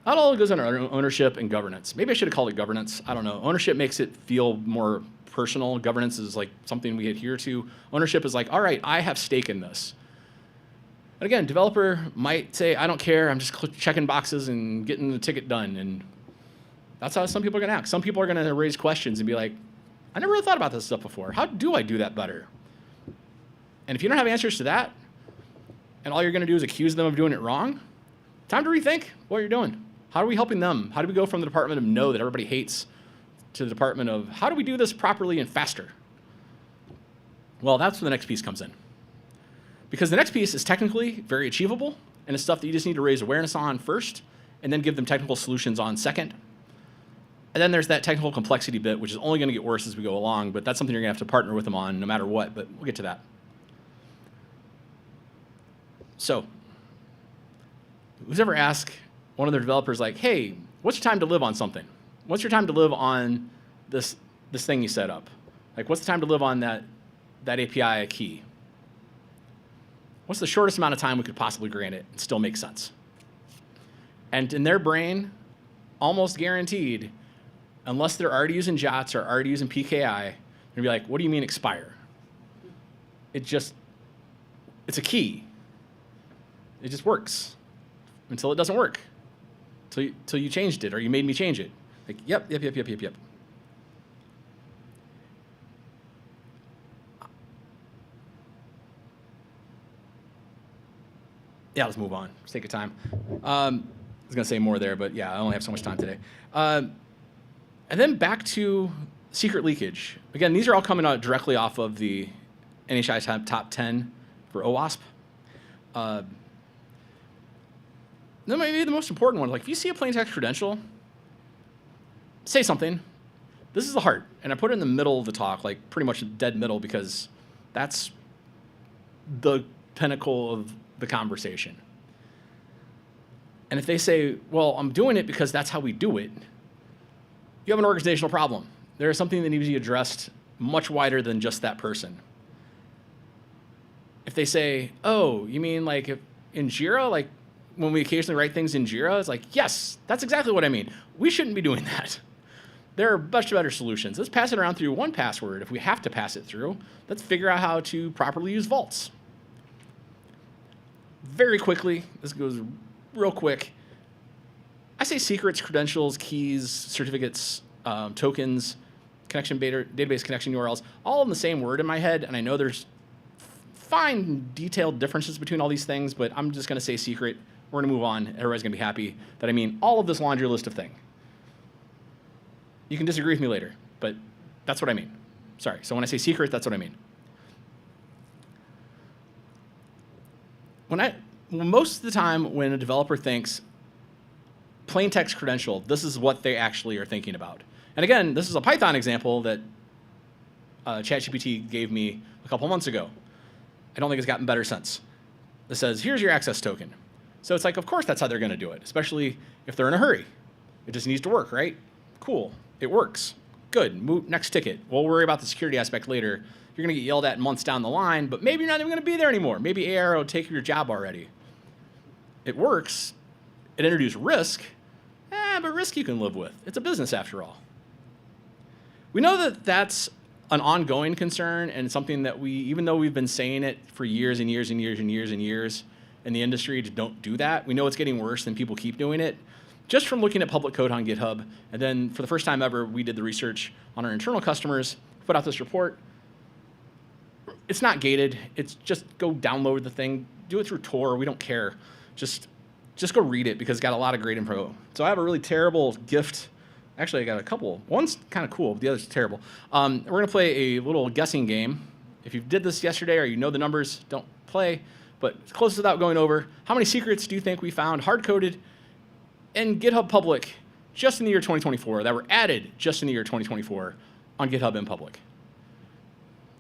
That all goes under ownership and governance. Maybe I should have called it governance. I don't know. Ownership makes it feel more personal. Governance is like something we adhere to. Ownership is like, all right, I have stake in this. And again, developer might say, I don't care. I'm just checking boxes and getting the ticket done. And that's how some people are going to act. Some people are going to raise questions and be like, I never really thought about this stuff before. How do I do that better? And if you don't have answers to that, and all you're going to do is accuse them of doing it wrong, time to rethink what you're doing. How are we helping them? How do we go from the department of no that everybody hates to the department of how do we do this properly and faster? Well, that's where the next piece comes in. Because the next piece is technically very achievable, and it's stuff that you just need to raise awareness on first, and then give them technical solutions on second. And then there's that technical complexity bit, which is only going to get worse as we go along, but that's something you're going to have to partner with them on no matter what, but we'll get to that. So, who's ever asked one of their developers like, hey, what's your time to live on something? What's your time to live on this thing you set up? Like, what's the time to live on that API key? What's the shortest amount of time we could possibly grant it and still make sense? And in their brain, almost guaranteed, unless they're already using JOTS or already using PKI, they're gonna be like, what do you mean expire? It's a key. It just works until it doesn't work. Till you changed it or you made me change it. Like, yep. Yeah, let's move on. Let's take your time. I was going to say more there, but yeah, I only have so much time today. And then back to secret leakage. Again, these are all coming out directly off of the NHI top 10 for OWASP. Then maybe the most important one, like if you see a plain text credential, say something. This is the heart, and I put it in the middle of the talk, like pretty much dead middle, because that's the pinnacle of the conversation. And if they say, well, I'm doing it because that's how we do it, you have an organizational problem. There is something that needs to be addressed much wider than just that person. If they say, oh, you mean like if in Jira, like when we occasionally write things in Jira, it's like, yes, that's exactly what I mean. We shouldn't be doing that. There are much better solutions. Let's pass it around through one password. If we have to pass it through, let's figure out how to properly use vaults. Very quickly, this goes real quick. I say secrets, credentials, keys, certificates, tokens, database connection URLs, all in the same word in my head, and I know there's fine detailed differences between all these things, but I'm just going to say secret. We're going to move on. Everybody's going to be happy that I mean all of this laundry list of things. You can disagree with me later, but that's what I mean. Sorry. So when I say secret, that's what I mean. Most of the time when a developer thinks plain text credential, this is what they actually are thinking about. And again, this is a Python example that ChatGPT gave me a couple months ago. I don't think it's gotten better since. It says, here's your access token. So it's like, of course that's how they're going to do it, especially if they're in a hurry. It just needs to work, right? Cool. It works. Good. Next ticket. We'll worry about the security aspect later. You're going to get yelled at months down the line, but maybe you're not even going to be there anymore. Maybe AR will take your job already. It works. It introduced risk. But risk you can live with. It's a business after all. We know that that's an ongoing concern and something that even though we've been saying it for years and years and years and years and years in the industry to don't do that, we know it's getting worse and people keep doing it. Just from looking at public code on GitHub, and then for the first time ever, we did the research on our internal customers, put out this report. It's not gated. It's just go download the thing, do it through Tor. We don't care. Just go read it because it's got a lot of great info. So I have a really terrible gift. Actually, I got a couple. One's kind of cool, but the other's terrible. We're going to play a little guessing game. If you did this yesterday or you know the numbers, don't play. But close without going over. How many secrets do you think we found hard-coded in GitHub public just in the year 2024 that were added just in the year 2024 on GitHub in public?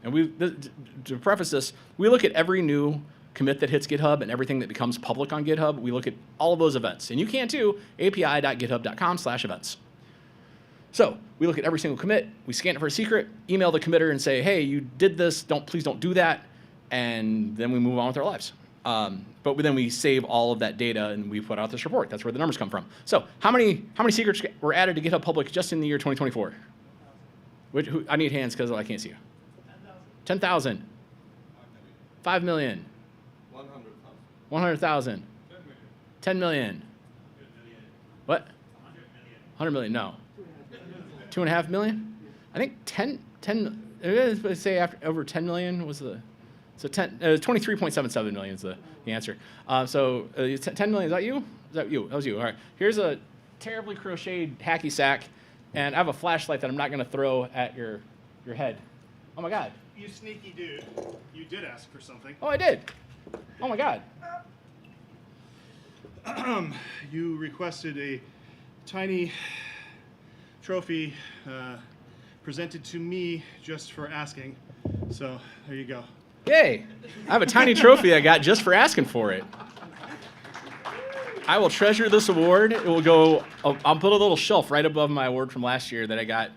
And to preface this, we look at every new commit that hits GitHub and everything that becomes public on GitHub. We look at all of those events. And you can too, api.github.com/events. So we look at every single commit, we scan it for a secret, email the committer and say, hey, you did this, please don't do that. And then we move on with our lives. But then we save all of that data and we put out this report. That's where the numbers come from. So how many secrets were added to GitHub public just in the year 2024? I need hands because I can't see you. 10,000. 5 million. 100,000. 10 million. What? 100 million, no. 2.5 million? I think 10 let's say over 10 million was the, so 23.77 million is the answer. 10 million, is that you? Is that you? That was you, all right. Here's a terribly crocheted hacky sack, and I have a flashlight that I'm not gonna throw at your head. Oh my God. You sneaky dude. You did ask for something. Oh, I did. Oh my God. You requested a tiny trophy presented to me just for asking. So there you go. Yay. I have a tiny trophy I got just for asking for it. I will treasure this award. It will go, I'll put a little shelf right above my award from last year that I got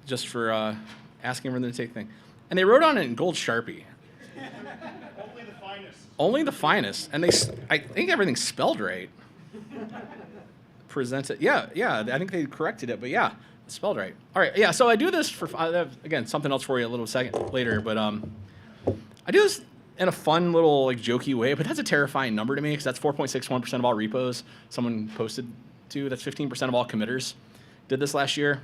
just for asking everyone to take the thing. And they wrote on it in gold Sharpie. Only the finest. Only the finest. And I think everything's spelled right. Present it. Yeah, I think they corrected it, but yeah, it's spelled right. All right, yeah, so I do this for, again, something else for you a little second later, but I do this in a fun little jokey way, but that's a terrifying number to me because that's 4.61% of all repos someone posted to. That's 15% of all committers did this last year.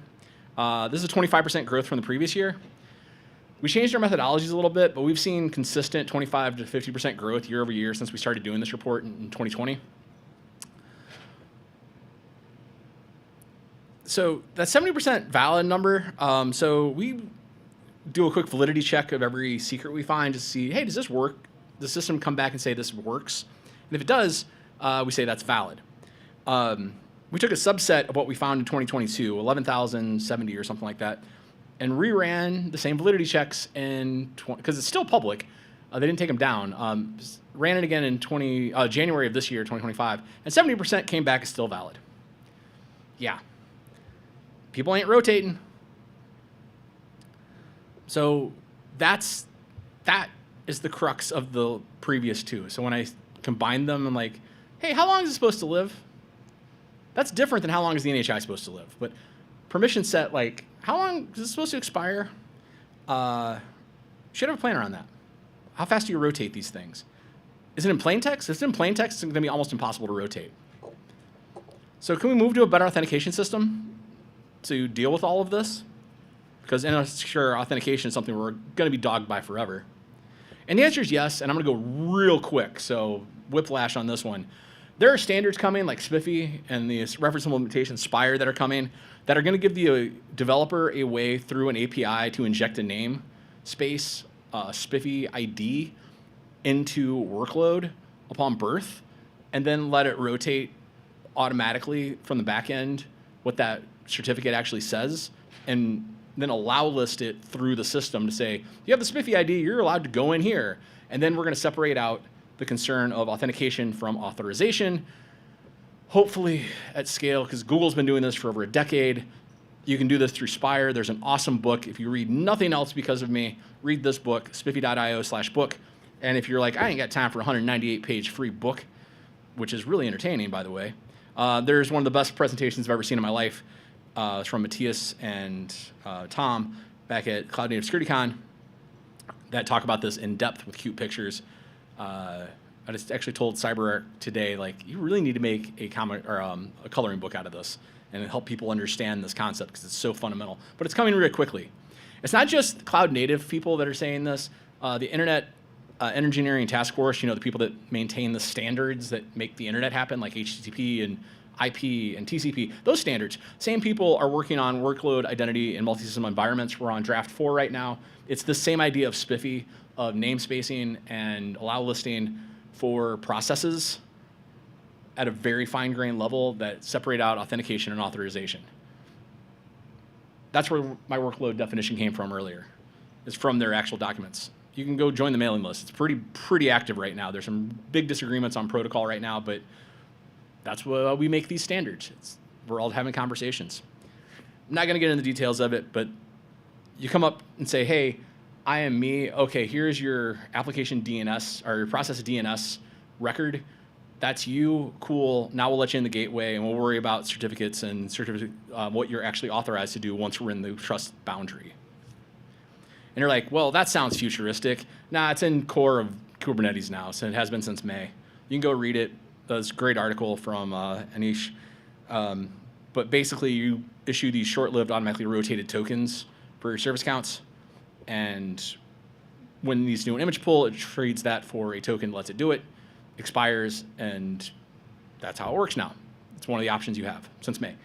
This is a 25% growth from the previous year. We changed our methodologies a little bit, but we've seen consistent 25 to 50% growth year over year since we started doing this report in 2020. So that's 70% valid number. So we do a quick validity check of every secret we find to see, hey, does this work? Does the system come back and say this works? And if it does, we say that's valid. We took a subset of what we found in 2022, 11,070 or something like that, and reran the same validity checks in, because it's still public. They didn't take them down. Ran it again in January of this year, 2025, and 70% came back as still valid. Yeah. People ain't rotating. So that is the crux of the previous two. So when I combine them, I'm like, hey, how long is it supposed to live? That's different than how long is the NHI supposed to live. But permission set, like, how long is it supposed to expire? Should have a plan around that. How fast do you rotate these things? Is it in plain text? If it's in plain text, it's going to be almost impossible to rotate. So can we move to a better authentication system to deal with all of this? Because insecure authentication is something we're going to be dogged by forever. And the answer is yes, and I'm going to go real quick, so whiplash on this one. There are standards coming like SPIFFE and the reference implementation Spire that are coming that are going to give the developer a way through an API to inject a name space, SPIFFE ID, into workload upon birth, and then let it rotate automatically from the back end what that certificate actually says, and then allow list it through the system to say, you have the SPIFFE ID, you're allowed to go in here. And then we're going to separate out the concern of authentication from authorization, hopefully at scale, because Google's been doing this for over a decade. You can do this through Spire. There's an awesome book. If you read nothing else because of me, read this book, spiffy.io/book. And if you're like, I ain't got time for a 198-page free book, which is really entertaining, by the way, there's one of the best presentations I've ever seen in my life. It's from Matthias and Tom back at Cloud Native Security Con that talk about this in depth with cute pictures. I just actually told CyberArk today, like, you really need to make a comic or a coloring book out of this and help people understand this concept because it's so fundamental. But it's coming really quickly. It's not just cloud native people that are saying this. The Internet Engineering Task Force, the people that maintain the standards that make the internet happen, like HTTP and IP and TCP, those standards. Same people are working on workload identity in multi-system environments. We're on draft 4 right now. It's the same idea of spiffy, of namespacing and allow listing for processes at a very fine-grained level that separate out authentication and authorization. That's where my workload definition came from earlier. It's from their actual documents. You can go join the mailing list. It's pretty active right now. There's some big disagreements on protocol right now, but that's why we make these standards. We're all having conversations. I'm not going to get into the details of it, but you come up and say, hey, I am me. Okay, here's your application DNS or your process DNS record. That's you. Cool. Now we'll let you in the gateway, and we'll worry about certificates and what you're actually authorized to do once we're in the trust boundary. And you're like, well, that sounds futuristic. Nah, it's in core of Kubernetes now, so it has been since May. You can go read it. That's a great article from Anish. But basically, you issue these short-lived automatically rotated tokens for your service accounts. And when it needs to do an image pull, it trades that for a token, lets it do it, expires, and that's how it works now. It's one of the options you have since May.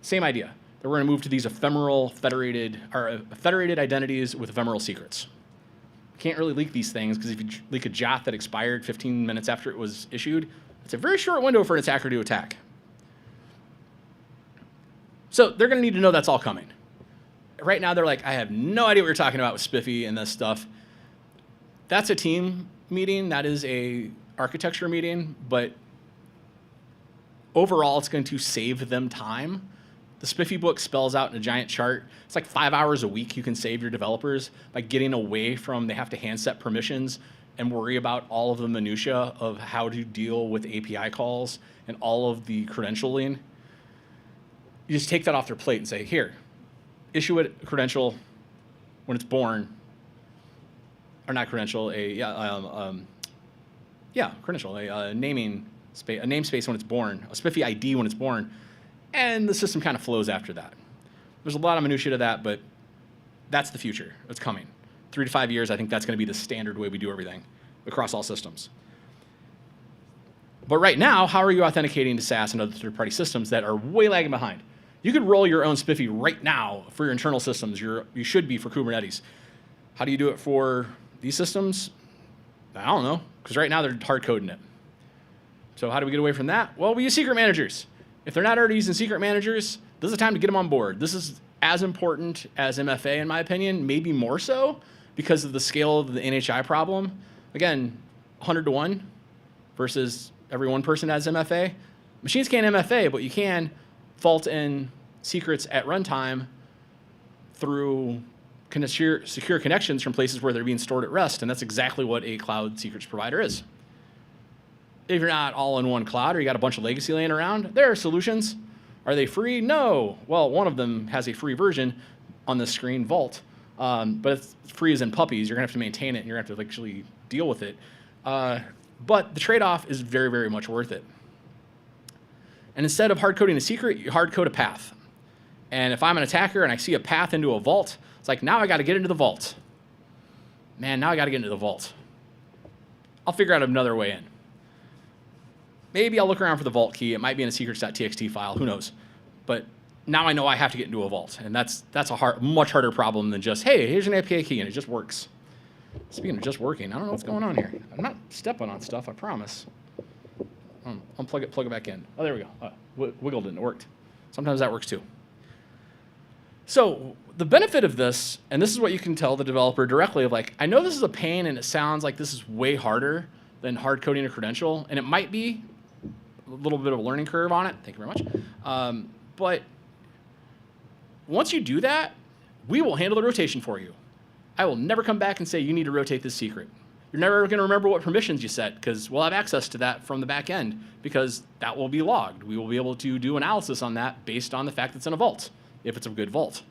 Same idea. That we're going to move to these ephemeral federated identities with ephemeral secrets. Can't really leak these things because if you leak a JAT that expired 15 minutes after it was issued, it's a very short window for an attacker to attack. So they're going to need to know that's all coming. Right now, they're like, I have no idea what you're talking about with Spiffy and this stuff. That's a team meeting. That is a architecture meeting. But overall, it's going to save them time. The Spiffy book spells out in a giant chart. It's like 5 hours a week you can save your developers by getting away from they have to handset permissions and worry about all of the minutia of how to deal with API calls and all of the credentialing. You just take that off their plate and say, here, issue it a credential when it's born, or not credential, credential, a namespace when it's born, a Spiffy ID when it's born, and the system kind of flows after that. There's a lot of minutia to that, but that's the future. It's coming. 3 to 5 years, I think that's going to be the standard way we do everything across all systems. But right now, how are you authenticating to SaaS and other third-party systems that are way lagging behind? You could roll your own Spiffy right now for your internal systems. You should be for Kubernetes. How do you do it for these systems? I don't know, because right now they're hard coding it. So how do we get away from that? Well, we use secret managers. If they're not already using secret managers, this is the time to get them on board. This is as important as MFA, in my opinion, maybe more so because of the scale of the NHI problem. Again, 100 to 1 versus every one person has MFA. Machines can't MFA, but you can fault in secrets at runtime through secure connections from places where they're being stored at rest, and that's exactly what a cloud secrets provider is. If you're not all in one cloud or you got a bunch of legacy laying around, there are solutions. Are they free? No. Well, one of them has a free version on the screen, Vault, but it's free as in puppies. You're going to have to maintain it, and you're going to have to actually deal with it. But the trade-off is very, very much worth it. And instead of hard-coding a secret, you hard-code a path. And if I'm an attacker and I see a path into a vault, it's like, now I got to get into the vault. Man, now I got to get into the vault. I'll figure out another way in. Maybe I'll look around for the vault key. It might be in a secrets.txt file. Who knows? But now I know I have to get into a vault. And that's a much harder problem than just, hey, here's an API key, and it just works. Speaking of just working, I don't know what's going on here. I'm not stepping on stuff, I promise. Unplug it, plug it back in. Oh, there we go. Wiggled it, and it worked. Sometimes that works too. So the benefit of this, and this is what you can tell the developer directly of like, I know this is a pain and it sounds like this is way harder than hard coding a credential, and it might be a little bit of a learning curve on it. Thank you very much. But once you do that, we will handle the rotation for you. I will never come back and say you need to rotate this secret. You're never going to remember what permissions you set because we'll have access to that from the back end because that will be logged. We will be able to do analysis on that based on the fact that it's in a vault, if it's a good vault.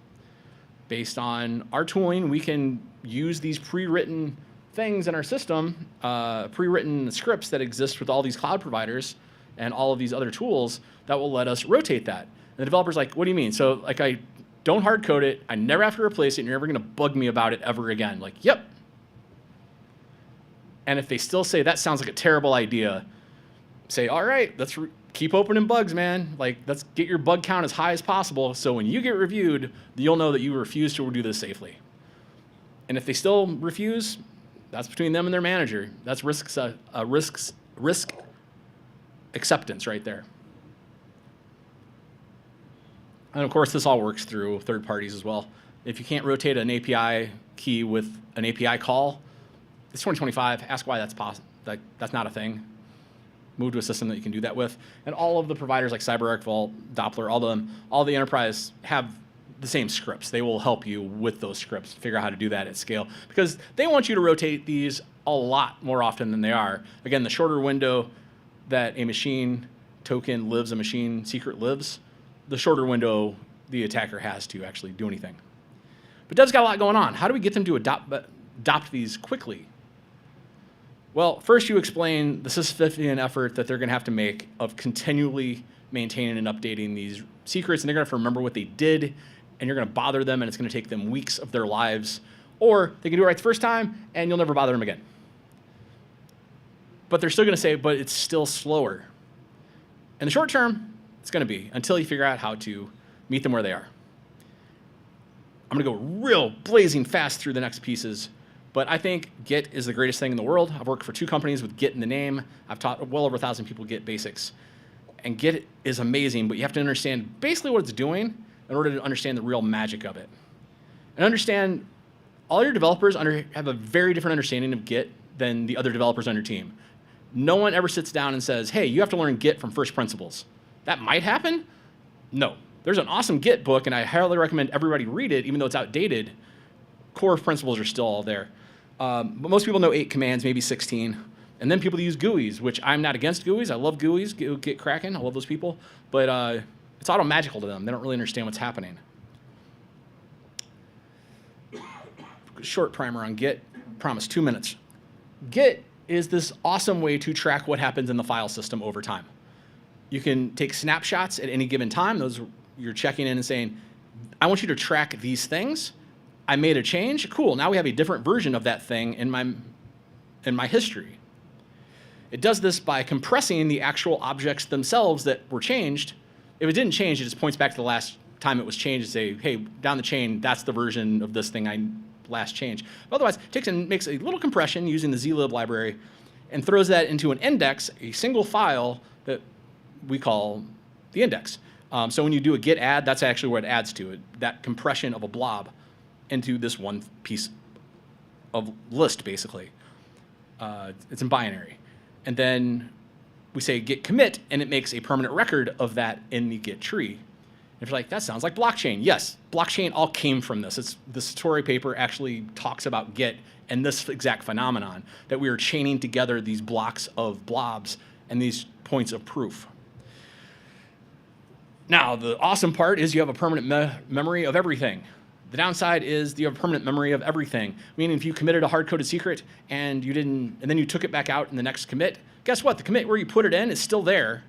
Based on our tooling, we can use these pre-written things in our system, pre-written scripts that exist with all these cloud providers and all of these other tools that will let us rotate that. And the developer's like, what do you mean? So like I don't hard code it, I never have to replace it, and you're never gonna bug me about it ever again. Like, yep. And if they still say that sounds like a terrible idea, say, all right, let's keep opening bugs, man. Like, let's get your bug count as high as possible so when you get reviewed, you'll know that you refuse to do this safely. And if they still refuse, that's between them and their manager. That's risk acceptance right there. And of course, this all works through third parties as well. If you can't rotate an API key with an API call, it's 2025. Ask why that's possible. Like, that's not a thing. Move to a system that you can do that with. And all of the providers like CyberArk, Vault, Doppler, all the enterprise have the same scripts. They will help you with those scripts, figure out how to do that at scale, because they want you to rotate these a lot more often than they are. Again, the shorter window that a machine token lives, a machine secret lives, the shorter window the attacker has to actually do anything. But Dev's got a lot going on. How do we get them to adopt these quickly? Well, first you explain the Sisyphean effort that they're going to have to make of continually maintaining and updating these secrets, and they're going to have to remember what they did, and you're going to bother them, and it's going to take them weeks of their lives. Or they can do it right the first time, and you'll never bother them again. But they're still going to say, but it's still slower. In the short term, it's going to be until you figure out how to meet them where they are. I'm going to go real blazing fast through the next pieces. But I think Git is the greatest thing in the world. I've worked for 2 companies with Git in the name. I've taught well over 1,000 people Git basics. And Git is amazing, but you have to understand basically what it's doing in order to understand the real magic of it. And understand all your developers have a very different understanding of Git than the other developers on your team. No one ever sits down and says, hey, you have to learn Git from first principles. That might happen. No. There's an awesome Git book, and I highly recommend everybody read it, even though it's outdated. Core principles are still all there. But most people know 8 commands, maybe 16. And then people use GUIs, which I'm not against GUIs. I love GUIs, Git Kraken. I love those people. But it's auto-magical to them. They don't really understand what's happening. Short primer on Git. Promise, 2 minutes. Git is this awesome way to track what happens in the file system over time. You can take snapshots at any given time. Those you're checking in and saying, I want you to track these things. I made a change. Cool. Now we have a different version of that thing in my history. It does this by compressing the actual objects themselves that were changed. If it didn't change, it just points back to the last time it was changed and say, hey, down the chain, that's the version of this thing I last changed. But otherwise, it takes and makes a little compression using the zlib library and throws that into an index, a single file that we call the index. So when you do a git add, that's actually what it adds to it, that compression of a blob into this one piece of list, basically. It's in binary. And then we say git commit, and it makes a permanent record of that in the git tree. And if you're like, that sounds like blockchain. Yes, blockchain all came from this. The Satori paper actually talks about Git and this exact phenomenon, that we are chaining together these blocks of blobs and these points of proof. Now, the awesome part is you have a permanent memory of everything. The downside is you have a permanent memory of everything. Meaning if you committed a hard-coded secret and then you took it back out in the next commit, guess what? The commit where you put it in is still there,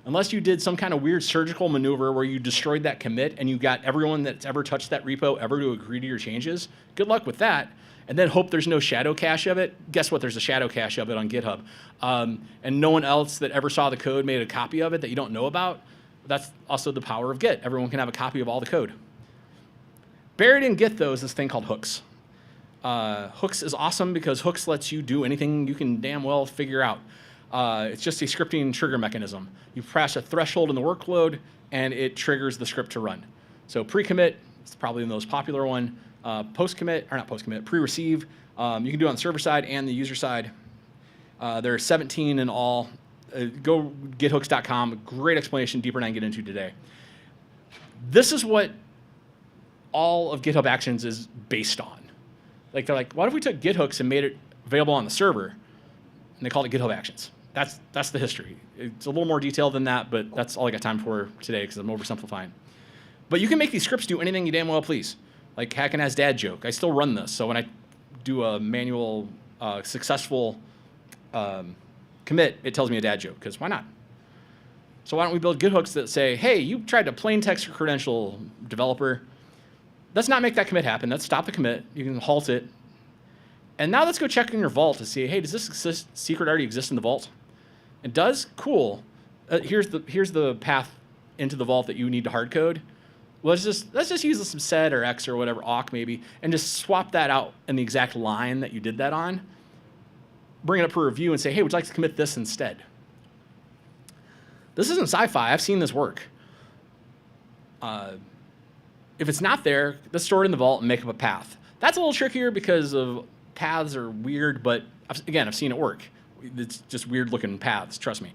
unless you did some kind of weird surgical maneuver where you destroyed that commit and you got everyone that's ever touched that repo ever to agree to your changes. Good luck with that. And then hope there's no shadow cache of it. Guess what? There's a shadow cache of it on GitHub. And no one else that ever saw the code made a copy of it that you don't know about. That's also the power of Git. Everyone can have a copy of all the code. Buried in Git, though, is this thing called hooks. Hooks is awesome because hooks lets you do anything you can damn well figure out. It's just a scripting trigger mechanism. You press a threshold in the workload, and it triggers the script to run. So pre-commit, it's probably the most popular one. Post-commit, or not post-commit, pre-receive. You can do it on the server side and the user side. There are 17 in all. Go githooks.com. Great explanation, deeper than I can get into today. This is what all of GitHub Actions is based on. Like they're like, what if we took GitHooks and made it available on the server, and they called it GitHub Actions? That's the history. It's a little more detailed than that, but that's all I got time for today because I'm oversimplifying. But you can make these scripts do anything you damn well please. Like Hacking As Dad joke. I still run this, so when I do a manual successful commit, it tells me a dad joke, because why not? So why don't we build GitHooks that say, hey, you tried to plain text your credential, developer. Let's not make that commit happen. Let's stop the commit. You can halt it. And now let's go check in your vault to see, hey, does this secret already exist in the vault? It does? Cool. Here's the path into the vault that you need to hard code. Let's just use some sed or x or whatever, awk maybe, and just swap that out in the exact line that you did that on. Bring it up for review and say, hey, would you like to commit this instead? This isn't sci-fi. I've seen this work. If it's not there, let's store it in the vault and make up a path. That's a little trickier because of paths are weird, but again, I've seen it work. It's just weird looking paths, trust me.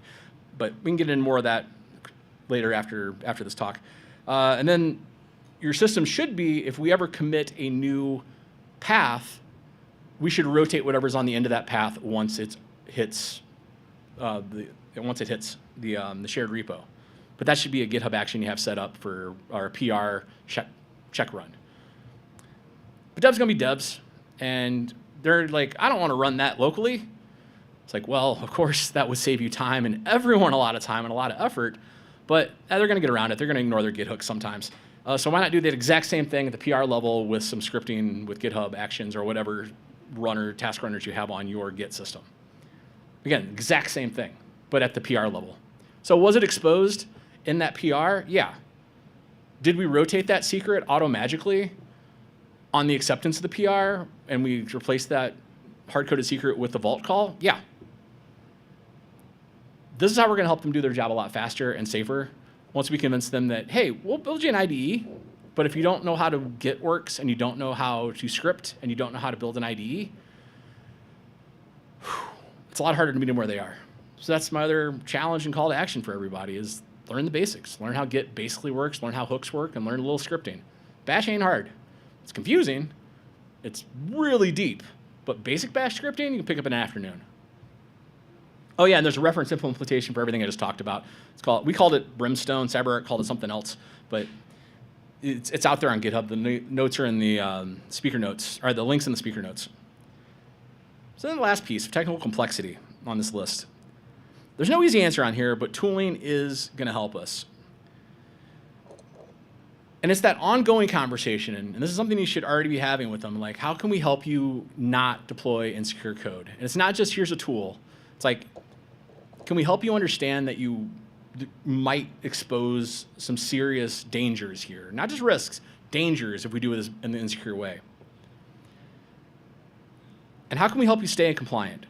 But we can get into more of that later after this talk. And then your system should be, if we ever commit a new path, we should rotate whatever's on the end of that path once it hits the shared repo. But that should be a GitHub action you have set up for our PR check run. But devs gonna be devs, and they're like, I don't want to run that locally. It's like, well, of course that would save you time and everyone a lot of time and a lot of effort, but they're gonna get around it. They're gonna ignore their GitHooks sometimes. So why not do that exact same thing at the PR level with some scripting with GitHub Actions or whatever task runners you have on your Git system. Again, exact same thing, but at the PR level. So was it exposed in that PR? Yeah. Did we rotate that secret auto-magically on the acceptance of the PR and we replaced that hard-coded secret with the vault call? Yeah. This is how we're going to help them do their job a lot faster and safer once we convince them that, hey, we'll build you an IDE, but if you don't know how to Git works and you don't know how to script and you don't know how to build an IDE, it's a lot harder to meet them where they are. So that's my other challenge and call to action for everybody is learn the basics. Learn how Git basically works, learn how hooks work, and learn a little scripting. Bash ain't hard. It's confusing. It's really deep. But basic bash scripting, you can pick up in an afternoon. Oh yeah, and there's a reference implementation for everything I just talked about. We called it Brimstone. CyberArk called it something else, but it's out there on GitHub. The notes are in the speaker notes, or the links in the speaker notes. So then the last piece, technical complexity on this list. There's no easy answer on here, but tooling is going to help us. And it's that ongoing conversation, and this is something you should already be having with them, like how can we help you not deploy insecure code? And it's not just here's a tool. It's like, can we help you understand that you might expose some serious dangers here? Not just risks, dangers if we do this in the insecure way. And how can we help you stay compliant?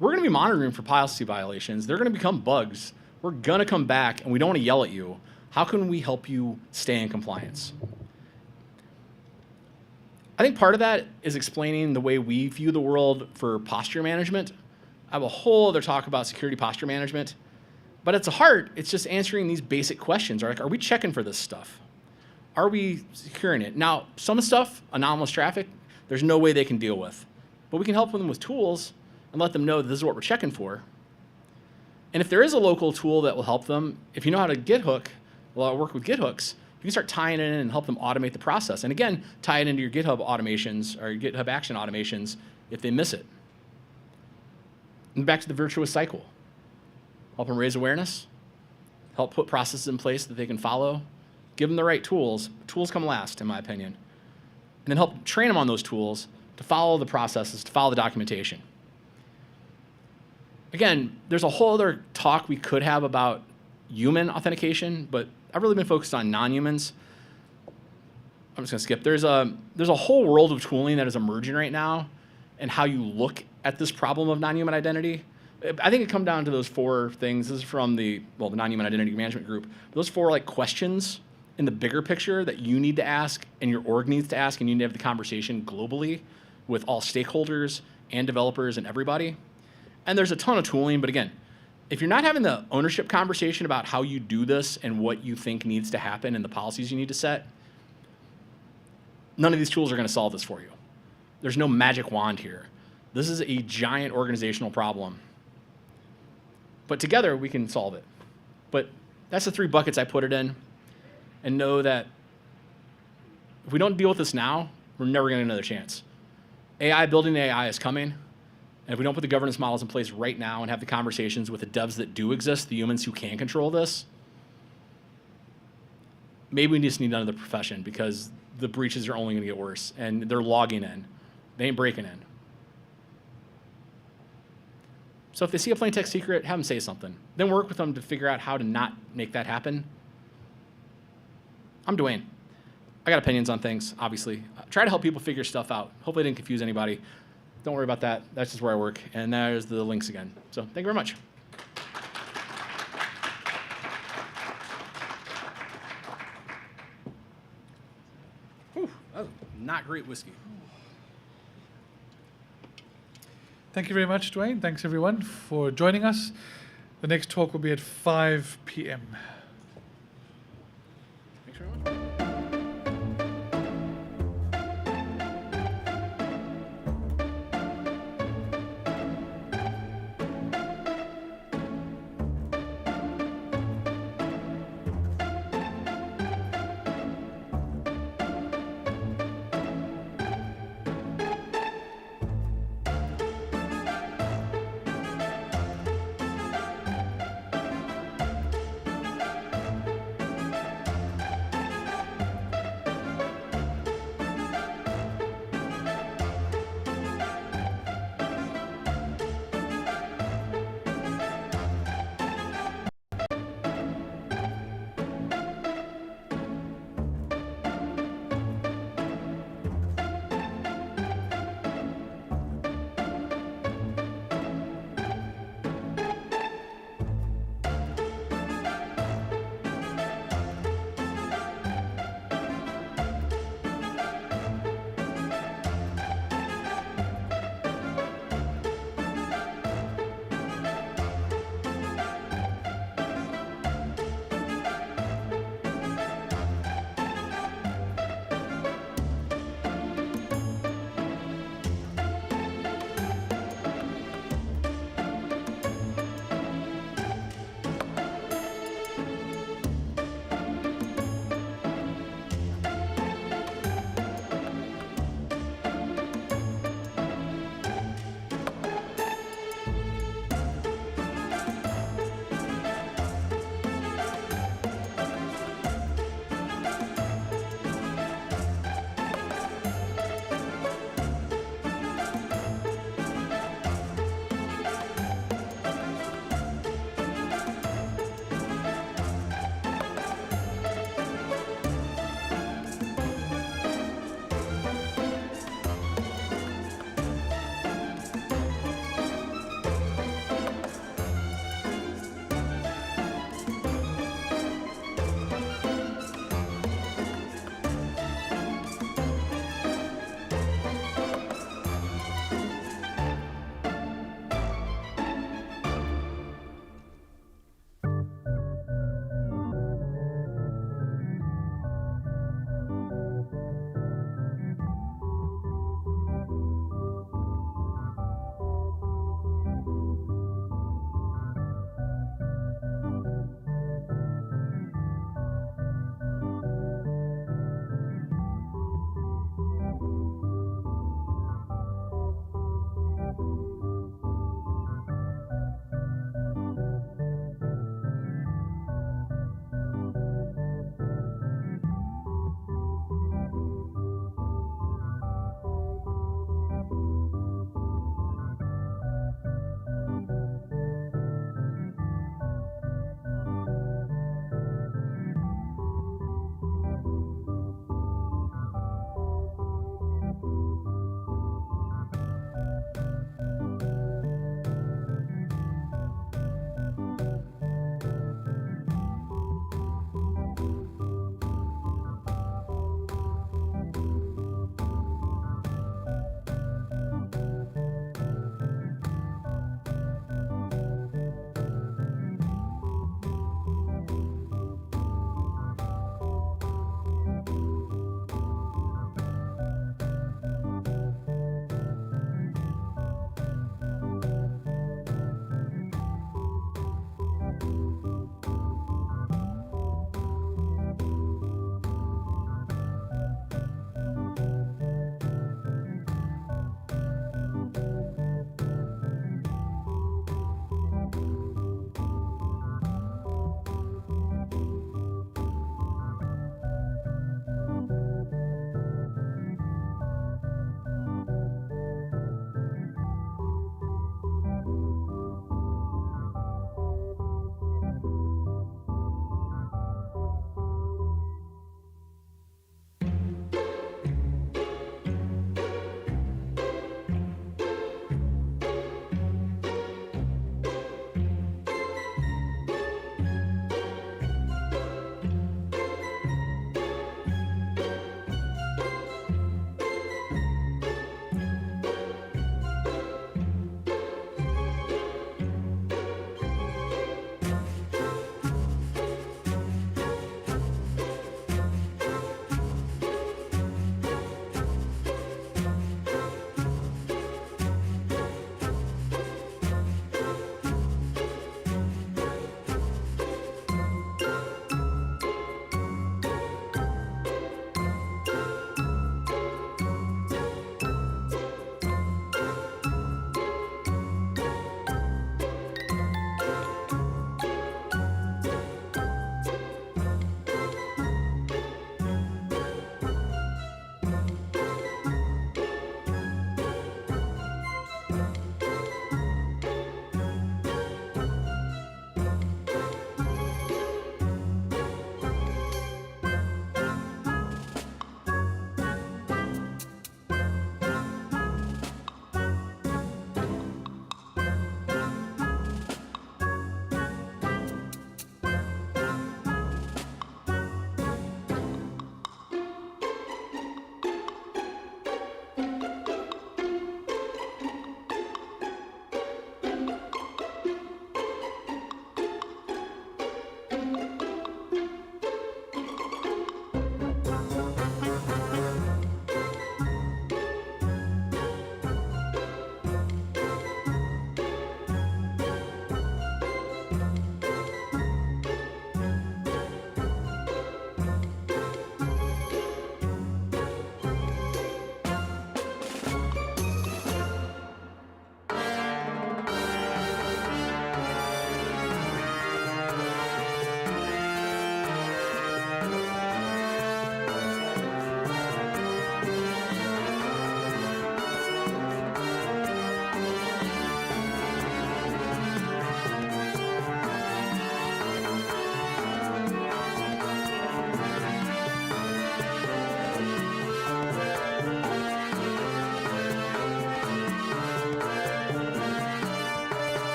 We're going to be monitoring for policy violations. They're going to become bugs. We're going to come back, and we don't want to yell at you. How can we help you stay in compliance? I think part of that is explaining the way we view the world for posture management. I have a whole other talk about security posture management. But at the heart, it's just answering these basic questions. Like, are we checking for this stuff? Are we securing it? Now, some stuff, anomalous traffic, there's no way they can deal with. But we can help them with tools and let them know that this is what we're checking for. And if there is a local tool that will help them, if you know how to work with GitHooks, you can start tying it in and help them automate the process. And again, tie it into your GitHub automations or your GitHub action automations if they miss it. And back to the virtuous cycle. Help them raise awareness, help put processes in place that they can follow, give them the right tools. Tools come last, in my opinion. And then help train them on those tools to follow the processes, to follow the documentation. Again, there's a whole other talk we could have about human authentication, but I've really been focused on non-humans. I'm just going to skip. There's a whole world of tooling that is emerging right now and how you look at this problem of non-human identity. I think it comes down to those four things. This is from the non-human identity management group. Those four questions in the bigger picture that you need to ask and your org needs to ask, and you need to have the conversation globally with all stakeholders and developers and everybody. And there's a ton of tooling, but again, if you're not having the ownership conversation about how you do this and what you think needs to happen and the policies you need to set, None of these tools are going to solve this for you. There's no magic wand here. This is a giant organizational problem. But together, we can solve it. But that's the 3 buckets I put it in. And know that if we don't deal with this now, we're never going to get another chance. AI, building AI is coming. And if we don't put the governance models in place right now and have the conversations with the devs that do exist, the humans who can control this, maybe we just need another profession because the breaches are only going to get worse. And they're logging in. They ain't breaking in. So if they see a plain text secret, have them say something. Then work with them to figure out how to not make that happen. I'm Dwayne. I got opinions on things, obviously. Try to help people figure stuff out. Hopefully I didn't confuse anybody. Don't worry about that. That's just where I work. And there's the links again. So thank you very much. Whew, that was not great whiskey. Thank you very much, Dwayne. Thanks, everyone, for joining us. The next talk will be at 5 p.m. Thanks very much.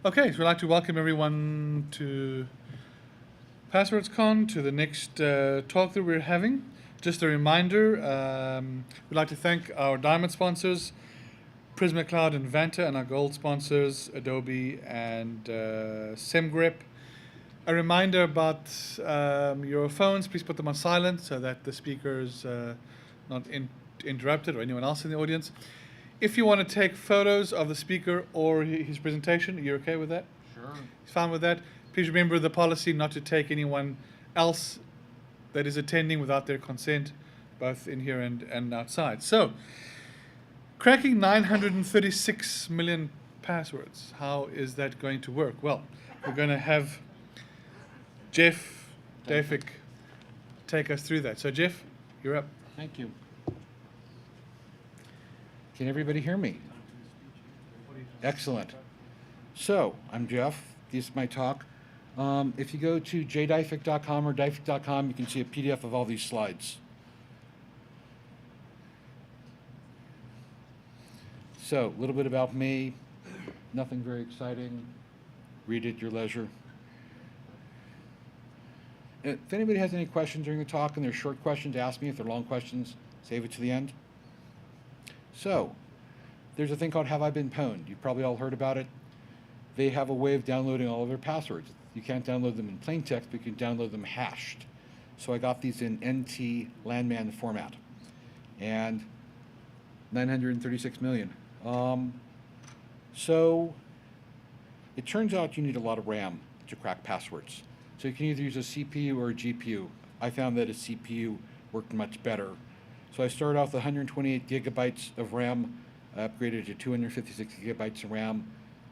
Okay, so we'd like to welcome everyone to PasswordsCon, to the next talk that we're having. Just a reminder, we'd like to thank our diamond sponsors, Prisma Cloud and Vanta, and our gold sponsors, Adobe and SemGrep. A reminder about your phones, please put them on silent so that the speaker is not interrupted or anyone else in the audience. If you want to take photos of the speaker or his presentation, you're okay with that? Sure. He's fine with that. Please remember the policy not to take anyone else that is attending without their consent, both in here and outside. So, cracking 936 million passwords. How is that going to work? Well, we're going to have Jeff Dafik take us through that. So, Jeff, you're up. Thank you. Can everybody hear me? Excellent. So, I'm Jeff. This is my talk. If you go to jdifik.com or difik.com, you can see a PDF of all these slides. So, a little bit about me. Nothing very exciting. Read at your leisure. If anybody has any questions during the talk, and they're short questions, ask me. If they're long questions, save it to the end. So, there's a thing called Have I Been Pwned? You've probably all heard about it. They have a way of downloading all of their passwords. You can't download them in plain text, but you can download them hashed. So I got these in NT landman format. And 936 million. So it turns out you need a lot of RAM to crack passwords. So you can either use a CPU or a GPU. I found that a CPU worked much better. So I started off with 128 gigabytes of RAM. I upgraded to 256 gigabytes of RAM.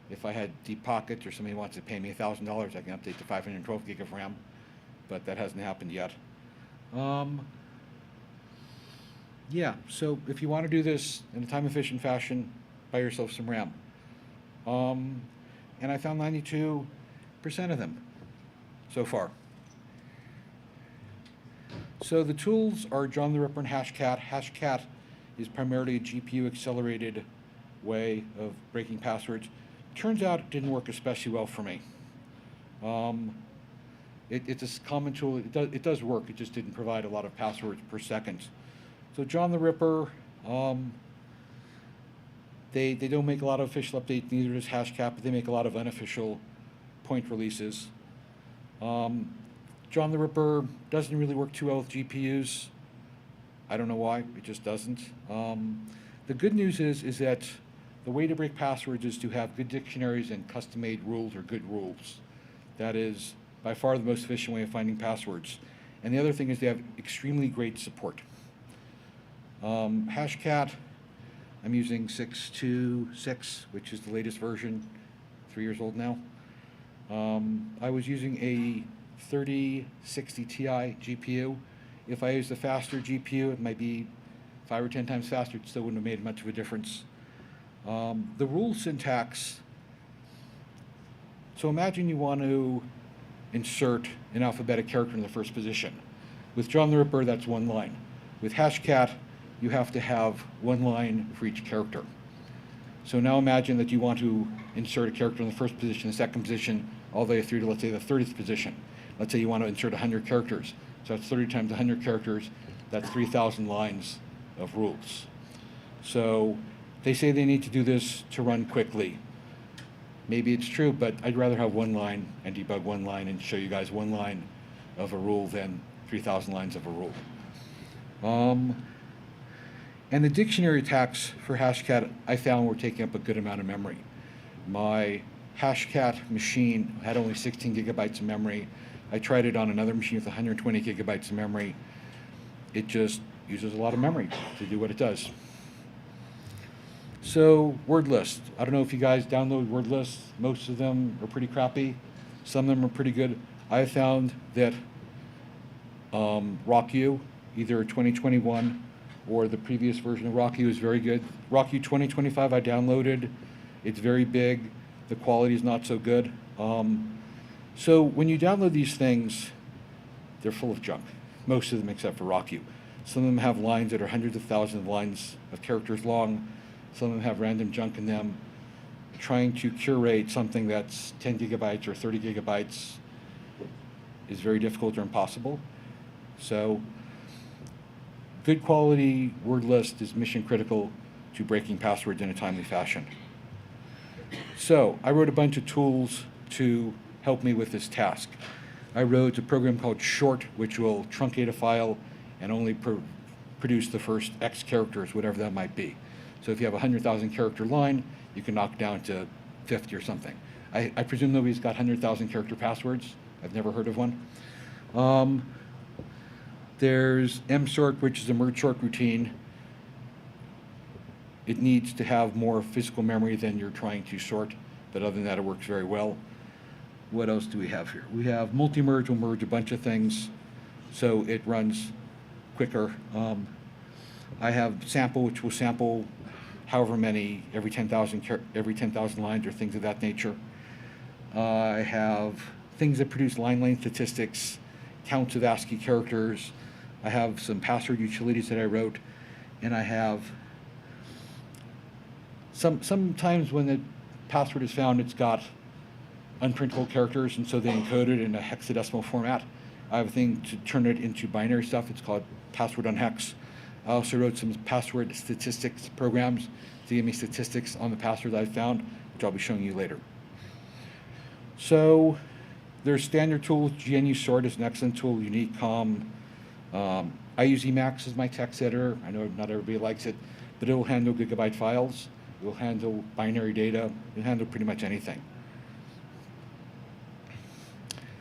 If I had deep pockets or somebody wants to pay me $1,000, I can update to 512 gig of RAM, but that hasn't happened yet. Yeah, so if you want to do this in a time-efficient fashion, buy yourself some RAM. And I found 92% of them so far. So the tools are John the Ripper and Hashcat. Hashcat is primarily a GPU-accelerated way of breaking passwords. Turns out it didn't work especially well for me. It's a common tool. It does work. It just didn't provide a lot of passwords per second. So John the Ripper, they don't make a lot of official updates. Neither does Hashcat, but they make a lot of unofficial point releases. John the Ripper doesn't really work too well with GPUs. I don't know why. It just doesn't. The good news is that the way to break passwords is to have good dictionaries and custom-made rules or good rules. That is by far the most efficient way of finding passwords. And the other thing is they have extremely great support. Hashcat, I'm using 6.2.6, which is the latest version, 3 years old now. I was using a 3060 Ti GPU. If I used a faster GPU, it might be 5 or 10 times faster. It still wouldn't have made much of a difference. The rule syntax, so imagine you want to insert an alphabetic character in the first position. With John the Ripper, that's one line. With Hashcat, you have to have one line for each character. So now imagine that you want to insert a character in the first position, the second position, all the way through to, let's say, the 30th position. Let's say you want to insert 100 characters. So that's 30 times 100 characters. That's 3,000 lines of rules. So they say they need to do this to run quickly. Maybe it's true, but I'd rather have one line and debug one line and show you guys one line of a rule than 3,000 lines of a rule. And the dictionary attacks for Hashcat I found were taking up a good amount of memory. My Hashcat machine had only 16 gigabytes of memory. I tried it on another machine with 120 gigabytes of memory. It just uses a lot of memory to do what it does. So, word list. I don't know if you guys download word lists. Most of them are pretty crappy. Some of them are pretty good. I found that RockU, either 2021 or the previous version of RockU, is very good. RockU 2025 I downloaded. It's very big. The quality is not so good. So when you download these things, they're full of junk. Most of them except for RockU. Some of them have lines that are hundreds of thousands of lines of characters long. Some of them have random junk in them. trying to curate something that's 10 gigabytes or 30 gigabytes is very difficult or impossible. So good quality word list is mission critical to breaking passwords in a timely fashion. So I wrote a bunch of tools to help me with this task. I wrote a program called Short, which will truncate a file and only produce the first X characters, whatever that might be. So if you have a 100,000 character line, you can knock down to 50 or something. I presume nobody's got 100,000 character passwords. I've never heard of one. There's msort, which is a merge sort routine. It needs to have more physical memory than you're trying to sort, but other than that, it works very well. What else do we have here? We have multi-merge will merge a bunch of things, so it runs quicker. I have sample, which will sample however many every 10,000 lines or things of that nature. I have things that produce line length statistics, counts of ASCII characters. I have some password utilities that I wrote, and I have sometimes when the password is found, it's got unprintable characters, and so they encode it in a hexadecimal format. I have a thing to turn it into binary stuff. It's called password on hex. I also wrote some password statistics programs to give me statistics on the passwords I found, which I'll be showing you later. So there's standard tools. GNU Sort is an excellent tool, Unique.com. I use Emacs as my text editor. I know not everybody likes it, but it will handle gigabyte files. It will handle binary data. It will handle pretty much anything.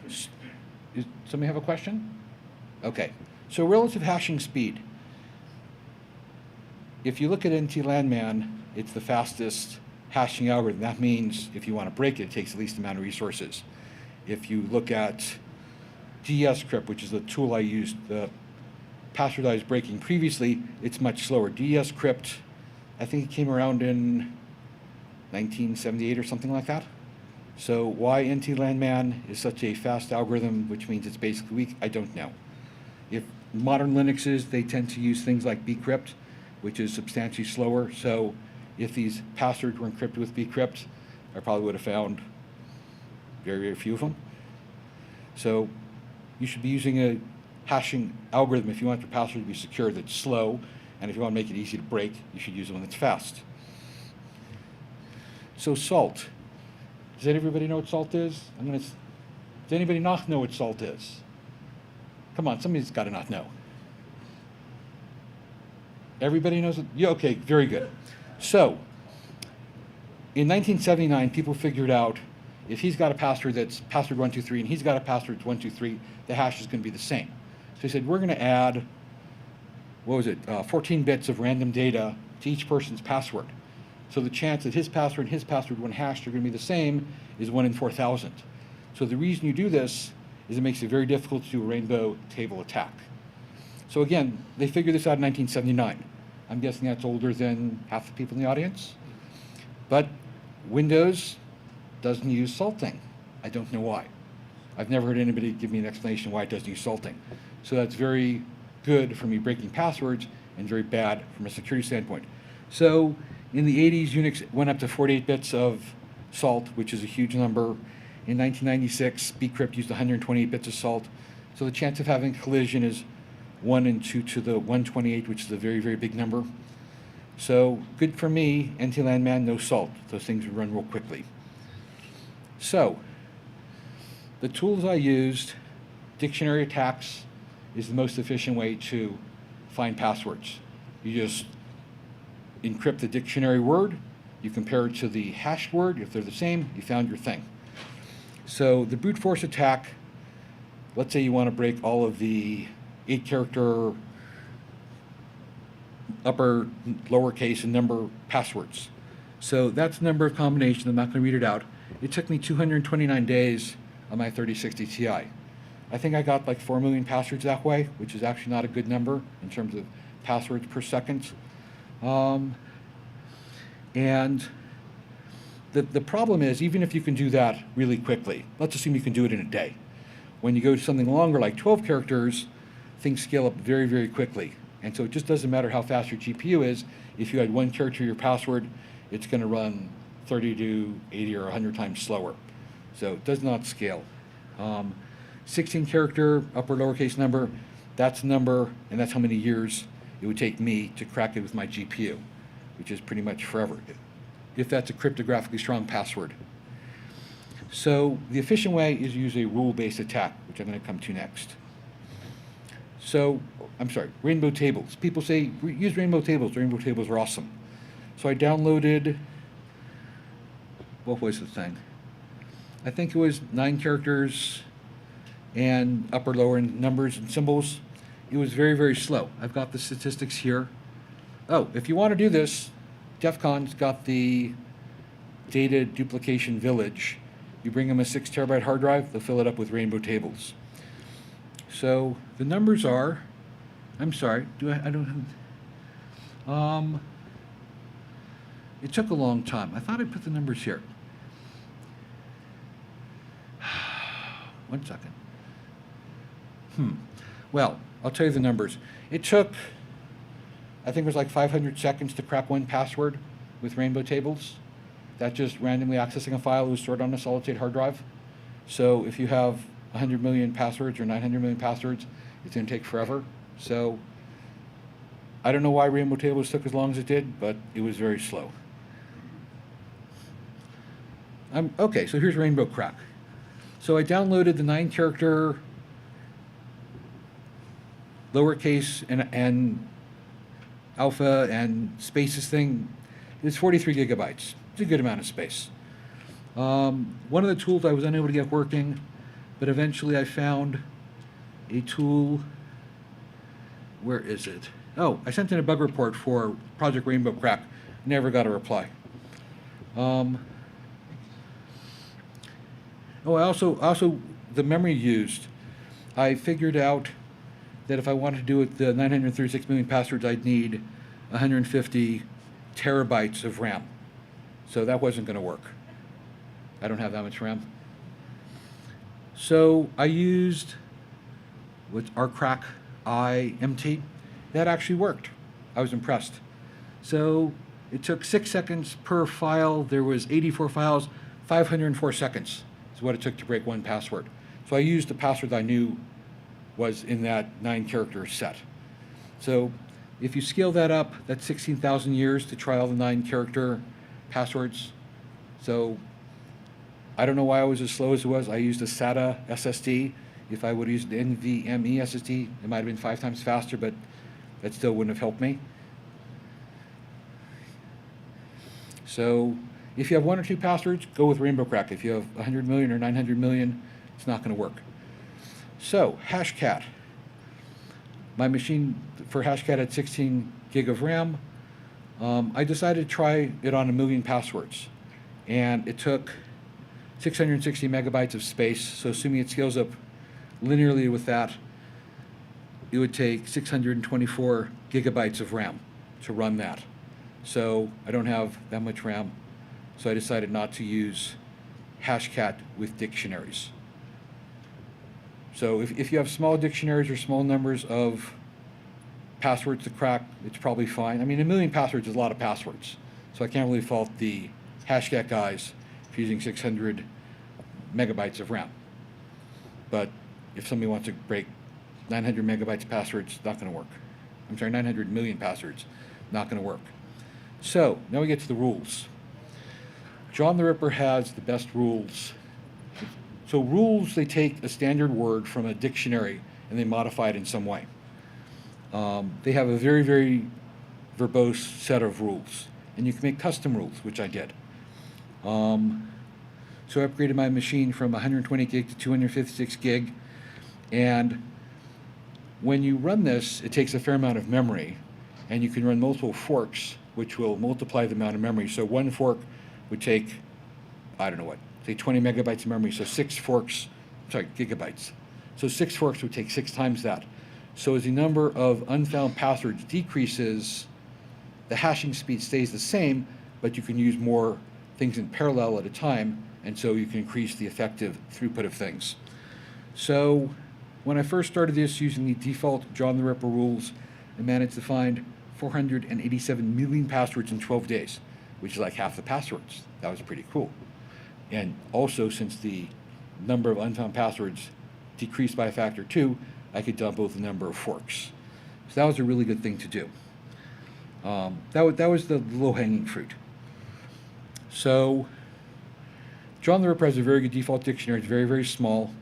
Does somebody have a question? Okay. So relative hashing speed. If you look at NT-Landman, it's the fastest hashing algorithm. That means if you want to break it, it takes the least amount of resources. If you look at DEScrypt, which is the tool I used, the password I was breaking previously, it's much slower. DEScrypt, I think it came around in 1978 or something like that. So why NT-Landman is such a fast algorithm, which means it's basically weak, I don't know. If modern Linuxes, they tend to use things like bcrypt, which is substantially slower. So if these passwords were encrypted with bcrypt, I probably would have found very, very few of them. So you should be using a hashing algorithm if you want your password to be secure that's slow, and if you want to make it easy to break, you should use one that's fast. So salt. Does everybody know what salt is? Does anybody not know what salt is? Come on, somebody's got to not know. Everybody knows it? Yeah, okay, very good. So, in 1979, people figured out if he's got a password that's password 123 and he's got a password 123, the hash is going to be the same. So he said, we're going to add, 14 bits of random data to each person's password. So the chance that his password and his password, when hashed, are going to be the same is 1 in 4,000. So the reason you do this is it makes it very difficult to do a rainbow table attack. So again, they figured this out in 1979. I'm guessing that's older than half the people in the audience. But Windows doesn't use salting. I don't know why. I've never heard anybody give me an explanation why it doesn't use salting. So that's very good for me breaking passwords and very bad from a security standpoint. So in the 80s, Unix went up to 48 bits of salt, which is a huge number. In 1996, bcrypt used 128 bits of salt. So the chance of having collision is 1 and 2 to the 128, which is a very, very big number. So good for me, NT-Landman, no salt. Those things would run real quickly. So the tools I used, dictionary attacks is the most efficient way to find passwords. You just encrypt the dictionary word, you compare it to the hashed word. If they're the same, you found your thing. So the brute force attack, let's say you want to break all of the 8-character upper, lowercase, and number passwords. So that's the number of combinations. I'm not going to read it out. It took me 229 days on my 3060 Ti. I think I got like 4 million passwords that way, which is actually not a good number in terms of passwords per second. And the problem is, even if you can do that really quickly, let's assume you can do it in a day. When you go to something longer, like 12 characters, things scale up very, very quickly. And so it just doesn't matter how fast your GPU is. If you had 1 character of your password, it's going to run 30 to 80 or 100 times slower. So it does not scale. 16 character upper lowercase number, that's the number, and that's how many years it would take me to crack it with my GPU, which is pretty much forever, if that's a cryptographically strong password. So the efficient way is to use a rule-based attack, which I'm going to come to next. So, I'm sorry, rainbow tables. People say, use rainbow tables. Rainbow tables are awesome. So I downloaded, what was the thing? I think it was 9 characters and upper, lower numbers and symbols. It was very, very slow. I've got the statistics here. Oh, if you want to do this, DEF CON's got the data duplication village. You bring them a 6 terabyte hard drive, they'll fill it up with rainbow tables. So the numbers are, I'm sorry, I don't have, it took a long time. I thought I put the numbers here. 1 second. Well, I'll tell you the numbers. It took, I think it was like 500 seconds to crack 1 password with rainbow tables. That's just randomly accessing a file that was stored on a solid state hard drive. So if you have 100 million passwords or 900 million passwords, it's going to take forever. So I don't know why rainbow tables took as long as it did, but it was very slow. Okay, so here's rainbow crack. So I downloaded the 9 character lowercase and alpha and spaces thing. It's 43 gigabytes. It's a good amount of space. One of the tools I was unable to get working, but eventually I found a tool. Where is it? Oh, I sent in a bug report for Project Rainbow Crack. Never got a reply. Oh, I also the memory used. I figured out that if I wanted to do it the 936 million passwords, I'd need 150 terabytes of RAM. So that wasn't going to work. I don't have that much RAM. So I used with rcrack IMT. That actually worked. I was impressed. So it took 6 seconds per file. There was 84 files, 504 seconds is what it took to break 1 password. So I used the password I knew was in that 9 character set. So if you scale that up, that's 16,000 years to try all the 9 character passwords. So I don't know why I was as slow as it was. I used a SATA SSD. If I would have used an NVMe SSD, it might have been 5 times faster, but that still wouldn't have helped me. So if you have 1 or 2 passwords, go with Rainbow Crack. If you have 100 million or 900 million, it's not going to work. So Hashcat. My machine for Hashcat had 16 gig of RAM. I decided to try it on 1 million passwords, and it took 660 megabytes of space. So assuming it scales up linearly with that, it would take 624 gigabytes of RAM to run that. So I don't have that much RAM, so I decided not to use Hashcat with dictionaries. So if you have small dictionaries or small numbers of passwords to crack, it's probably fine. I mean, 1 million passwords is a lot of passwords, so I can't really fault the Hashcat guys for using 600 megabytes of RAM. But if somebody wants to break 900 megabytes of passwords, it's not going to work. I'm sorry, 900 million passwords, not going to work. So now we get to the rules. John the Ripper has the best rules. So rules, they take a standard word from a dictionary and they modify it in some way. They have a very, very verbose set of rules. And you can make custom rules, which I did. So I upgraded my machine from 120 gig to 256 gig. And when you run this, it takes a fair amount of memory. And you can run multiple forks, which will multiply the amount of memory. So 1 fork would take, I don't know what, say 20 megabytes of memory. So 6 forks, sorry, gigabytes. So 6 forks would take 6 times that. So as the number of unfound passwords decreases, the hashing speed stays the same, but you can use more things in parallel at a time, and so you can increase the effective throughput of things. So when I first started this using the default John the Ripper rules, I managed to find 487 million passwords in 12 days. which is like half the passwords. That was pretty cool. And also, since the number of unfound passwords decreased by a factor 2, I could double the number of forks. So that was a really good thing to do. That was the low-hanging fruit. So John the Ripper has a very good default dictionary. It's very, very small.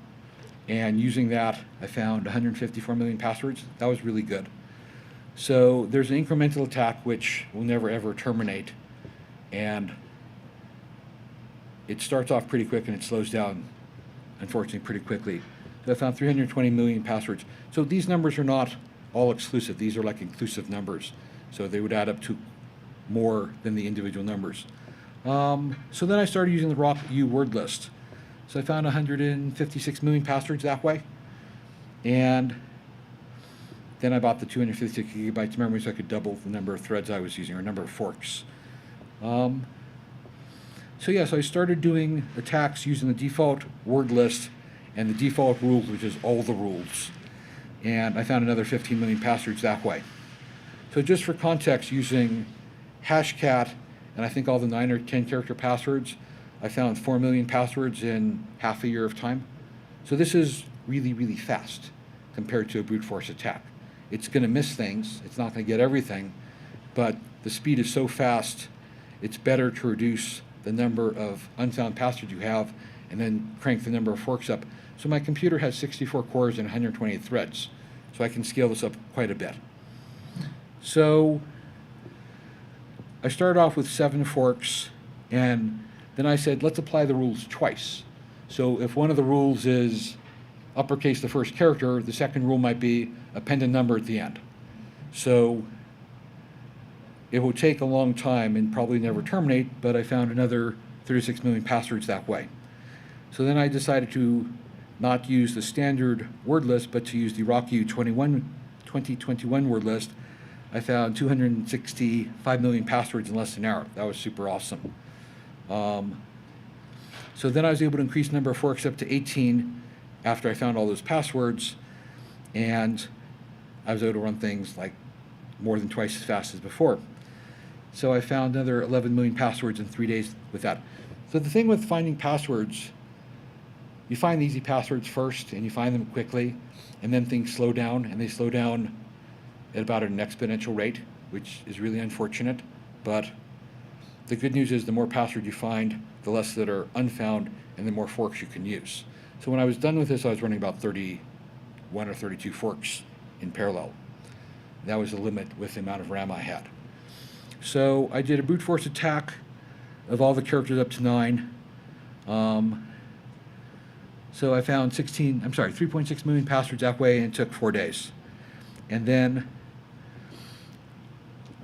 And using that, I found 154 million passwords. That was really good. So there's an incremental attack which will never ever terminate. And it starts off pretty quick and it slows down, unfortunately, pretty quickly. So I found 320 million passwords. So these numbers are not all exclusive. These are like inclusive numbers. So they would add up to more than the individual numbers. So then I started using the RockU word list. So I found 156 million passwords that way. And then I bought the 256 gigabytes of memory so I could double the number of threads I was using, or number of forks. So I started doing attacks using the default word list and the default rules, which is all the rules. And I found another 15 million passwords that way. So just for context, using hashcat and I think all the 9 or 10 character passwords, I found 4 million passwords in half a year of time. So this is really, really fast compared to a brute force attack. It's going to miss things. It's not going to get everything, but the speed is so fast, it's better to reduce the number of unfound passwords you have and then crank the number of forks up. So my computer has 64 cores and 128 threads. So I can scale this up quite a bit. So I started off with 7 forks, and then I said, let's apply the rules twice. So if one of the rules is uppercase the first character, the second rule might be append a number at the end. So it will take a long time and probably never terminate, but I found another 36 million passwords that way. So then I decided to not use the standard word list, but to use the RockU 2021 word list. I found 265 million passwords in less than an hour. That was super awesome. So then I was able to increase the number of forks up to 18 after I found all those passwords, and I was able to run things like more than twice as fast as before. So I found another 11 million passwords in 3 days with that. So the thing with finding passwords, you find the easy passwords first and you find them quickly, and then things slow down, and they slow down at about an exponential rate, which is really unfortunate. But the good news is the more passwords you find, the less that are unfound and the more forks you can use. So when I was done with this, I was running about 31 or 32 forks in parallel. That was the limit with the amount of RAM I had. So I did a brute force attack of all the characters up to 9. So I found 3.6 million passwords that way, and it took 4 days. And then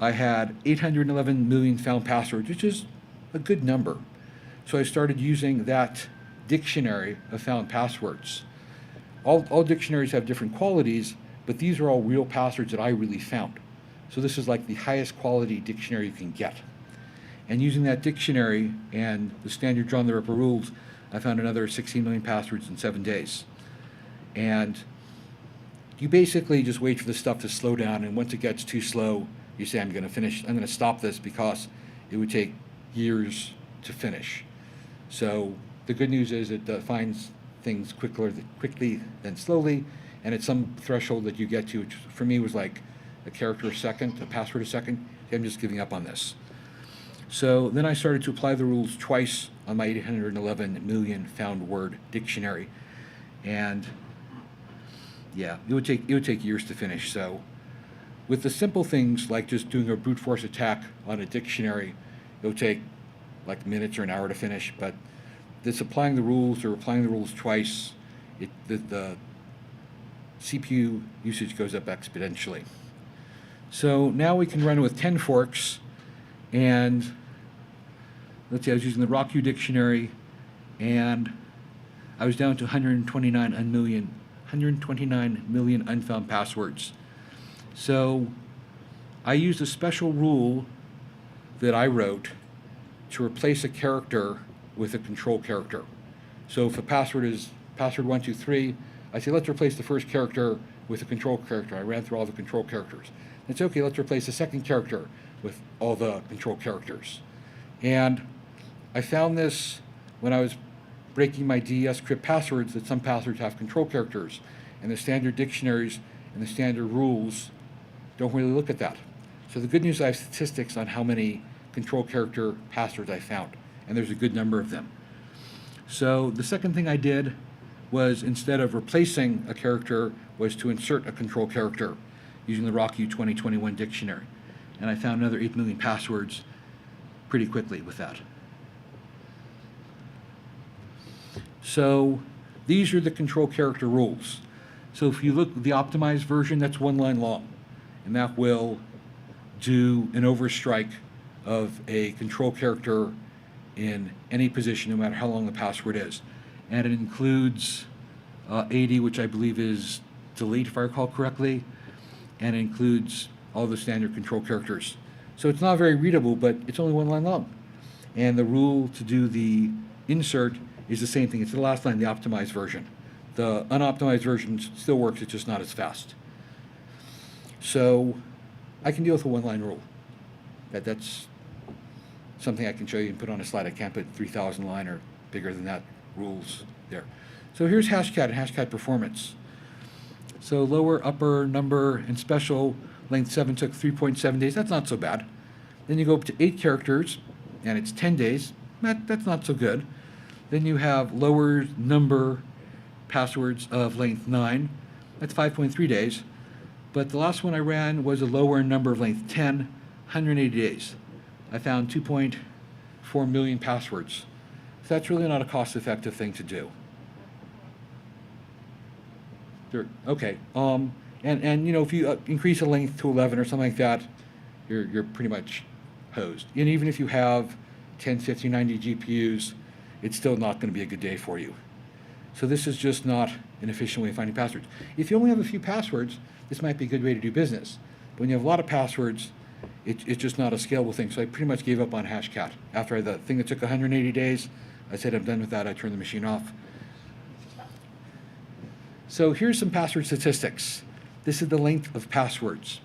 I had 811 million found passwords, which is a good number. So I started using that dictionary of found passwords. All dictionaries have different qualities, but these are all real passwords that I really found. So this is like the highest quality dictionary you can get. And using that dictionary and the standard John the Ripper rules, I found another 16 million passwords in 7 days. And you basically just wait for the stuff to slow down, and once it gets too slow, you say, I'm going to stop this because it would take years to finish. So the good news is it finds things quickly than slowly, and at some threshold that you get to, which for me was like a character a second, a password a second, I'm just giving up on this. So then I started to apply the rules twice on my 811 million found word dictionary, and yeah, it would take years to finish. So with the simple things like just doing a brute force attack on a dictionary, it would take like minutes or an hour to finish. But this applying the rules or applying the rules twice, the CPU usage goes up exponentially. So now we can run with 10 forks, and let's see, I was using the RockU dictionary, and I was down to 129 million unfound passwords. So I used a special rule that I wrote to replace a character with a control character. So if a password is password 123, I say let's replace the first character with a control character. I ran through all the control characters. It's okay, let's replace the second character with all the control characters. And I found this when I was breaking my DES crypt passwords, that some passwords have control characters, and the standard dictionaries and the standard rules don't really look at that. So the good news, I have statistics on how many control character passwords I found, and there's a good number of them. So the second thing I did was, instead of replacing a character, was to insert a control character using the RockU 2021 dictionary. And I found another 8 million passwords pretty quickly with that. So these are the control character rules. So if you look at the optimized version, that's 1 line long, and that will do an overstrike of a control character in any position, no matter how long the password is. And it includes 80, which I believe is delete, if I recall correctly, and it includes all the standard control characters. So it's not very readable, but it's only 1 line long. And the rule to do the insert is the same thing. It's the last line, the optimized version. The unoptimized version still works, it's just not as fast. So I can deal with a 1 line rule. That's something I can show you and put on a slide. I can't put 3,000 line or bigger than that rules there. So here's Hashcat and Hashcat performance. So lower, upper, number, and special, length 7 took 3.7 days. That's not so bad. Then you go up to 8 characters, and it's 10 days. That's not so good. Then you have lower number passwords of length 9. That's 5.3 days. But the last one I ran was a lower number of length 10, 180 days. I found 2.4 million passwords. So that's really not a cost-effective thing to do. Okay. And you know, if you increase the length to 11 or something like that, you're pretty much hosed. And even if you have 10, 50, 90 GPUs, it's still not going to be a good day for you. So this is just not an efficient way of finding passwords. If you only have a few passwords, this might be a good way to do business. But when you have a lot of passwords, it's just not a scalable thing. So I pretty much gave up on Hashcat. After the thing that took 180 days, I said I'm done with that. I turned the machine off. So here's some password statistics. This is the length of passwords.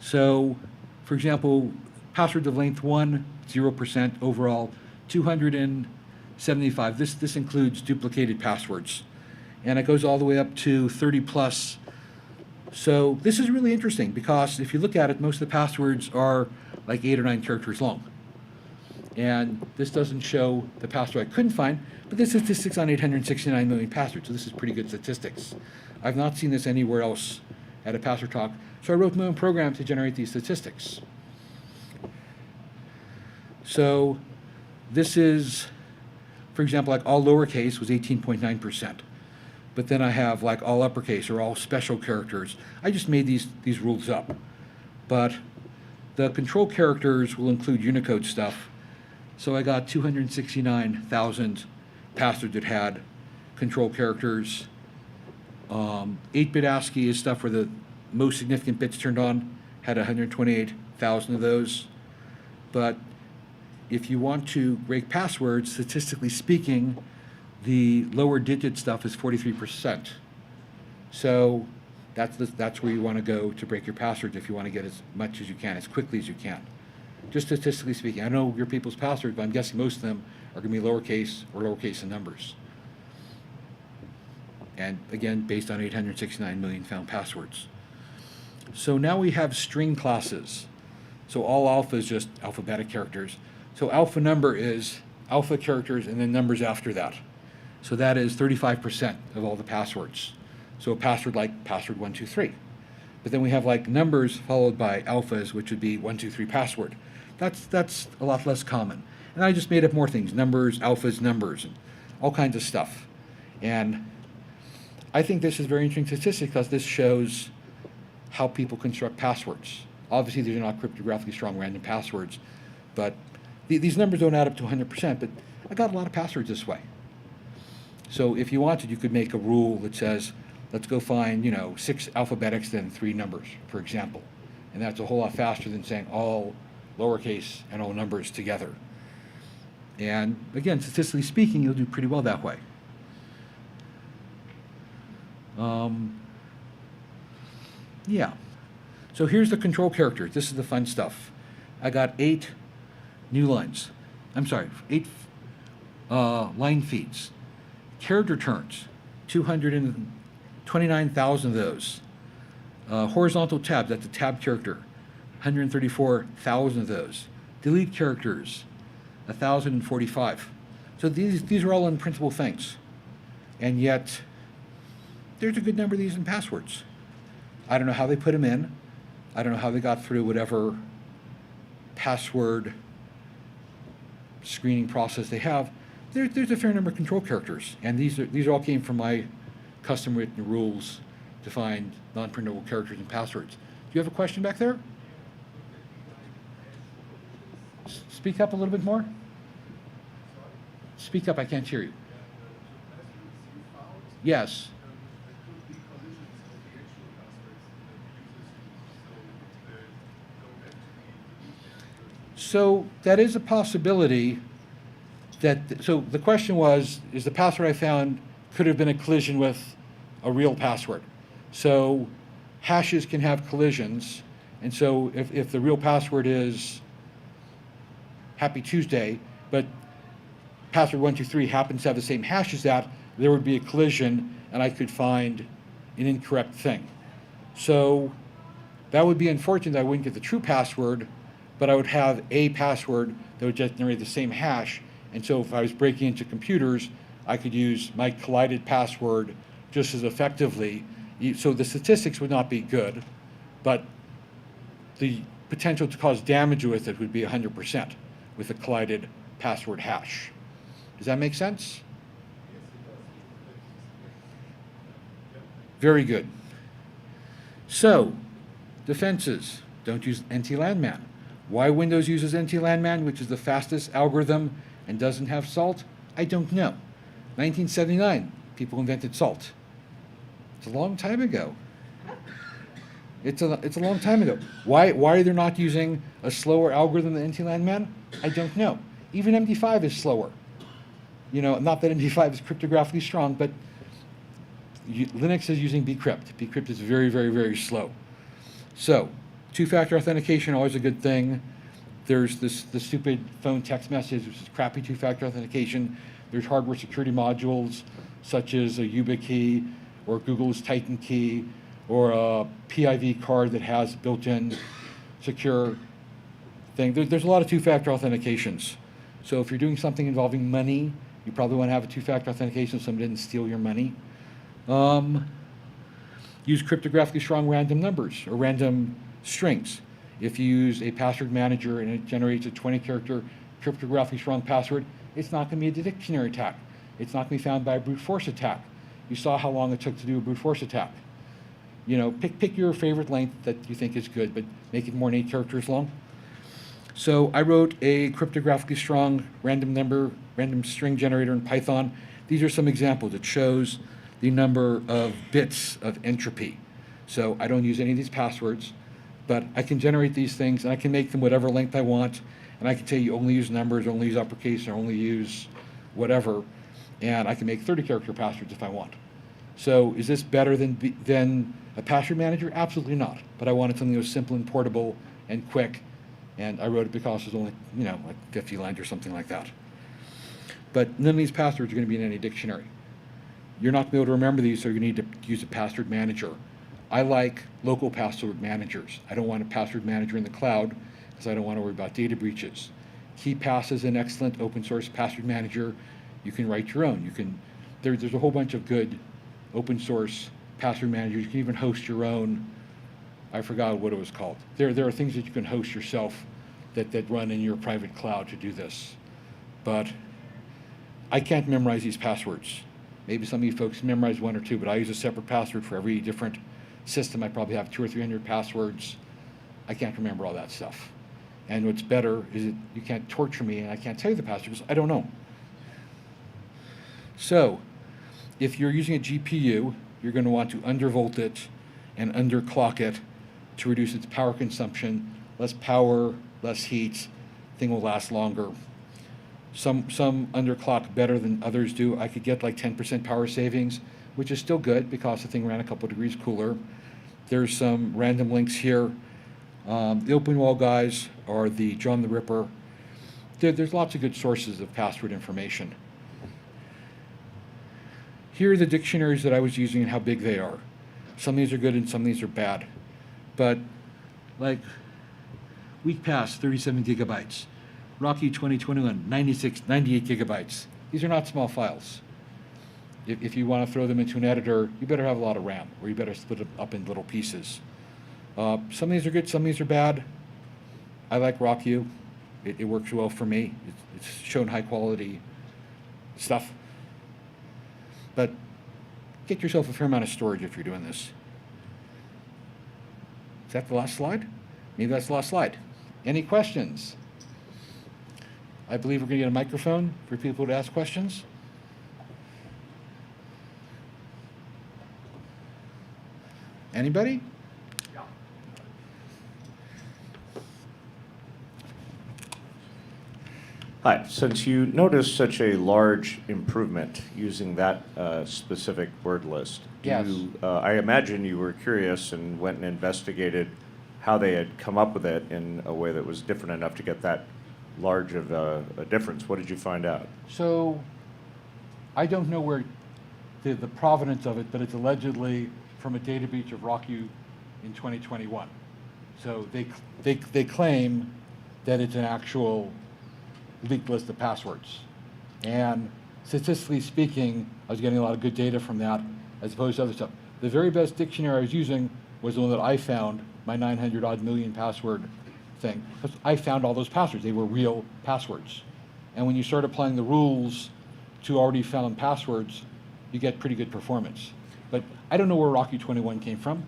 So, for example, passwords of length 1, 0% overall, 275. This includes duplicated passwords. And it goes all the way up to 30 plus. So this is really interesting because if you look at it, most of the passwords are like 8 or 9 characters long. And this doesn't show the password I couldn't find, but this is statistics on 869 million passwords, so this is pretty good statistics. I've not seen this anywhere else at a password talk, so I wrote my own program to generate these statistics. So this is, for example, like all lowercase was 18.9%. But then I have like all uppercase or all special characters. I just made these rules up. But the control characters will include Unicode stuff. So I got 269,000 passwords that had control characters. 8-bit ASCII is stuff where the most significant bits turned on, had 128,000 of those. But if you want to break passwords, statistically speaking, the lower digit stuff is 43%. So that's where you want to go to break your passwords if you want to get as much as you can, as quickly as you can. Just statistically speaking. I know your people's passwords, but I'm guessing most of them are going to be lowercase or lowercase in numbers. And again, based on 869 million found passwords. So now we have string classes. So all alpha is just alphabetic characters. So alpha number is alpha characters and then numbers after that. So that is 35% of all the passwords. So a password like password 123. But then we have like numbers followed by alphas, which would be 123 password. That's a lot less common. And I just made up more things, numbers, alphas, numbers, and all kinds of stuff. And I think this is very interesting statistic because this shows how people construct passwords. Obviously, these are not cryptographically strong random passwords, but these numbers don't add up to 100%, but I got a lot of passwords this way. So if you wanted, you could make a rule that says, let's go find, 6 alphabetics, then 3 numbers, for example. And that's a whole lot faster than saying all lowercase and all numbers together. And again, statistically speaking, you'll do pretty well that way. Yeah. So here's the control characters. This is the fun stuff. I got 8 new lines. line feeds. Character turns, 229,000 of those. Horizontal tabs, that's a tab character, 134,000 of those. Delete characters, 1,045. So these are all unprintable things. And yet, there's a good number of these in passwords. I don't know how they put them in. I don't know how they got through whatever password screening process they have. There's a fair number of control characters, and these all came from my custom written rules to find non-printable characters and passwords. Do you have a question back there? Speak up a little bit more. Speak up, I can't hear you. Yes. So that is a possibility. So the question was, is the password I found could have been a collision with a real password? So hashes can have collisions, and so if the real password is Happy Tuesday, but password 123 happens to have the same hash as that, there would be a collision, and I could find an incorrect thing. So that would be unfortunate that I wouldn't get the true password, but I would have a password that would generate the same hash. And so if I was breaking into computers, I could use my collided password just as effectively. So the statistics would not be good, but the potential to cause damage with it would be 100% with a collided password hash. Does that make sense? Very good. So, defenses. Don't use NT-landman. Why Windows uses NT-landman, which is the fastest algorithm and doesn't have salt, I don't know. 1979, people invented salt. It's a long time ago. It's a long time ago. Why are they not using a slower algorithm than NT-landman? I don't know. Even MD5 is slower. You know, not that MD5 is cryptographically strong, but Linux is using bcrypt. Bcrypt is very, very, very slow. So, two-factor authentication, always a good thing. There's the stupid phone text message, which is crappy two-factor authentication. There's hardware security modules, such as a YubiKey, or Google's Titan key, or a PIV card that has built-in secure thing. There's a lot of two-factor authentications. So if you're doing something involving money, you probably want to have a two-factor authentication so someone didn't steal your money. Use cryptographically strong random numbers or random strings. If you use a password manager and it generates a 20-character cryptographically strong password, it's not going to be a dictionary attack. It's not going to be found by a brute force attack. You saw how long it took to do a brute force attack. You know, pick your favorite length that you think is good, but make it more than 8 characters long. So I wrote a cryptographically strong random string generator in Python. These are some examples. It shows the number of bits of entropy. So I don't use any of these passwords, but I can generate these things and I can make them whatever length I want. And I can tell you only use numbers, only use uppercase, or only use whatever. And I can make 30-character passwords if I want. So is this better than a password manager? Absolutely not. But I wanted something that was simple and portable and quick. And I wrote it because it was only, you know, like 50 lines or something like that. But none of these passwords are going to be in any dictionary. You're not going to be able to remember these, so you're going to need to use a password manager. I like local password managers. I don't want a password manager in the cloud because I don't want to worry about data breaches. KeePass is an excellent open source password manager. You can write your own. There's a whole bunch of good open source password managers. You can even host your own. I forgot what it was called. There are things that you can host yourself that run in your private cloud to do this. But I can't memorize these passwords. Maybe some of you folks memorize one or two, but I use a separate password for every different system. I probably have 200 or 300 passwords. I can't remember all that stuff. And what's better is that you can't torture me and I can't tell you the password because I don't know. So if you're using a GPU, you're going to want to undervolt it and underclock it to reduce its power consumption. Less power, less heat, thing will last longer. Some underclock better than others do. I could get like 10% power savings, which is still good because the thing ran a couple degrees cooler. There's some random links here. The open wall guys are the John the Ripper. there's lots of good sources of password information. Here are the dictionaries that I was using and how big they are. Some of these are good and some of these are bad. But like WeakPass, 37 gigabytes. Rocky 2021, 98 gigabytes. These are not small files. If you want to throw them into an editor, you better have a lot of RAM, or you better split it up in little pieces. Some of these are good, some of these are bad. I like RockU. It works well for me. It's shown high quality stuff. But get yourself a fair amount of storage if you're doing this. Is that the last slide? Maybe that's the last slide. Any questions? I believe we're going to get a microphone for people to ask questions. Anybody? Hi, since you noticed such a large improvement using that specific word list, Yes. I imagine you were curious and went and investigated how they had come up with it in a way that was different enough to get that large of a difference. What did you find out? So I don't know where the provenance of it, but it's allegedly from a data breach of RockU in 2021. So they claim that it's an actual leaked list of passwords. And statistically speaking, I was getting a lot of good data from that as opposed to other stuff. The very best dictionary I was using was the one that I found, my 900 odd million password thing. Because I found all those passwords. They were real passwords. And when you start applying the rules to already found passwords, you get pretty good performance. But I don't know where Rocky 21 came from.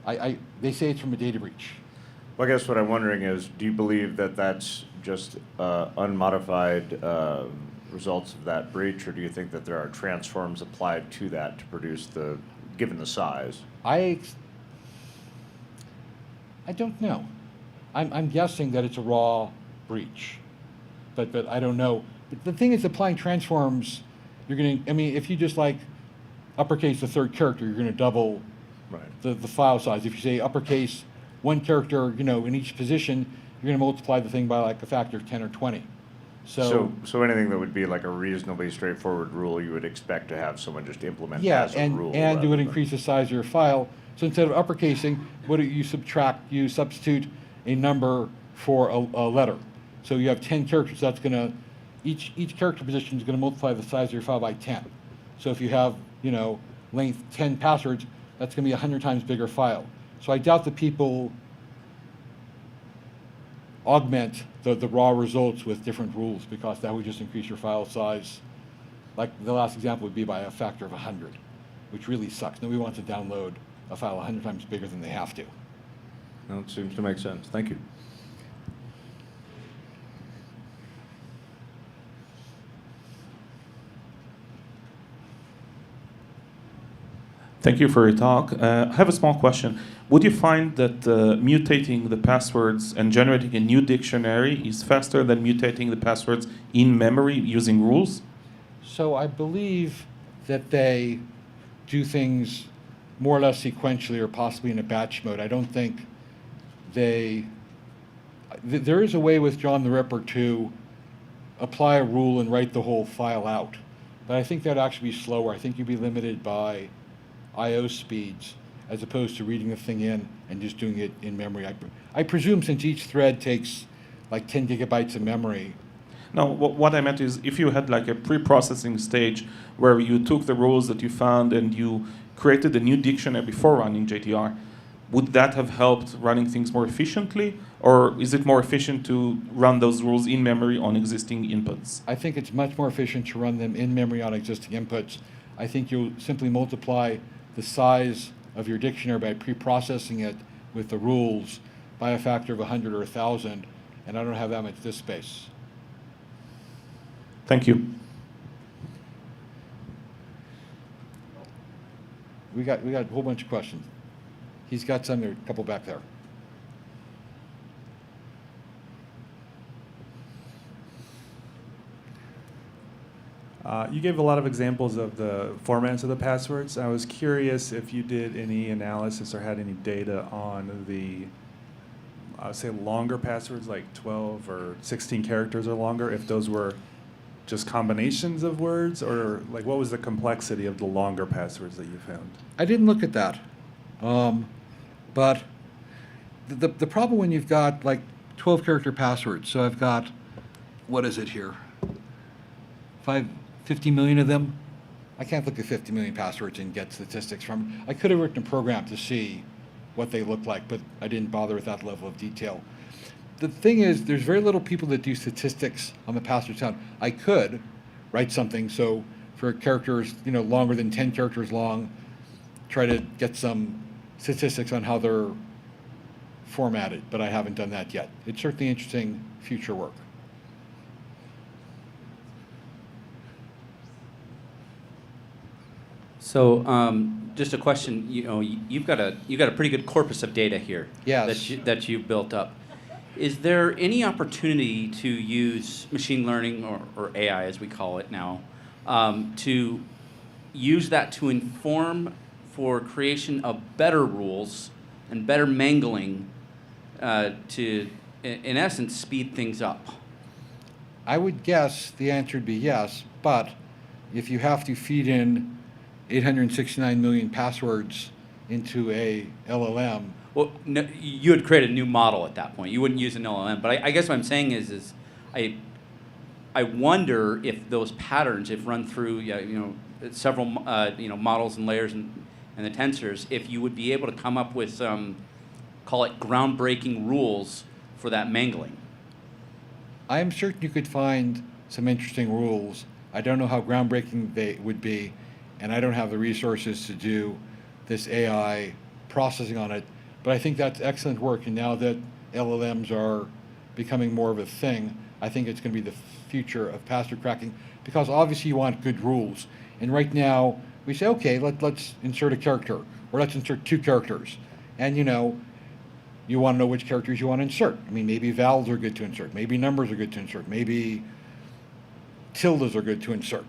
They say it's from a data breach. Well, I guess what I'm wondering is, do you believe that that's just unmodified results of that breach, or do you think that there are transforms applied to that to produce given the size? I don't know. I'm guessing that it's a raw breach, but I don't know. But the thing is, applying transforms, you're going to, I mean, if you just like uppercase the third character, you're going to double the file size. If you say uppercase one character, in each position, you're going to multiply the thing by like a factor of 10 or 20. So anything that would be like a reasonably straightforward rule, you would expect to have someone just implement as a rule. And you would increase the size of your file. So instead of uppercasing, what do you subtract? You substitute a number for a letter. So you have 10 characters. That's going to, each character position is going to multiply the size of your file by 10. So if you have, length 10 passwords, that's going to be a 100 times bigger file. So I doubt that people augment the raw results with different rules, because that would just increase your file size. Like the last example would be by a factor of 100, which really sucks. Nobody wants to download a file 100 times bigger than they have to. No, it seems to make sense. Thank you. Thank you for your talk. I have a small question. Would you find that mutating the passwords and generating a new dictionary is faster than mutating the passwords in memory using rules? So I believe that they do things more or less sequentially, or possibly in a batch mode. I don't think there is a way with John the Ripper to apply a rule and write the whole file out. But I think that'd actually be slower. I think you'd be limited by I/O speeds as opposed to reading the thing in and just doing it in memory. I presume since each thread takes like 10 gigabytes of memory. No, what I meant is if you had like a pre-processing stage where you took the rules that you found and you created a new dictionary before running JTR, would that have helped running things more efficiently? Or is it more efficient to run those rules in memory on existing inputs? I think it's much more efficient to run them in memory on existing inputs. I think you'll simply multiply the size of your dictionary by pre-processing it with the rules by a factor of 100 or 1,000, and I don't have that much disk space. Thank you. We got a whole bunch of questions. He's got some, there, a couple back there. You gave a lot of examples of the formats of the passwords. I was curious if you did any analysis or had any data on the say longer passwords, like 12 or 16 characters or longer, if those were just combinations of words, or like what was the complexity of the longer passwords that you found? I didn't look at that. But the problem when you've got like 12 character passwords, so I've got, what is it here? 50 million of them. I can't look at 50 million passwords and get statistics from. I could have written a program to see what they look like, but I didn't bother with that level of detail. The thing is, there's very little people that do statistics on the password count. I could write something, so for characters, longer than 10 characters long, try to get some statistics on how they're formatted, but I haven't done that yet. It's certainly interesting future work. So, just a question. You've got a pretty good corpus of data here. Yes. That you've built up. Is there any opportunity to use machine learning or AI, as we call it now, to use that to inform for creation of better rules and better mangling to, in essence, speed things up? I would guess the answer would be yes, but if you have to feed in 869 million passwords into a LLM. Well, no, you would create a new model at that point. You wouldn't use an LLM. But I guess what I'm saying is I wonder if those patterns, if run through several models and layers and the tensors, if you would be able to come up with some, call it groundbreaking rules for that mangling. I am certain you could find some interesting rules. I don't know how groundbreaking they would be, and I don't have the resources to do this AI processing on it. But I think that's excellent work, and now that LLMs are becoming more of a thing, I think it's going to be the future of password cracking, because obviously you want good rules. And right now, we say, okay, let's insert a character, or let's insert 2 characters. And you want to know which characters you want to insert. I mean, maybe vowels are good to insert, maybe numbers are good to insert, maybe tildes are good to insert.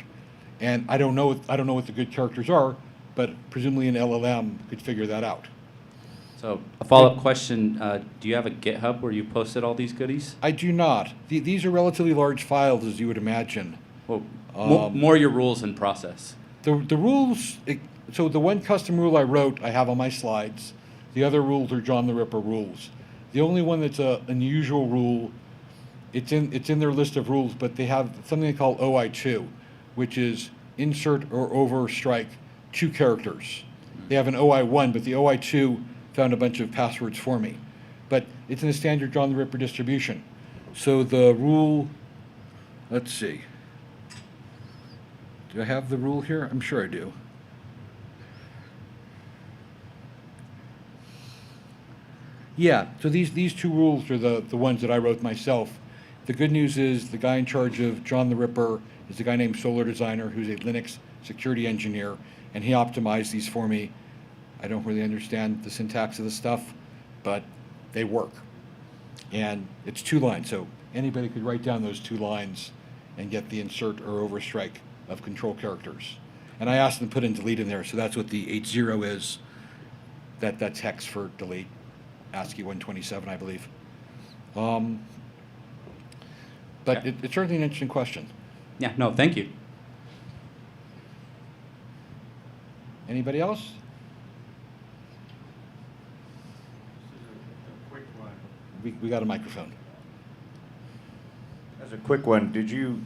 And I don't know what the good characters are, but presumably an LLM could figure that out. So a follow-up question, do you have a GitHub where you posted all these goodies? I do not. These are relatively large files, as you would imagine. Well, more your rules and process. The rules, so the one custom rule I wrote, I have on my slides. The other rules are John the Ripper rules. The only one that's an unusual rule, it's in their list of rules, but they have something they call OI2, which is insert or overstrike 2 characters. They have an OI1, but the OI2 found a bunch of passwords for me. But it's in the standard John the Ripper distribution. So the rule, let's see. Do I have the rule here? I'm sure I do. Yeah, so these 2 rules are the ones that I wrote myself. The good news is the guy in charge of John the Ripper is a guy named Solar Designer, who's a Linux security engineer, and he optimized these for me. I don't really understand the syntax of the stuff, but they work. And it's 2 lines, so anybody could write down those 2 lines and get the insert or overstrike of control characters. And I asked them to put in delete in there, so that's what the 80 is. That's hex for delete, ASCII 127, I believe. But it's certainly an interesting question. Yeah, no, thank you. Anybody else? We got a microphone. As a quick one, did you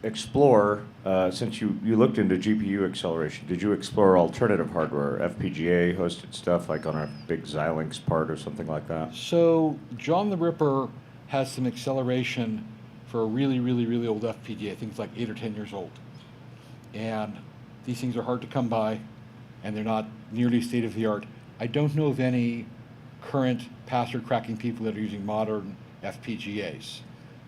explore, since you looked into GPU acceleration, did you explore alternative hardware, FPGA hosted stuff like on a big Xilinx part or something like that? So John the Ripper has some acceleration for a really, really, really old FPGA. I think it's like 8 or 10 years old. And these things are hard to come by, and they're not nearly state-of-the-art. I don't know of any current password cracking people that are using modern FPGAs.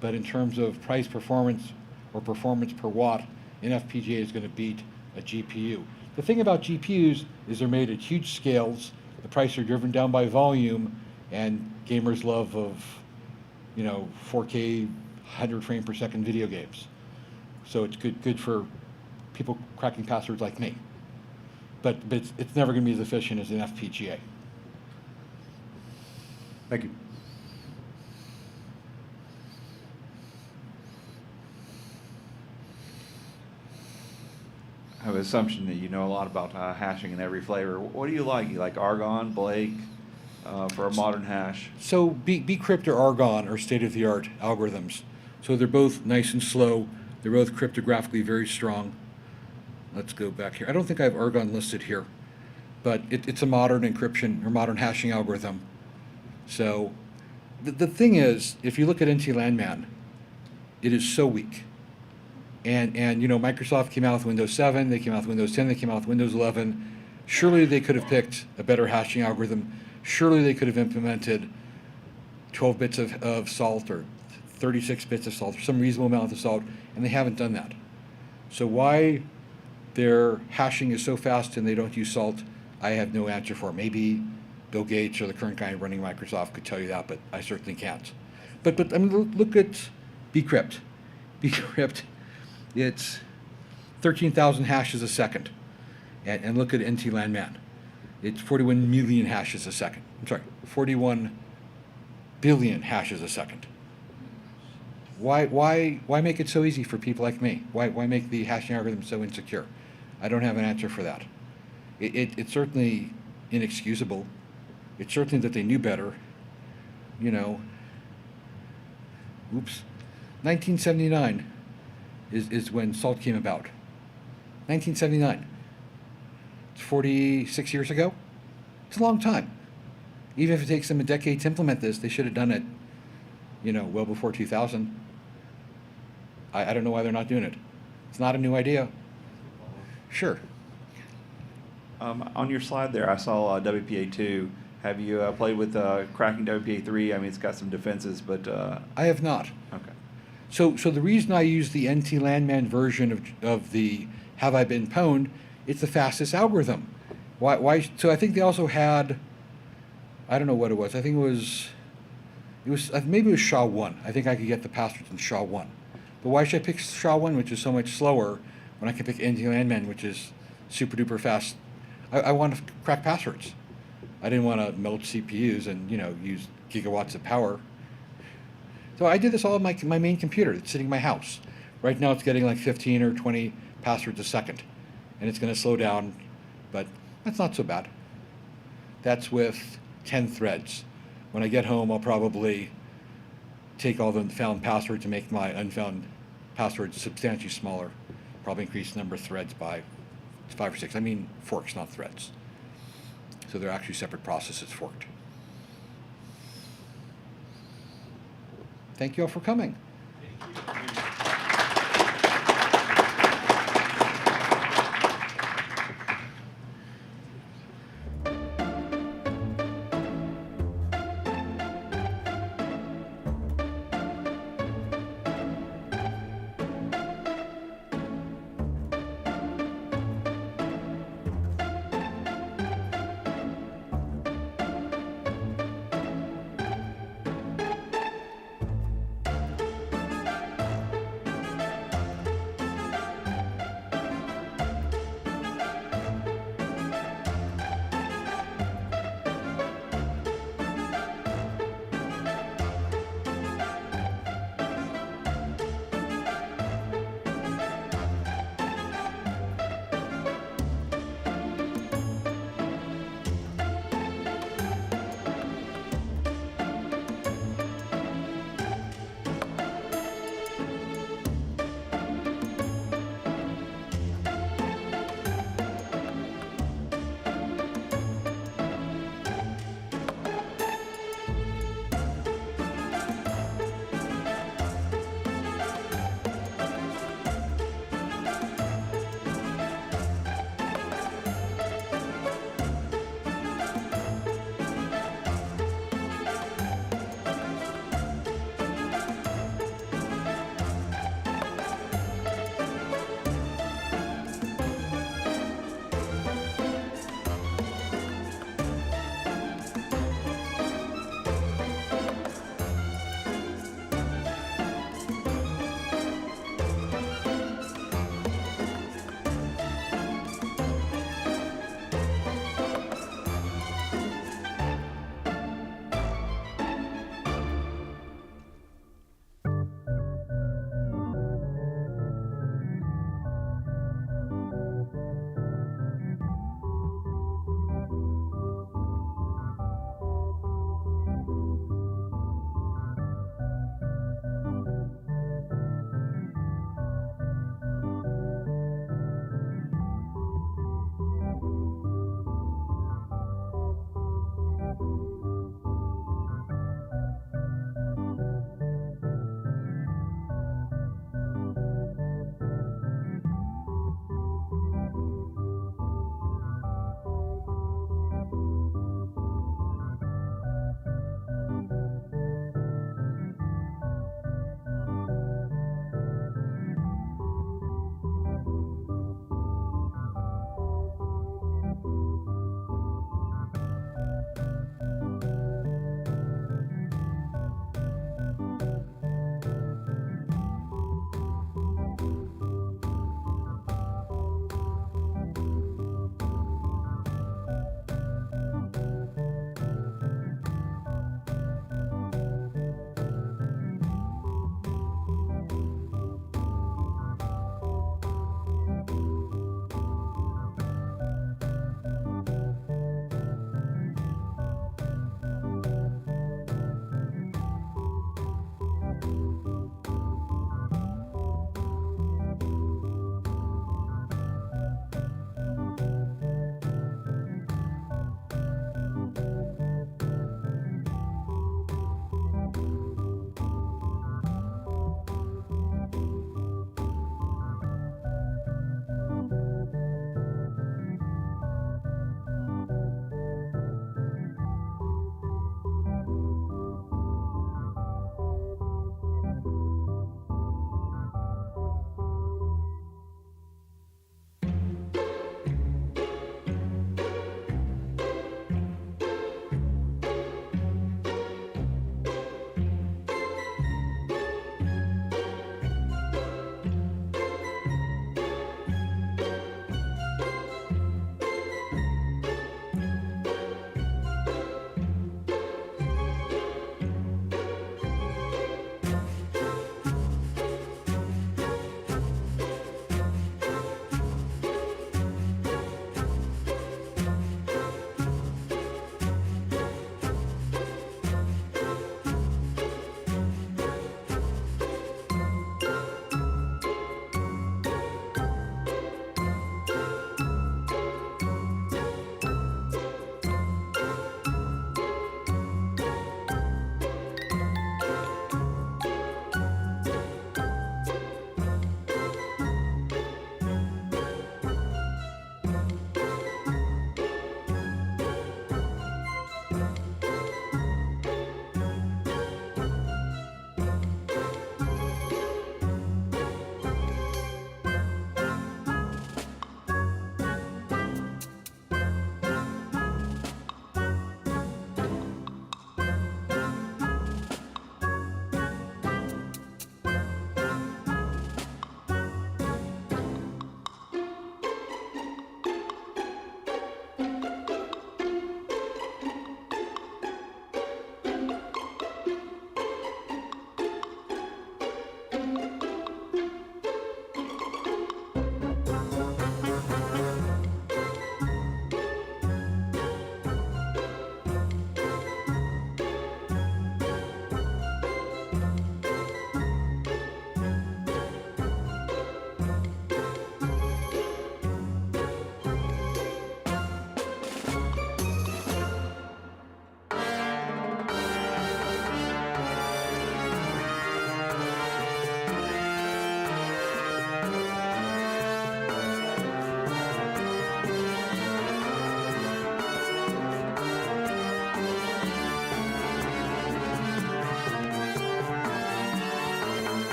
But in terms of price performance or performance per watt, an FPGA is going to beat a GPU. The thing about GPUs is they're made at huge scales, the prices are driven down by volume, and gamers' love of 4K 100 frame per second video games. So it's good for people cracking passwords like me. But it's never going to be as efficient as an FPGA. Thank you. have an assumption that you know a lot about hashing in every flavor. What do you like? You like Argon, Blake, for a modern hash? So Bcrypt or Argon are state-of-the-art algorithms. So they're both nice and slow. They're both cryptographically very strong. Let's go back here. I don't think I have Argon listed here, but it's a modern encryption or modern hashing algorithm. So the thing is, if you look at NT Landman, it is so weak. And you know, Microsoft came out with Windows 7, they came out with Windows 10, they came out with Windows 11. Surely they could have picked a better hashing algorithm. Surely they could have implemented 12 bits of salt or 36 bits of salt or some reasonable amount of salt, and they haven't done that. So why their hashing is so fast and they don't use salt, I have no answer for. Maybe Bill Gates or the current guy running Microsoft could tell you that, but I certainly can't. But I mean, look at Bcrypt. Bcrypt, it's 13,000 hashes a second. And look at NT Landman. It's 41 million hashes a second. I'm sorry, 41 billion hashes a second. Why make it so easy for people like me? Why make the hashing algorithm so insecure? I don't have an answer for that. It's certainly inexcusable. It's certainly that they knew better. You know, oops. 1979 is when salt came about. 1979. It's 46 years ago. It's a long time. Even if it takes them a decade to implement this, they should have done it, you know, well before 2000. I don't know why they're not doing it. It's not a new idea. Sure. On your slide there, I saw WPA2. Have you played with cracking WPA3? I mean, it's got some defenses, but... I have not. Okay. So the reason I use the NT Landman version of the Have I Been Pwned, it's the fastest algorithm. Why? So I think they also had, I don't know what it was. I think it was maybe it was SHA-1. I think I could get the passwords in SHA-1. But why should I pick SHA-1, which is so much slower, when I can pick NT Landman, which is super duper fast? I want to crack passwords. I didn't want to melt CPUs and, you know, use gigawatts of power. So I did this all on my main computer that's sitting in my house. Right now it's getting like 15 or 20 passwords a second. And it's going to slow down, but that's not so bad. That's with 10 threads. When I get home, I'll probably take all the found passwords and make my unfound passwords substantially smaller. Probably increase the number of threads by 5 or 6. I mean forks, not threads. So they're actually separate processes forked. Thank you all for coming.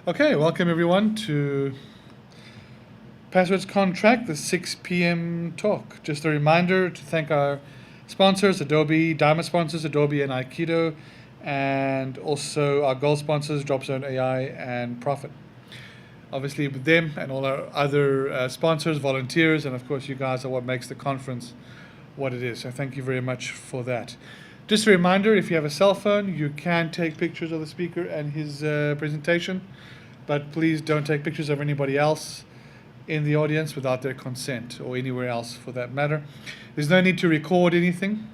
Okay, welcome everyone to PasswordsCon Track, the 6 p.m. talk. Just a reminder to thank our sponsors, Adobe, Diamond sponsors, Adobe and Aikido, and also our gold sponsors, DropZone AI and Profit. Obviously, with them and all our other sponsors, volunteers, and of course, you guys are what makes the conference what it is. So thank you very much for that. Just a reminder, if you have a cell phone, you can take pictures of the speaker and his presentation, but please don't take pictures of anybody else in the audience without their consent, or anywhere else for that matter. There's no need to record anything.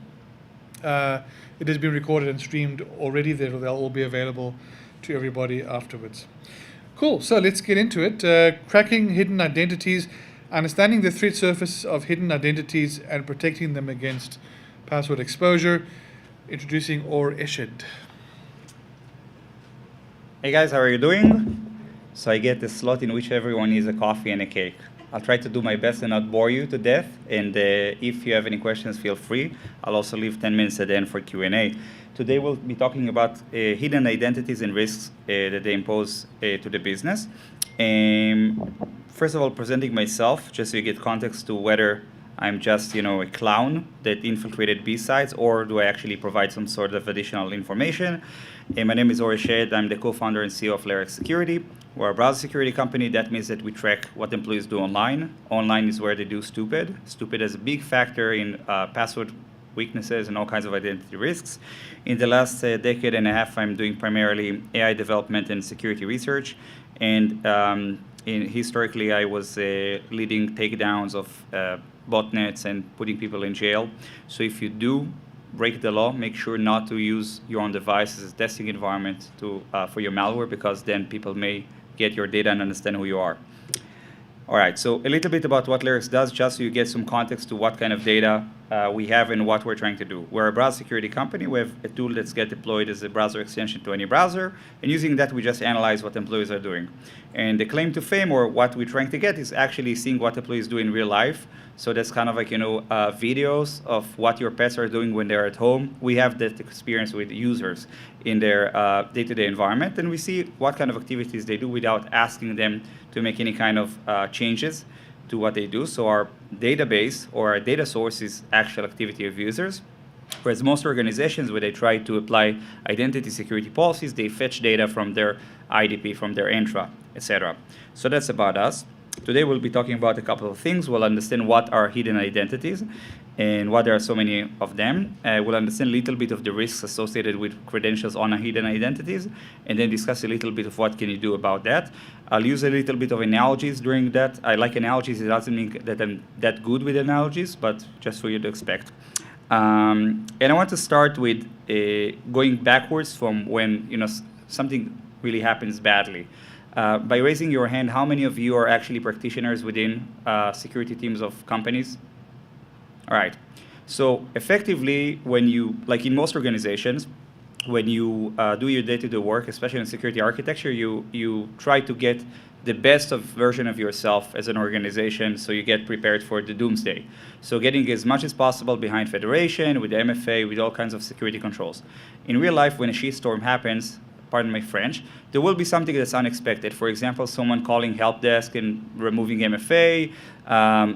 It has been recorded and streamed already. They'll all be available to everybody afterwards. Cool, so let's get into it. Cracking hidden identities, understanding the threat surface of hidden identities and protecting them against password exposure. Introducing Or Eshid. Hey guys, how are you doing? So I get the slot in which everyone needs a coffee and a cake. I'll try to do my best and not bore you to death. And if you have any questions, feel free. I'll also leave 10 minutes at the end for Q&A. Today we'll be talking about hidden identities and risks that they impose to the business. First of all, presenting myself, just so you get context to whether I'm just, a clown that infiltrated BSides, or do I actually provide some sort of additional information? My name is Or Eshid. I'm the co-founder and CEO of Lyric Security. We're a browser security company. That means that we track what employees do online. Online is where they do stupid. Stupid is a big factor in password weaknesses and all kinds of identity risks. In the last decade and a half, I'm doing primarily AI development and security research. And historically, I was leading takedowns of botnets and putting people in jail. So if you do break the law, make sure not to use your own device as a testing environment for your malware, because then people may get your data and understand who you are. All right, so a little bit about what Lyrics does, just so you get some context to what kind of data we have and what we're trying to do. We're a browser security company. We have a tool that's get deployed as a browser extension to any browser, and using that, we just analyze what employees are doing. And the claim to fame, or what we're trying to get, is actually seeing what employees do in real life. So that's kind of like, videos of what your pets are doing when they're at home. We have that experience with users in their day-to-day environment, and we see what kind of activities they do without asking them to make any kind of changes to what they do. So our database, or our data source, is actual activity of users. Whereas most organizations, where they try to apply identity security policies, they fetch data from their IDP, from their Entra, etc. So that's about us. Today we'll be talking about a couple of things. We'll understand what are hidden identities and why there are so many of them. We'll understand a little bit of the risks associated with credentials on hidden identities, and then discuss a little bit of what can you do about that. I'll use a little bit of analogies during that. I like analogies. It doesn't mean that I'm that good with analogies, but just for you to expect. And I want to start with going backwards from when something really happens badly. By raising your hand, how many of you are actually practitioners within security teams of companies? All right. So effectively, when you, like in most organizations, when you do your day-to-day work, especially in security architecture, you try to get the best version of yourself as an organization, so you get prepared for the doomsday. So getting as much as possible behind federation, with MFA, with all kinds of security controls. In real life, when a shitstorm happens, pardon my French, there will be something that's unexpected. For example, someone calling help desk and removing MFA,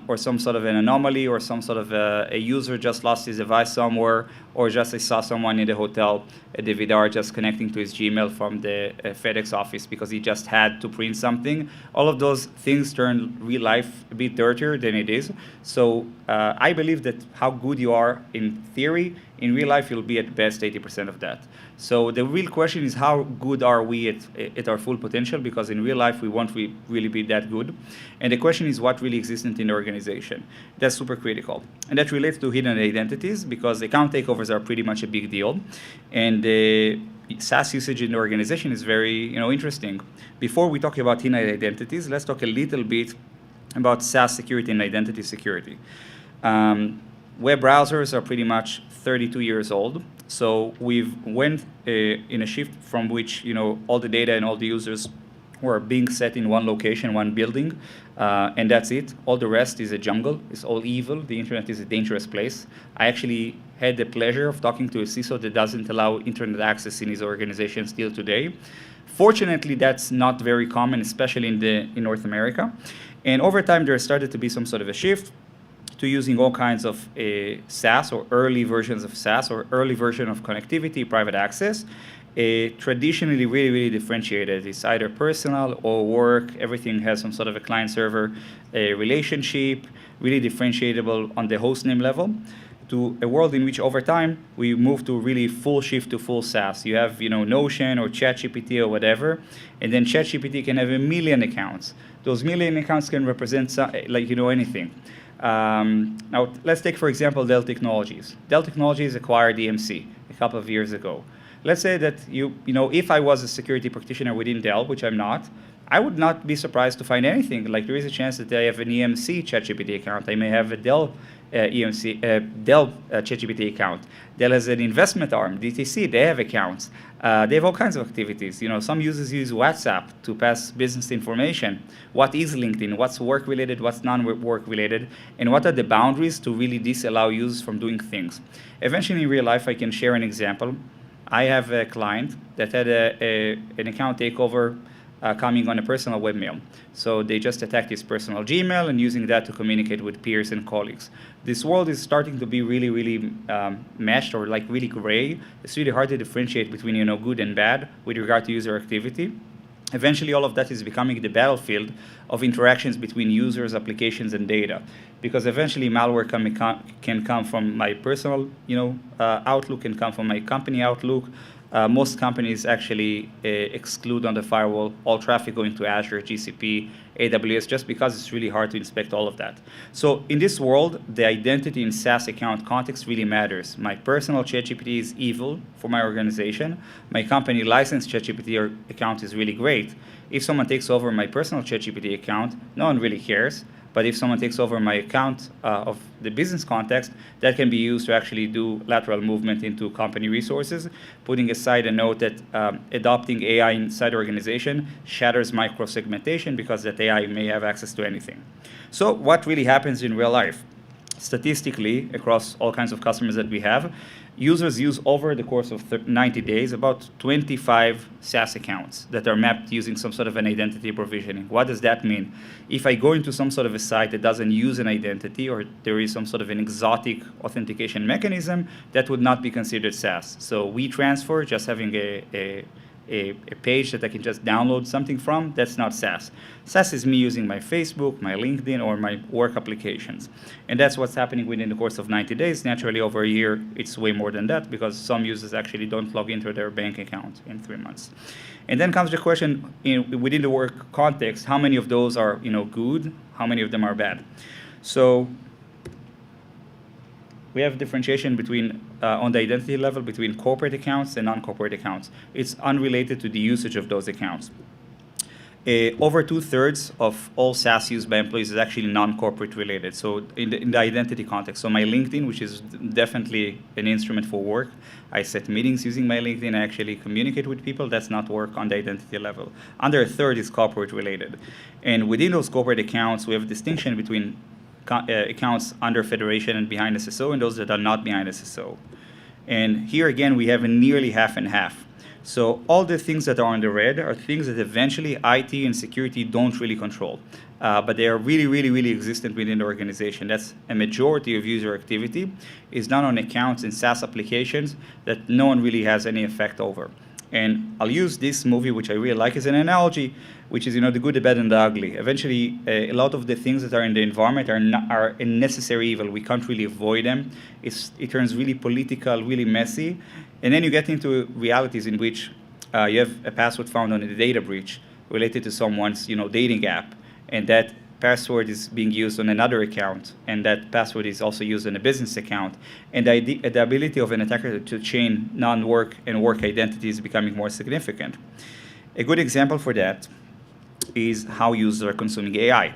or some sort of an anomaly, or some sort of a user just lost his device somewhere, or just I saw someone in the hotel at the Vidar just connecting to his Gmail from the FedEx office because he just had to print something. All of those things turn real life a bit dirtier than it is. So I believe that how good you are in theory, in real life you'll be at best 80% of that. So the real question is, how good are we at our full potential? Because in real life we won't really be that good. And the question is, what really exists in the organization? That's super critical. And that relates to hidden identities, because account takeovers are pretty much a big deal. And the SaaS usage in the organization is very interesting. Before we talk about hidden identities, let's talk a little bit about SaaS security and identity security. Web browsers are pretty much 32 years old. So we've went in a shift from which all the data and all the users were being set in one location, one building, and that's it. All the rest is a jungle. It's all evil. The internet is a dangerous place. I actually had the pleasure of talking to a CISO that doesn't allow internet access in his organization still today. Fortunately, that's not very common, especially in North America. And over time, there started to be some sort of a shift to using all kinds of SaaS or early versions of SaaS or early version of connectivity, private access. Traditionally really, really differentiated. It's either personal or work. Everything has some sort of a client-server relationship, really differentiable on the hostname level, to a world in which over time we move to really full shift to full SaaS. You have Notion or ChatGPT or whatever, and then ChatGPT can have 1 million accounts. Those 1 million accounts can represent anything. Now let's take, for example, Dell Technologies. Dell Technologies acquired EMC a couple of years ago. Let's say that if I was a security practitioner within Dell, which I'm not, I would not be surprised to find anything. Like there is a chance that I have an EMC ChatGPT account. I may have a Dell Dell ChatGPT account. Dell has an investment arm, DTC. They have accounts. They have all kinds of activities. Some users use WhatsApp to pass business information. What is LinkedIn? What's work-related? What's non-work-related? And what are the boundaries to really disallow users from doing things? Eventually, in real life, I can share an example. I have a client that had an account takeover coming on a personal webmail. So they just attacked his personal Gmail and using that to communicate with peers and colleagues. This world is starting to be really, really meshed or like really gray. It's really hard to differentiate between good and bad with regard to user activity. Eventually, all of that is becoming the battlefield of interactions between users, applications, and data. Because eventually, malware can come from my personal Outlook, can come from my company Outlook. Most companies actually exclude on the firewall all traffic going to Azure, GCP, AWS, just because it's really hard to inspect all of that. So in this world, the identity in SaaS account context really matters. My personal ChatGPT is evil for my organization. My company licensed ChatGPT account is really great. If someone takes over my personal ChatGPT account, no one really cares. But if someone takes over my account of the business context, that can be used to actually do lateral movement into company resources, putting aside a note that adopting AI inside the organization shatters micro-segmentation because that AI may have access to anything. So what really happens in real life? Statistically, across all kinds of customers that we have, users use over the course of 90 days about 25 SaaS accounts that are mapped using some sort of an identity provisioning. What does that mean? If I go into some sort of a site that doesn't use an identity or there is some sort of an exotic authentication mechanism, that would not be considered SaaS. So WeTransfer, just having a page that I can just download something from, that's not SaaS. SaaS is me using my Facebook, my LinkedIn, or my work applications. And that's what's happening within the course of 90 days. Naturally, over a year, it's way more than that because some users actually don't log into their bank account in 3 months. And then comes the question, within the work context, how many of those are good? How many of them are bad? So we have differentiation between, on the identity level, between corporate accounts and non-corporate accounts. It's unrelated to the usage of those accounts. Over 2/3 of all SaaS used by employees is actually non-corporate related. So in the identity context, so my LinkedIn, which is definitely an instrument for work, I set meetings using my LinkedIn, I actually communicate with people, that's not work on the identity level. Under 1/3 is corporate related. And within those corporate accounts, we have a distinction between accounts under federation and behind SSO and those that are not behind SSO. And here again, we have a nearly half and half. So all the things that are on the red are things that eventually IT and security don't really control. But they are really, really, really existent within the organization. That's a majority of user activity is done on accounts in SaaS applications that no one really has any effect over. And I'll use this movie, which I really like, as an analogy, which is, the good, the bad, and the ugly. Eventually, a lot of the things that are in the environment are a necessary evil. We can't really avoid them. It turns really political, really messy. And then you get into realities in which you have a password found on a data breach related to someone's, dating app, and that password is being used on another account, and that password is also used on a business account. And the ability of an attacker to chain non-work and work identity is becoming more significant. A good example for that is how users are consuming AI.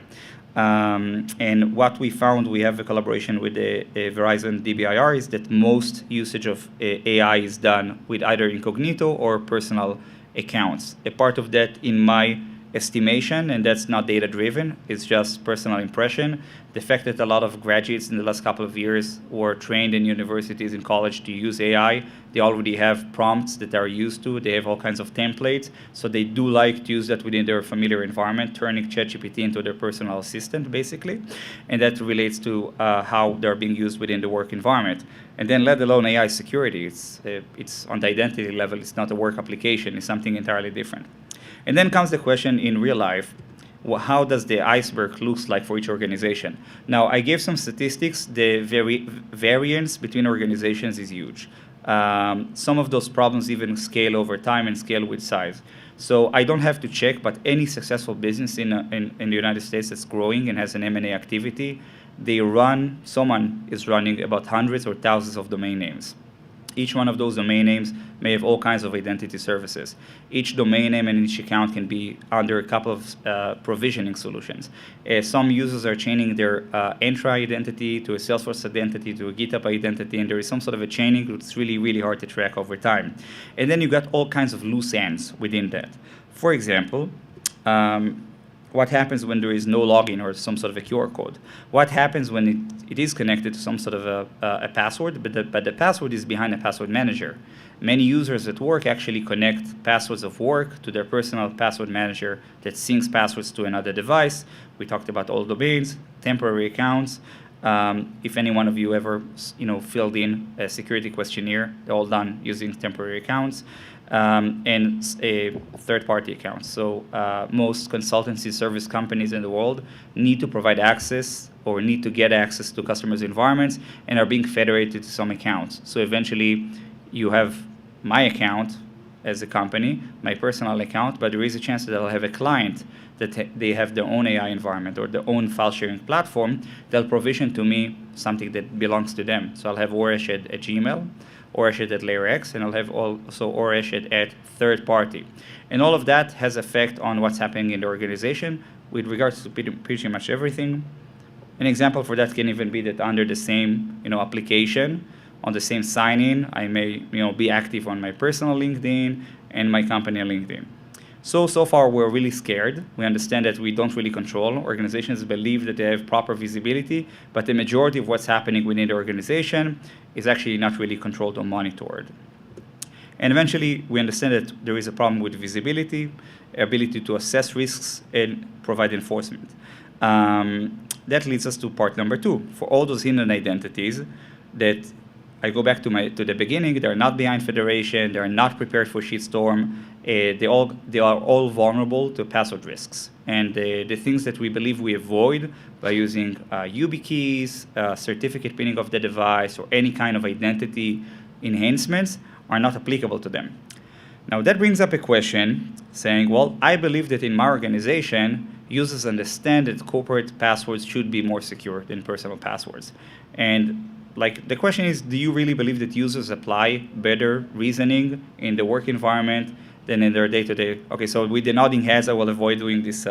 And what we found, we have a collaboration with the Verizon DBIR, is that most usage of AI is done with either incognito or personal accounts. A part of that in my estimation, and that's not data-driven. It's just personal impression. The fact that a lot of graduates in the last couple of years were trained in universities and college to use AI, they already have prompts that are used to. They have all kinds of templates, so they do like to use that within their familiar environment, turning ChatGPT into their personal assistant, basically. And that relates to how they're being used within the work environment. And then let alone AI security, it's on the identity level, it's not a work application, it's something entirely different. And then comes the question in real life, how does the iceberg looks like for each organization? Now, I gave some statistics. The variance between organizations is huge. Some of those problems even scale over time and scale with size. So I don't have to check, but any successful business in the United States that's growing and has an M&A activity, someone is running about hundreds or thousands of domain names. Each one of those domain names may have all kinds of identity services. Each domain name and each account can be under a couple of provisioning solutions. Some users are chaining their Entra identity to a Salesforce identity to a GitHub identity, and there is some sort of a chaining that's really, really hard to track over time. And then you got all kinds of loose ends within that. For example, what happens when there is no login or some sort of a QR code? What happens when it is connected to some sort of a password, but the password is behind a password manager? Many users at work actually connect passwords of work to their personal password manager that syncs passwords to another device. We talked about all domains, temporary accounts. If any one of you ever filled in a security questionnaire, they're all done using temporary accounts. And third-party accounts. So most consultancy service companies in the world need to provide access or need to get access to customers' environments and are being federated to some accounts. So eventually you have my account as a company, my personal account, but there is a chance that I'll have a client that they have their own AI environment or their own file sharing platform. They'll provision to me something that belongs to them. So I'll have ORESH at Gmail, ORESH at Layer X, and I'll have also ORESH at third party. And all of that has effect on what's happening in the organization with regards to pretty much everything. An example for that can even be that under the same application, on the same sign-in, I may be active on my personal LinkedIn and my company LinkedIn. So far we're really scared. We understand that we don't really control. Organizations believe that they have proper visibility, but the majority of what's happening within the organization is actually not really controlled or monitored. And eventually we understand that there is a problem with visibility, ability to assess risks, and provide enforcement. That leads us to part number 2. For all those hidden identities that I go back to the beginning, they're not behind federation, they're not prepared for shitstorm, they are all vulnerable to password risks. And the things that we believe we avoid by using YubiKeys, certificate pinning of the device, or any kind of identity enhancements are not applicable to them. Now that brings up a question saying, well, I believe that in my organization, users understand that corporate passwords should be more secure than personal passwords. And the question is, do you really believe that users apply better reasoning in the work environment than in their day-to-day? Okay, so with the nodding heads, I will avoid doing this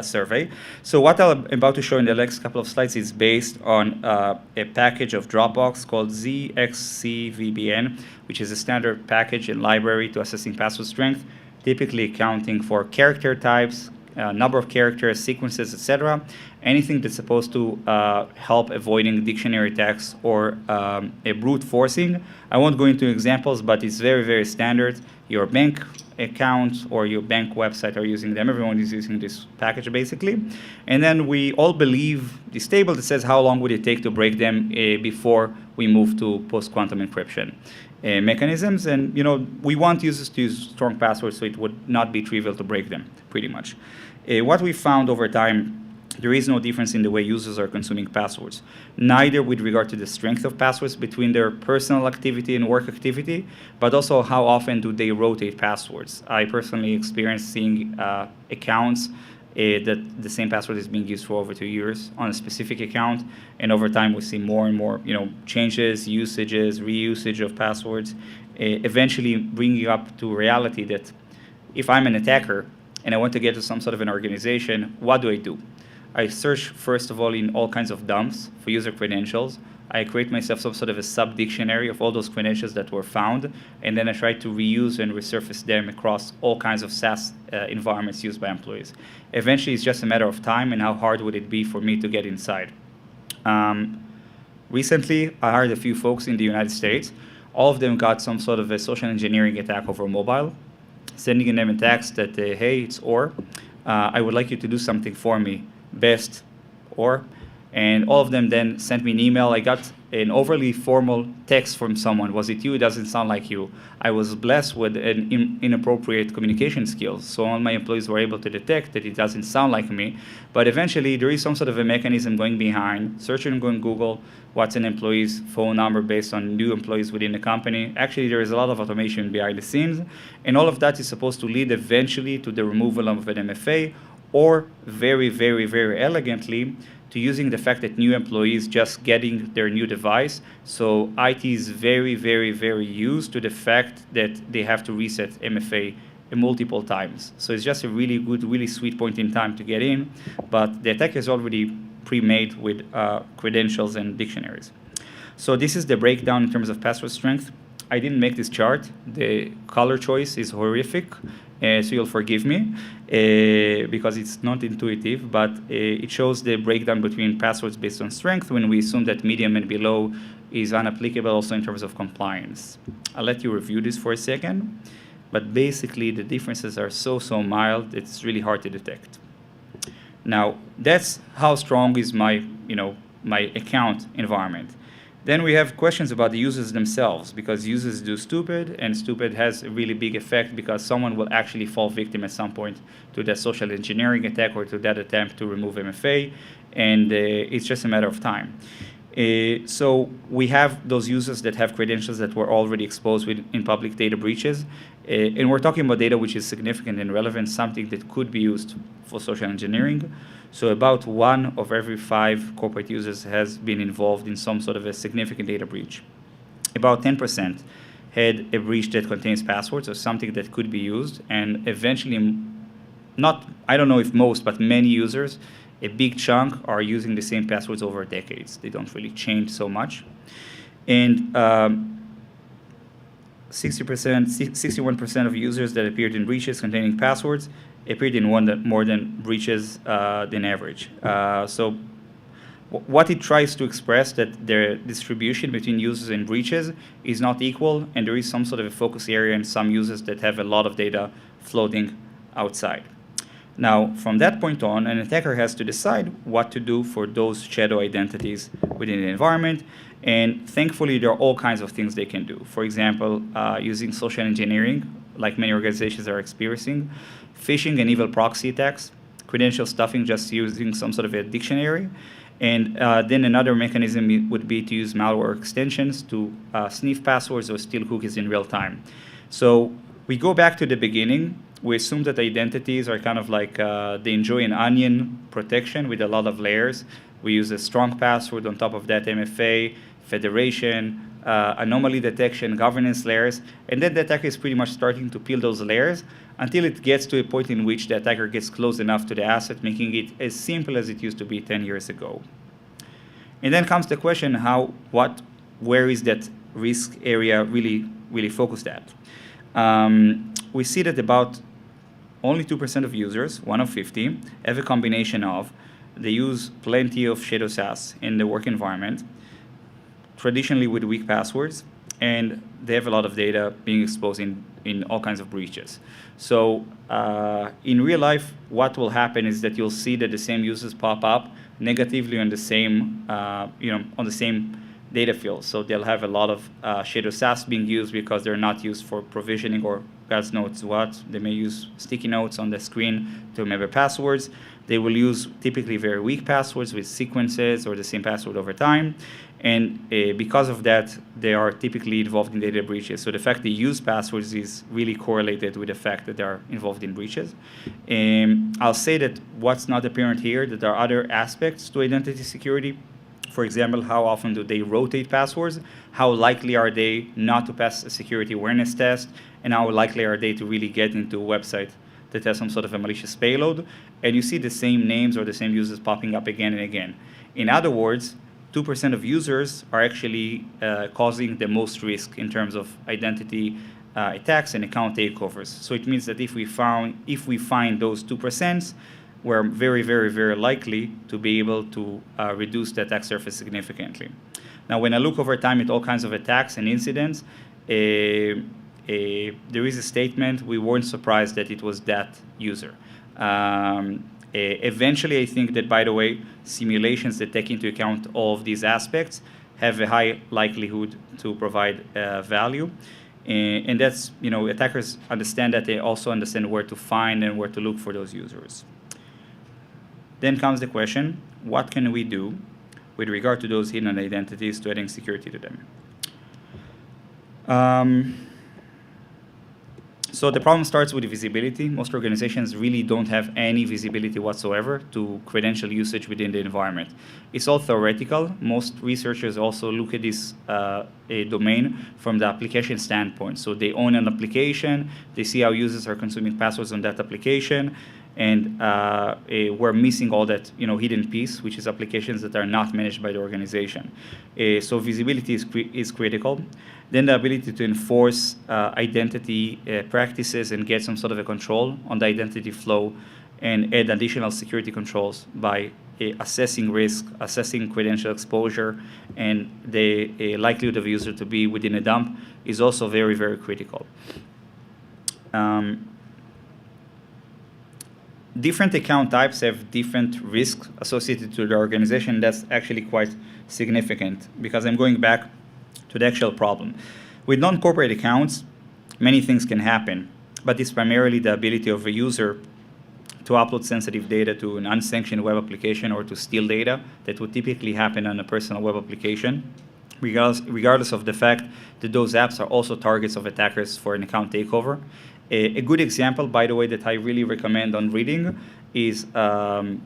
survey. So what I'm about to show in the next couple of slides is based on a package of Dropbox called ZXCVBN, which is a standard package and library to assessing password strength, typically accounting for character types, number of characters, sequences, etc. Anything that's supposed to help avoiding dictionary attacks or a brute forcing. I won't go into examples, but it's very, very standard. Your bank account or your bank website are using them. Everyone is using this package, basically. And then we all believe this table that says how long would it take to break them before we move to post-quantum encryption mechanisms. And we want users to use strong passwords, so it would not be trivial to break them, pretty much. What we found over time, there is no difference in the way users are consuming passwords, neither with regard to the strength of passwords between their personal activity and work activity, but also how often do they rotate passwords. I personally experienced seeing accounts that the same password is being used for over 2 years on a specific account, and over time we see more and more changes, usages, reusage of passwords, eventually bringing up to reality that if I'm an attacker and I want to get to some sort of an organization, what do I do? I search, first of all, in all kinds of dumps for user credentials. I create myself some sort of a sub-dictionary of all those credentials that were found, and then I try to reuse and resurface them across all kinds of SaaS environments used by employees. Eventually, it's just a matter of time and how hard would it be for me to get inside. Recently, I hired a few folks in the United States. All of them got some sort of a social engineering attack over mobile, sending them a text that, hey, it's Or. I would like you to do something for me. Best Or. And all of them then sent me an email. I got an overly formal text from someone. Was it you? It doesn't sound like you. I was blessed with an inappropriate communication skills. So all my employees were able to detect that it doesn't sound like me. But eventually, there is some sort of a mechanism going behind, searching on Google what's an employee's phone number based on new employees within the company. Actually, there is a lot of automation behind the scenes. And all of that is supposed to lead eventually to the removal of an MFA, or very, very, very elegantly, to using the fact that new employees just getting their new device. So IT is very, very, very used to the fact that they have to reset MFA multiple times. So it's just a really good, really sweet point in time to get in, but the attack is already pre-made with credentials and dictionaries. So this is the breakdown in terms of password strength. I didn't make this chart. The color choice is horrific, so you'll forgive me because it's not intuitive, but it shows the breakdown between passwords based on strength when we assume that medium and below is unapplicable also in terms of compliance. I'll let you review this for a second, but basically the differences are so mild, it's really hard to detect. Now, that's how strong is my account environment. Then we have questions about the users themselves, because users do stupid, and stupid has a really big effect because someone will actually fall victim at some point to that social engineering attack or to that attempt to remove MFA, and it's just a matter of time. So we have those users that have credentials that were already exposed in public data breaches, and we're talking about data which is significant and relevant, something that could be used for social engineering. So about 1 of every 5 corporate users has been involved in some sort of a significant data breach. About 10% had a breach that contains passwords or something that could be used, and eventually, I don't know if most, but many users, a big chunk are using the same passwords over decades. They don't really change so much. And 61% of users that appeared in breaches containing passwords appeared in more than breaches than average. So what it tries to express that the distribution between users and breaches is not equal, and there is some sort of a focus area in some users that have a lot of data floating outside. Now, from that point on, an attacker has to decide what to do for those shadow identities within the environment, and thankfully there are all kinds of things they can do. For example, using social engineering, like many organizations are experiencing, phishing and evil proxy attacks, credential stuffing just using some sort of a dictionary, and then another mechanism would be to use malware extensions to sniff passwords or steal cookies in real time. So we go back to the beginning. We assume that identities are kind of like they enjoy an onion protection with a lot of layers. We use a strong password, on top of that MFA, federation, anomaly detection, governance layers, and then the attacker is pretty much starting to peel those layers until it gets to a point in which the attacker gets close enough to the asset, making it as simple as it used to be 10 years ago. And then comes the question, where is that risk area really focused at? We see that about only 2% of users, 1 of 50, have a combination of, they use plenty of shadow SaaS in the work environment, traditionally with weak passwords, and they have a lot of data being exposed in all kinds of breaches. So in real life, what will happen is that you'll see that the same users pop up negatively on the same, on the same data field. So they'll have a lot of shadow SaaS being used because they're not used for provisioning or God knows what. They may use sticky notes on the screen to remember passwords. They will use typically very weak passwords with sequences or the same password over time. And because of that, they are typically involved in data breaches. So the fact they use passwords is really correlated with the fact that they are involved in breaches. I'll say that what's not apparent here, that there are other aspects to identity security. For example, how often do they rotate passwords? How likely are they not to pass a security awareness test? And how likely are they to really get into a website that has some sort of a malicious payload, and you see the same names or the same users popping up again and again. In other words, 2% of users are actually causing the most risk in terms of identity attacks and account takeovers. So it means that if we find those 2%, we're very, very, very likely to be able to reduce the attack surface significantly. Now, when I look over time at all kinds of attacks and incidents, there is a statement, we weren't surprised that it was that user. Eventually, I think that, by the way, simulations that take into account all of these aspects have a high likelihood to provide value. And that's, attackers understand that. They also understand where to find and where to look for those users. Then comes the question, what can we do with regard to those hidden identities to adding security to them? So the problem starts with visibility. Most organizations really don't have any visibility whatsoever to credential usage within the environment. It's all theoretical. Most researchers also look at this domain from the application standpoint. So they own an application, they see how users are consuming passwords on that application, and we're missing all that hidden piece, which is applications that are not managed by the organization. So visibility is critical. Then the ability to enforce identity practices and get some sort of a control on the identity flow and add additional security controls by assessing risk, assessing credential exposure, and the likelihood of a user to be within a dump is also very, very critical. Different account types have different risks associated to the organization. That's actually quite significant because I'm going back to the actual problem. With non-corporate accounts, many things can happen, but it's primarily the ability of a user to upload sensitive data to an unsanctioned web application or to steal data that would typically happen on a personal web application, regardless of the fact that those apps are also targets of attackers for an account takeover. A good example, by the way, that I really recommend on reading is, I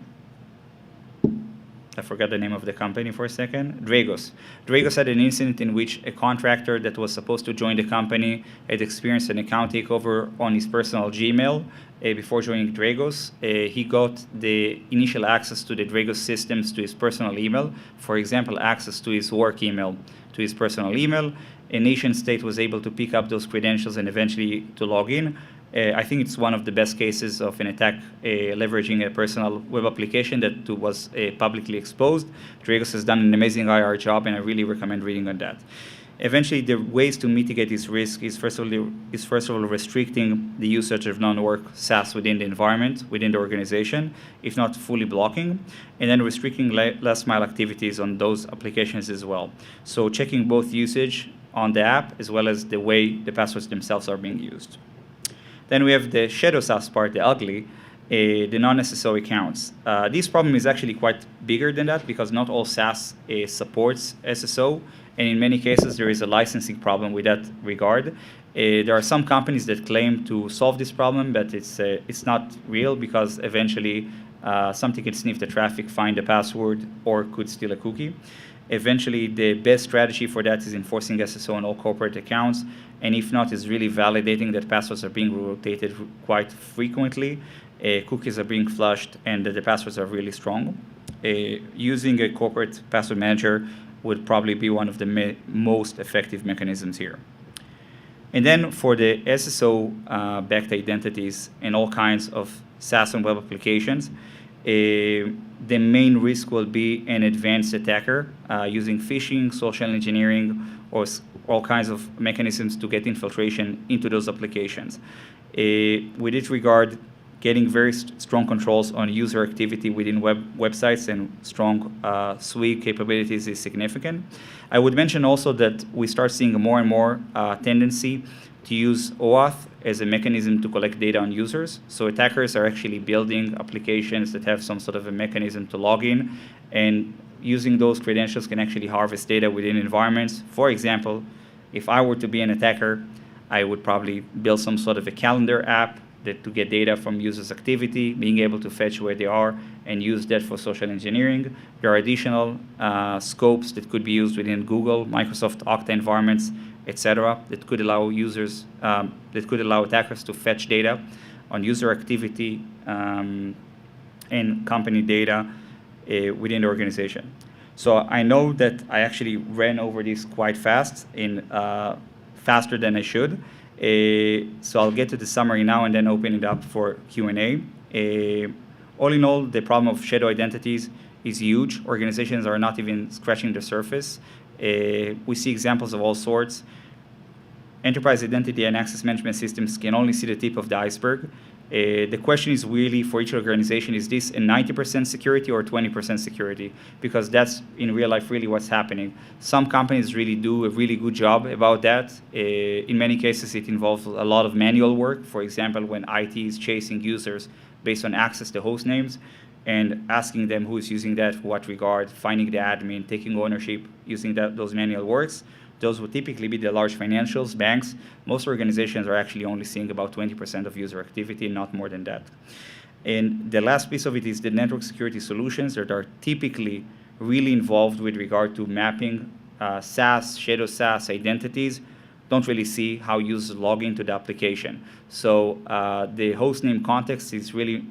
forgot the name of the company for a second, Dragos. Dragos had an incident in which a contractor that was supposed to join the company had experienced an account takeover on his personal Gmail before joining Dragos. He got the initial access to the Dragos systems to his personal email, for example, access to his work email, to his personal email. A nation state was able to pick up those credentials and eventually to log in. I think it's one of the best cases of an attack leveraging a personal web application that was publicly exposed. Dragos has done an amazing IR job, and I really recommend reading on that. Eventually, the ways to mitigate this risk is first of all restricting the usage of non-work SaaS within the environment, within the organization, if not fully blocking, and then restricting last mile activities on those applications as well. So checking both usage on the app as well as the way the passwords themselves are being used. Then we have the shadow SaaS part, the ugly, the non-SSO accounts. This problem is actually quite bigger than that because not all SaaS supports SSO, and in many cases there is a licensing problem with that regard. There are some companies that claim to solve this problem, but it's not real because eventually something can sniff the traffic, find the password, or could steal a cookie. Eventually, the best strategy for that is enforcing SSO on all corporate accounts, and if not, is really validating that passwords are being rotated quite frequently, cookies are being flushed, and that the passwords are really strong. Using a corporate password manager would probably be one of the most effective mechanisms here. And then for the SSO-backed identities and all kinds of SaaS and web applications, the main risk will be an advanced attacker using phishing, social engineering, or all kinds of mechanisms to get infiltration into those applications. With this regard, getting very strong controls on user activity within websites and strong SWE capabilities is significant. I would mention also that we start seeing more and more tendency to use OAuth as a mechanism to collect data on users. So attackers are actually building applications that have some sort of a mechanism to log in, and using those credentials can actually harvest data within environments. For example, if I were to be an attacker, I would probably build some sort of a calendar app to get data from users' activity, being able to fetch where they are and use that for social engineering. There are additional scopes that could be used within Google, Microsoft Okta environments, etc., that could allow users, that could allow attackers to fetch data on user activity and company data within the organization. So I know that I actually ran over this quite fast, faster than I should. So I'll get to the summary now and then open it up for Q&A. All in all, the problem of shadow identities is huge. Organizations are not even scratching the surface. We see examples of all sorts. Enterprise identity and access management systems can only see the tip of the iceberg. The question is really for each organization, is this a 90% security or 20% security? Because that's in real life really what's happening. Some companies really do a really good job about that. In many cases, it involves a lot of manual work. For example, when IT is chasing users based on access to host names and asking them who is using that, for what regard, finding the admin, taking ownership, using those manual works. Those would typically be the large financials, banks. Most organizations are actually only seeing about 20% of user activity, not more than that. And the last piece of it is the network security solutions that are typically really involved with regard to mapping SaaS, shadow SaaS identities. Don't really see how users log into the application. So the hostname context is really,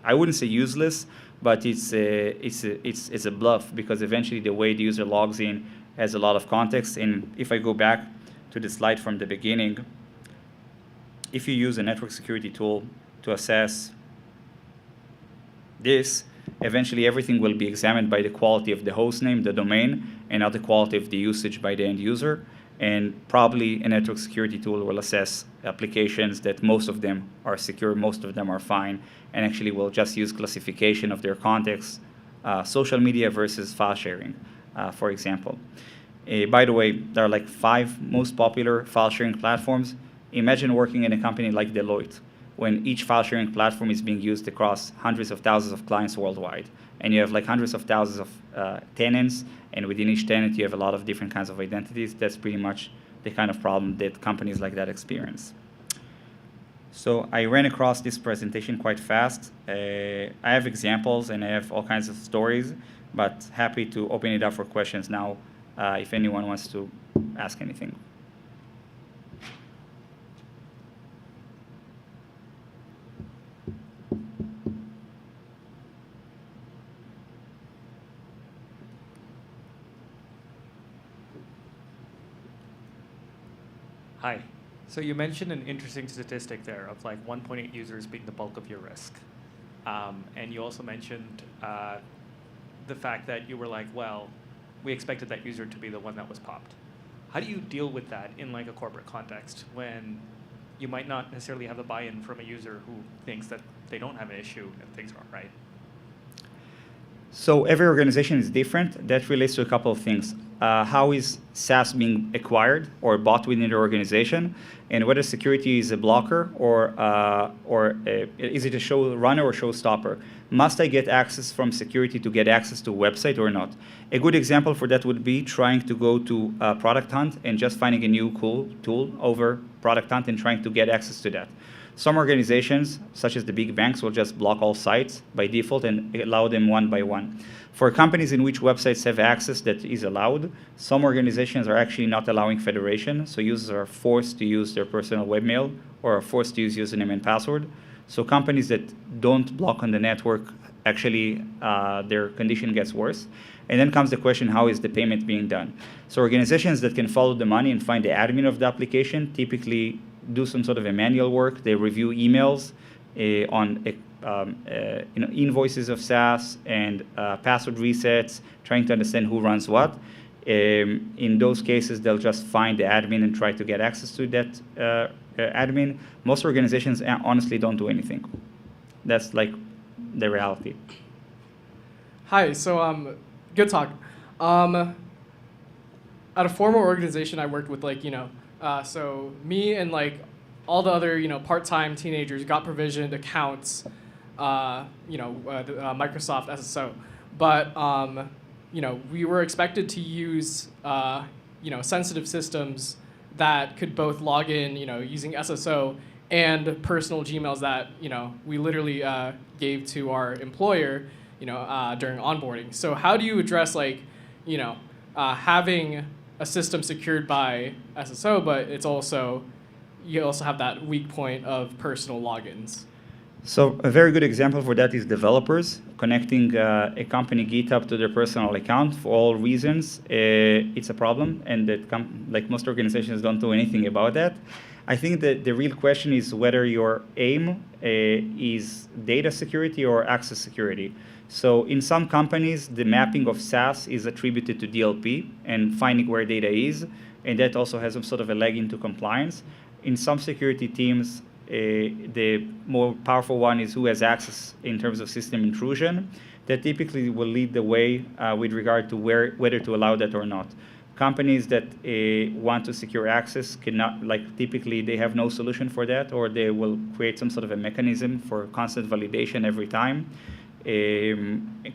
I wouldn't say useless, but it's a bluff, because eventually the way the user logs in has a lot of context. And if I go back to the slide from the beginning, if you use a network security tool to assess this, eventually everything will be examined by the quality of the host name, the domain, and not the quality of the usage by the end user. And probably a network security tool will assess applications that most of them are secure, most of them are fine, and actually will just use classification of their context, social media versus file sharing. For example. By the way, there are like 5 most popular file sharing platforms. Imagine working in a company like Deloitte, when each file sharing platform is being used across hundreds of thousands of clients worldwide. And you have like hundreds of thousands of tenants, and within each tenant you have a lot of different kinds of identities. That's pretty much the kind of problem that companies like that experience. So I ran across this presentation quite fast. I have examples and I have all kinds of stories, but happy to open it up for questions now if anyone wants to ask anything. Hi. So you mentioned an interesting statistic there of like 1.8 users being the bulk of your risk. And you also mentioned the fact that you were like, well, we expected that user to be the one that was popped. How do you deal with that in like a corporate context when you might not necessarily have a buy-in from a user who thinks that they don't have an issue and things aren't right? So every organization is different. That relates to a couple of things. How is SaaS being acquired or bought within the organization, and whether security is a blocker or is it a show runner or showstopper? Must I get access from security to get access to a website or not? A good example for that would be trying to go to Product Hunt and just finding a new cool tool over Product Hunt and trying to get access to that. Some organizations, such as the big banks, will just block all sites by default and allow them one by one. For companies in which websites have access that is allowed, some organizations are actually not allowing federation, so users are forced to use their personal webmail or are forced to use username and password. So companies that don't block on the network, actually their condition gets worse. And then comes the question, how is the payment being done? So organizations that can follow the money and find the admin of the application typically do some sort of a manual work. They review emails on invoices of SaaS and password resets, trying to understand who runs what. In those cases, they'll just find the admin and try to get access to that admin. Most organizations honestly don't do anything. That's like the reality. Hi, so good talk. At a former organization, I worked with so me and like all the other part-time teenagers got provisioned accounts, Microsoft SSO, but we were expected to use sensitive systems that could both log in using SSO and personal Gmails that we literally gave to our employer during onboarding. So how do you address having a system secured by SSO, but it's also you also have that weak point of personal logins. So a very good example for that is developers connecting a company GitHub to their personal account for all reasons. It's a problem, and that like most organizations don't do anything about that. I think that the real question is whether your aim is data security or access security. So in some companies, the mapping of SaaS is attributed to DLP and finding where data is, and that also has some sort of a leg into compliance. In some security teams, the more powerful one is who has access in terms of system intrusion. That typically will lead the way with regard to whether to allow that or not. Companies that want to secure access cannot, like typically they have no solution for that, or they will create some sort of a mechanism for constant validation every time.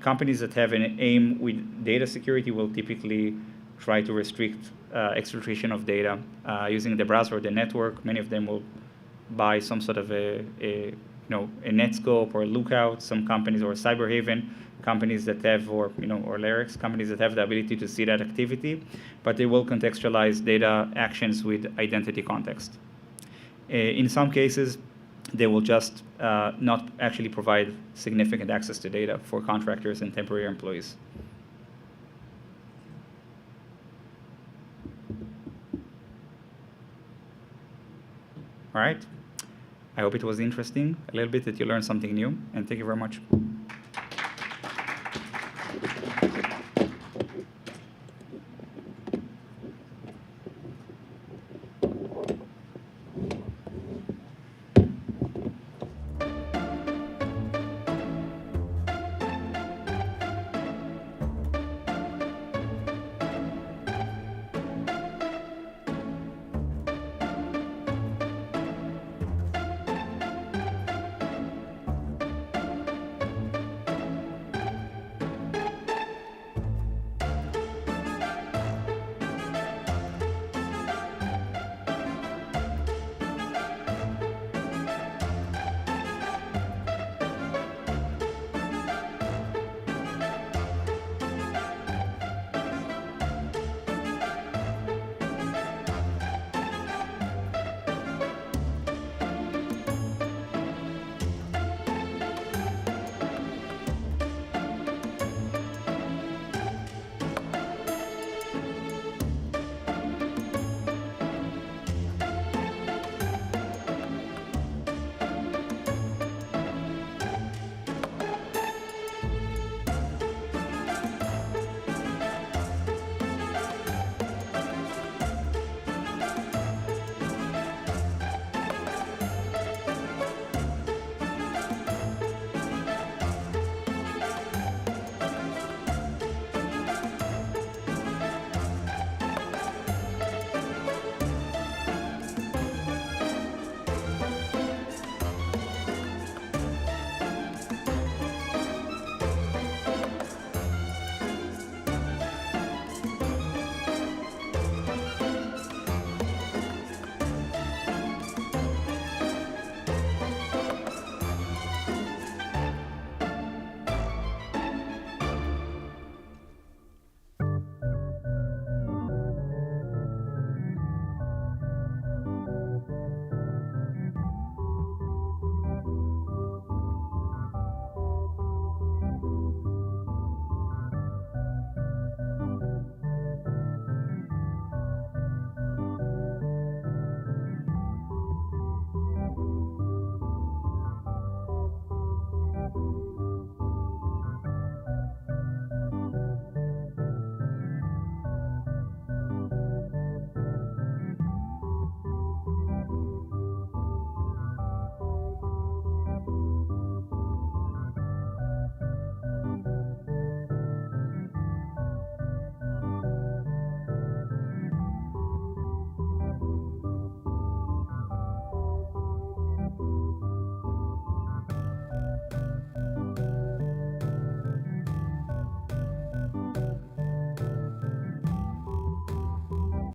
Companies that have an aim with data security will typically try to restrict exfiltration of data using the browser or the network. Many of them will buy some sort of a Netscope or a Lookout. Some companies, or Cyberhaven, companies that have, or Larix, companies that have the ability to see that activity, but they will contextualize data actions with identity context. In some cases, they will just not actually provide significant access to data for contractors and temporary employees. All right. I hope it was interesting a little bit, that you learned something new, and thank you very much.